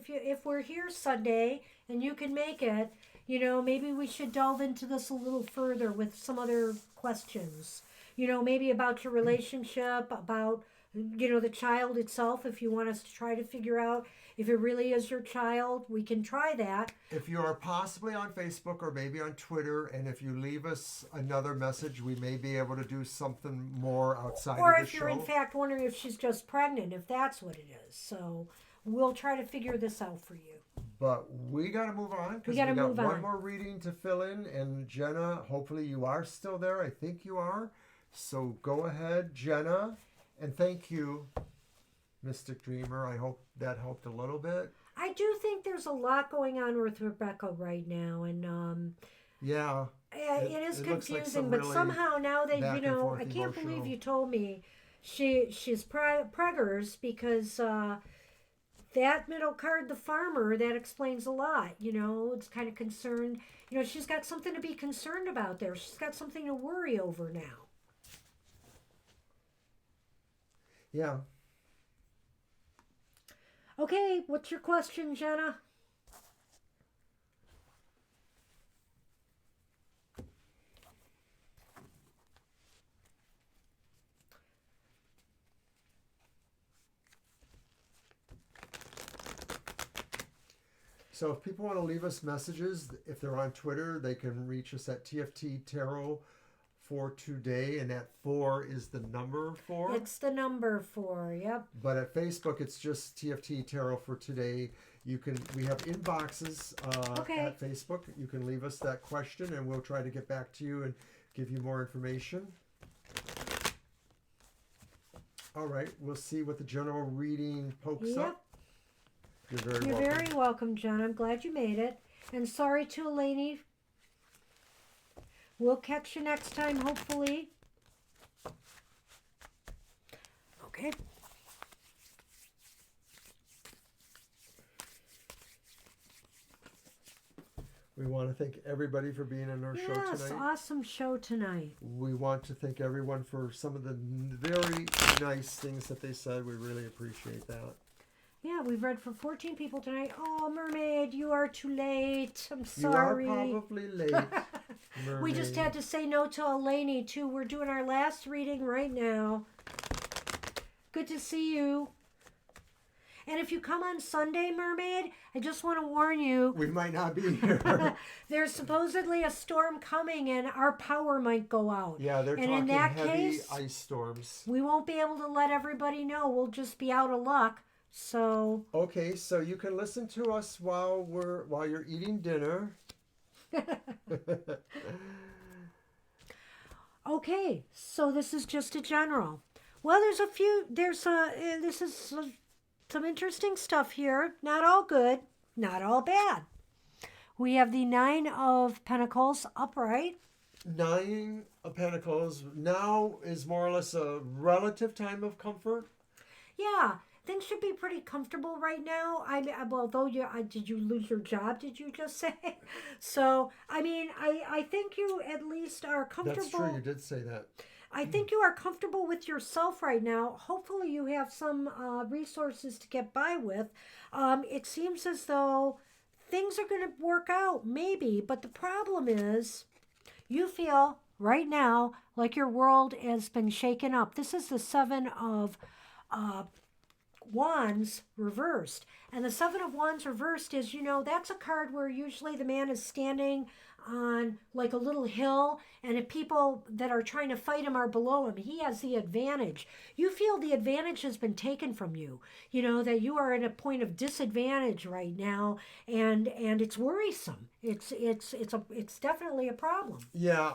if we're here Sunday and you can make it, maybe we should delve into this a little further with some other questions. Maybe about your relationship, about, the child itself. If you want us to try to figure out if it really is your child, we can try that. If you are possibly on Facebook or maybe on Twitter, and if you leave us another message, we may be able to do something more outside Or of the if show. you're in fact wondering if she's just pregnant, if that's what it is. So we'll try to figure this out for you. But we got to move on because we got one more reading to fill in. And Jenna, hopefully you are still there. I think you are. So go ahead, Jenna. And thank you, Mystic Dreamer. I hope that helped a little bit. I do think there's a lot going on with Rebecca right now. And yeah. it is confusing, like but really somehow now that, I can't emotional. believe you told me she's preggers because that middle card, the farmer, that explains a lot. It's kind of concerned. She's got something to be concerned about there. She's got something to worry over now. Yeah. Okay, what's your question, Jenna? So if people want to leave us messages, if they're on Twitter, they can reach us at TFT Tarot for today, and that 4 is the number 4. It's the number 4, yep. But at Facebook, it's just TFT Tarot for today. We have inboxes at Facebook. You can leave us that question, and we'll try to get back to you and give you more information. All right, we'll see what the general reading pokes up. You're very welcome, John. I'm glad you made it. And sorry to Eleni. We'll catch you next time, hopefully. Okay. We want to thank everybody for being on our show tonight. Yes, awesome show tonight. We want to thank everyone for some of the very nice things that they said. We really appreciate that. Yeah, we've read for 14 people tonight. Oh, Mermaid, you are too late. I'm sorry. You are probably late. Mermaid. We just had to say no to Eleni, too. We're doing our last reading right now. Good to see you. And if you come on Sunday, Mermaid, I just want to warn you. We might not be here. There's supposedly a storm coming and our power might go out. Yeah, they're talking in that heavy case, ice storms. We won't be able to let everybody know. We'll just be out of luck. So okay, so you can listen to us while you're eating dinner. Okay, so this is just a general. Well, this is some interesting stuff here. Not all good, not all bad. We have the 9 of Pentacles upright. 9 of Pentacles now is more or less a relative time of comfort. Yeah. Things should be pretty comfortable right now. Did you lose your job? Did you just say? So, I think you at least are comfortable. That's true. You did say that. I think you are comfortable with yourself right now. Hopefully, you have some resources to get by with. It seems as though things are going to work out, maybe. But the problem is, you feel right now like your world has been shaken up. This is the 7 of Wands reversed, and the 7 of Wands reversed is, that's a card where usually the man is standing on like a little hill, and if people that are trying to fight him are below him, he has the advantage. You feel the advantage has been taken from you, that you are at a point of disadvantage right now, and it's worrisome. It's definitely a problem. Yeah,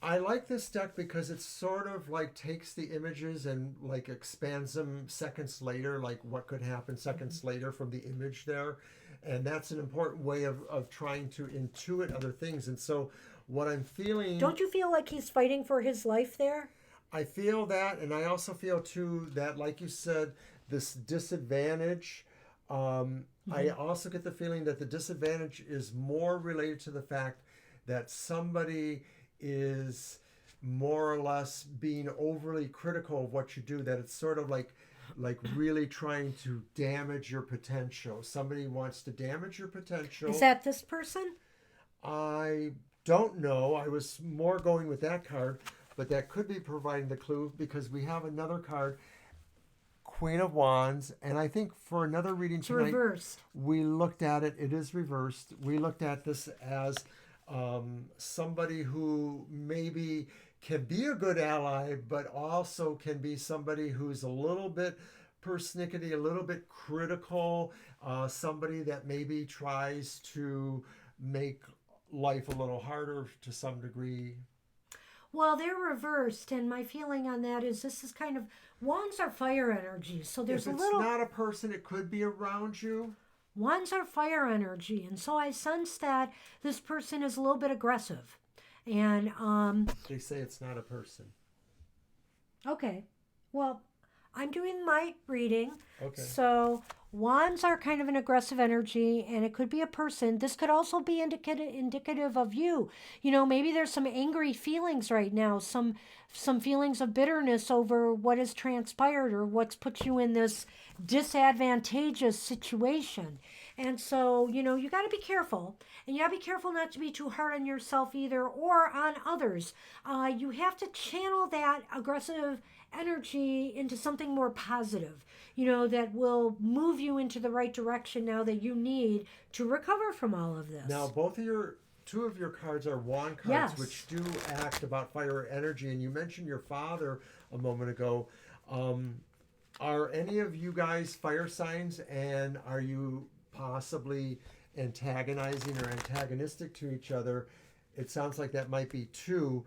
I like this deck because it sort of like takes the images and like expands them seconds later, like what could happen seconds later from the image there. And that's an important way of trying to intuit other things. And so what I'm feeling... Don't you feel like he's fighting for his life there? I feel that, and I also feel too that, like you said, this disadvantage... I also get the feeling that the disadvantage is more related to the fact that somebody is more or less being overly critical of what you do, that it's sort of like really trying to damage your potential. Somebody wants to damage your potential. Is that this person? I don't know. I was more going with that card, but that could be providing the clue because we have another card, Queen of Wands, and I think for another reading tonight, reversed. We looked at it. It is reversed. We looked at this as somebody who maybe can be a good ally, but also can be somebody who's a little bit persnickety, a little bit critical, somebody that maybe tries to make life a little harder to some degree. Well, they're reversed, and my feeling on that is this is kind of, wands are fire energy, so there's if a little... it's not a person, it could be around you. Wands are fire energy, and so I sense that this person is a little bit aggressive. And they say it's not a person. Okay. Well, I'm doing my reading. Okay. So wands are kind of an aggressive energy, and it could be a person. This could also be indicative of you. You know, maybe there's some angry feelings right now, some feelings of bitterness over what has transpired or what's put you in this disadvantageous situation. And so, you know, you got to be careful. And you got to be careful not to be too hard on yourself either or on others. You have to channel that aggressive energy into something more positive, you know, that will move you into the right direction now that you need to recover from all of this. Now, two of your cards are wand cards, Yes. which do act about fire energy. And you mentioned your father a moment ago. Are any of you guys fire signs, and are you possibly antagonizing or antagonistic to each other? It sounds like that might be two.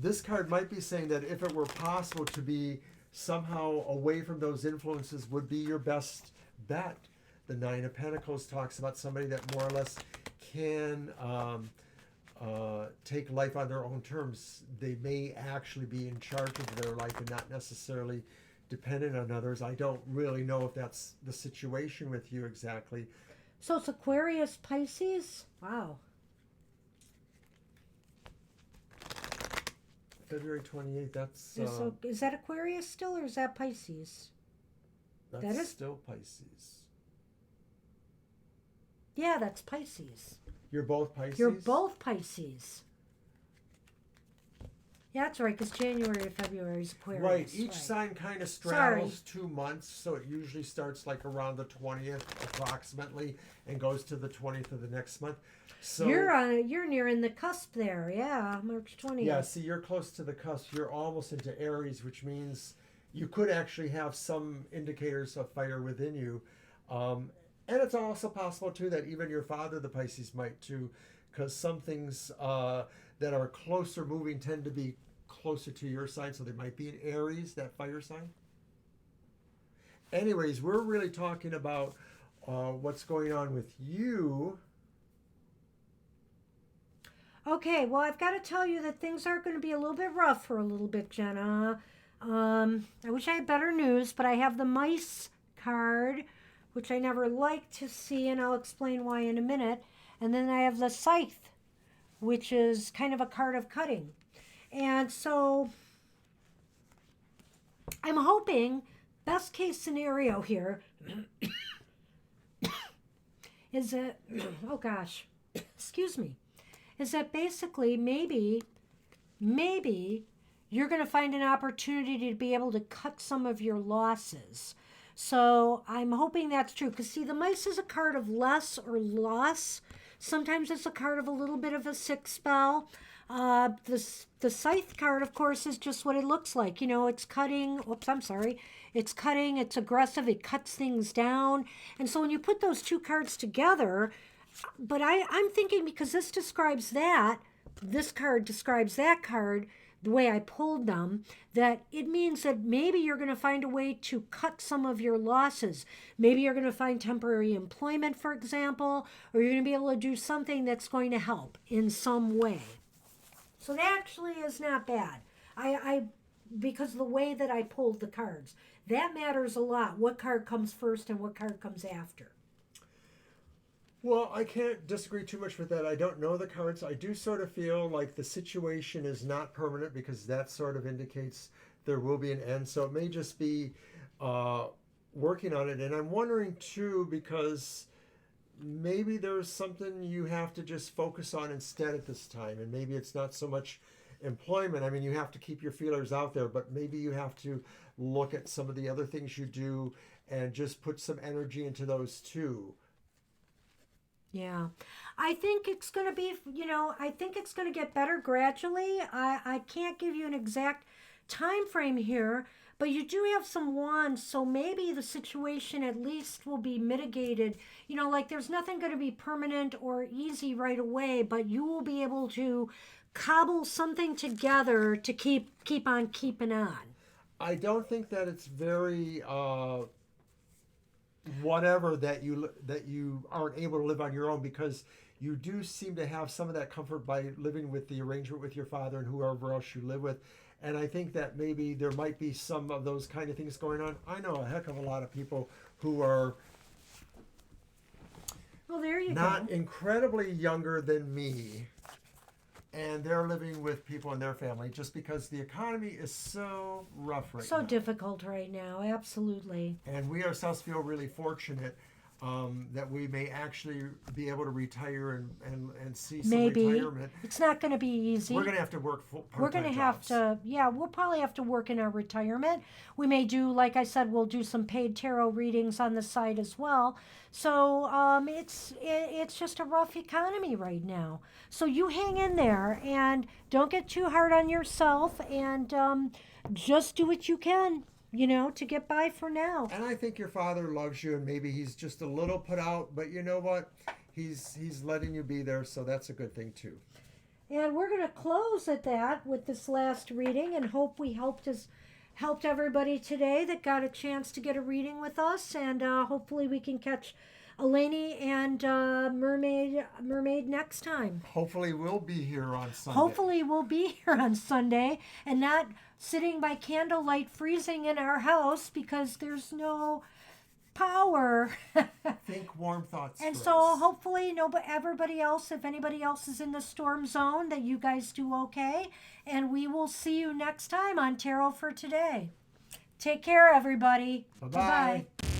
This card might be saying that if it were possible to be somehow away from those influences would be your best bet. The Nine of Pentacles talks about somebody that more or less can take life on their own terms. They may actually be in charge of their life and not necessarily dependent on others. I don't really know if that's the situation with you exactly. So it's Aquarius, Pisces? Wow. February 28th, that's So is that Aquarius still, or is that Pisces? that's that is- still Pisces. Yeah, that's Pisces. You're both Pisces? You're both Pisces. Yeah, that's right, because January to February is Aquarius. Right. Each sign kind of straddles 2 months, so it usually starts like around the 20th approximately and goes to the 20th of the next month. So You're nearing the cusp there, yeah, March 20th. yeah, see, you're close to the cusp. You're almost into Aries, which means you could actually have some indicators of fire within you. And it's also possible too that even your father, the Pisces, might too, because some things that are closer moving tend to be closer to your sign, so they might be in Aries, that fire sign. Anyways, we're really talking about what's going on with you. Okay, well, I've got to tell you that things are going to be a little bit rough for a little bit, Jenna. I wish I had better news, but I have the mice card, which I never like to see, and I'll explain why in a minute. And then I have the scythe, which is kind of a card of cutting. And so I'm hoping, best case scenario here, is that, oh gosh, excuse me, is that basically maybe you're going to find an opportunity to be able to cut some of your losses. So I'm hoping that's true. Because see, the mice is a card of less or loss. Sometimes it's a card of a little bit of a sick spell. The scythe card, of course, is just what it looks like. You know, it's cutting. Oops, I'm sorry. It's cutting. It's aggressive. It cuts things down. And so when you put those two cards together, but I'm thinking because this describes that, this card describes that card, the way I pulled them, that it means that maybe you're going to find a way to cut some of your losses. Maybe you're going to find temporary employment, for example, or you're going to be able to do something that's going to help in some way. So that actually is not bad. I because of the way that I pulled the cards, that matters a lot. What card comes first and what card comes after. Well, I can't disagree too much with that. I don't know the cards. I do sort of feel like the situation is not permanent because that sort of indicates there will be an end. So it may just be working on it. And I'm wondering too, because maybe there's something you have to just focus on instead at this time. And maybe it's not so much employment. I mean, you have to keep your feelers out there, but maybe you have to look at some of the other things you do and just put some energy into those too. Yeah, I think it's going to be, I think it's going to get better gradually. I can't give you an exact time frame here, but you do have some wands, so maybe the situation at least will be mitigated. Like there's nothing going to be permanent or easy right away, but you will be able to cobble something together to keep on keeping on. I don't think that it's very whatever that you aren't able to live on your own, because you do seem to have some of that comfort by living with the arrangement with your father and whoever else you live with. And I think that maybe there might be some of those kind of things going on. I know a heck of a lot of people who are Well, there you not go. incredibly younger than me, and they're living with people in their family just because the economy is so rough right So now. difficult right now, absolutely. And we ourselves feel really fortunate that we may actually be able to retire and see some Maybe. retirement. It's not going to be easy. We're going to have to work We're going part-time to have jobs. to, yeah, we'll probably have to work in our retirement. We may do, like I said, we'll do some paid tarot readings on the side as well. So it's just a rough economy right now. So you hang in there and don't get too hard on yourself, and just do what you can, to get by for now. And I think your father loves you, and maybe he's just a little put out, but you know what? He's letting you be there, so that's a good thing too. And we're going to close at that with this last reading, and hope we helped everybody today that got a chance to get a reading with us, and hopefully we can catch Eleni and Mermaid next time. Hopefully we'll be here on Sunday. Hopefully we'll be here on Sunday and not sitting by candlelight freezing in our house because there's no power. Think warm thoughts. And for so us. hopefully everybody else, if anybody else is in the storm zone, that you guys do okay. And we will see you next time on Tarot for Today. Take care, everybody. Bye-bye. Bye-bye.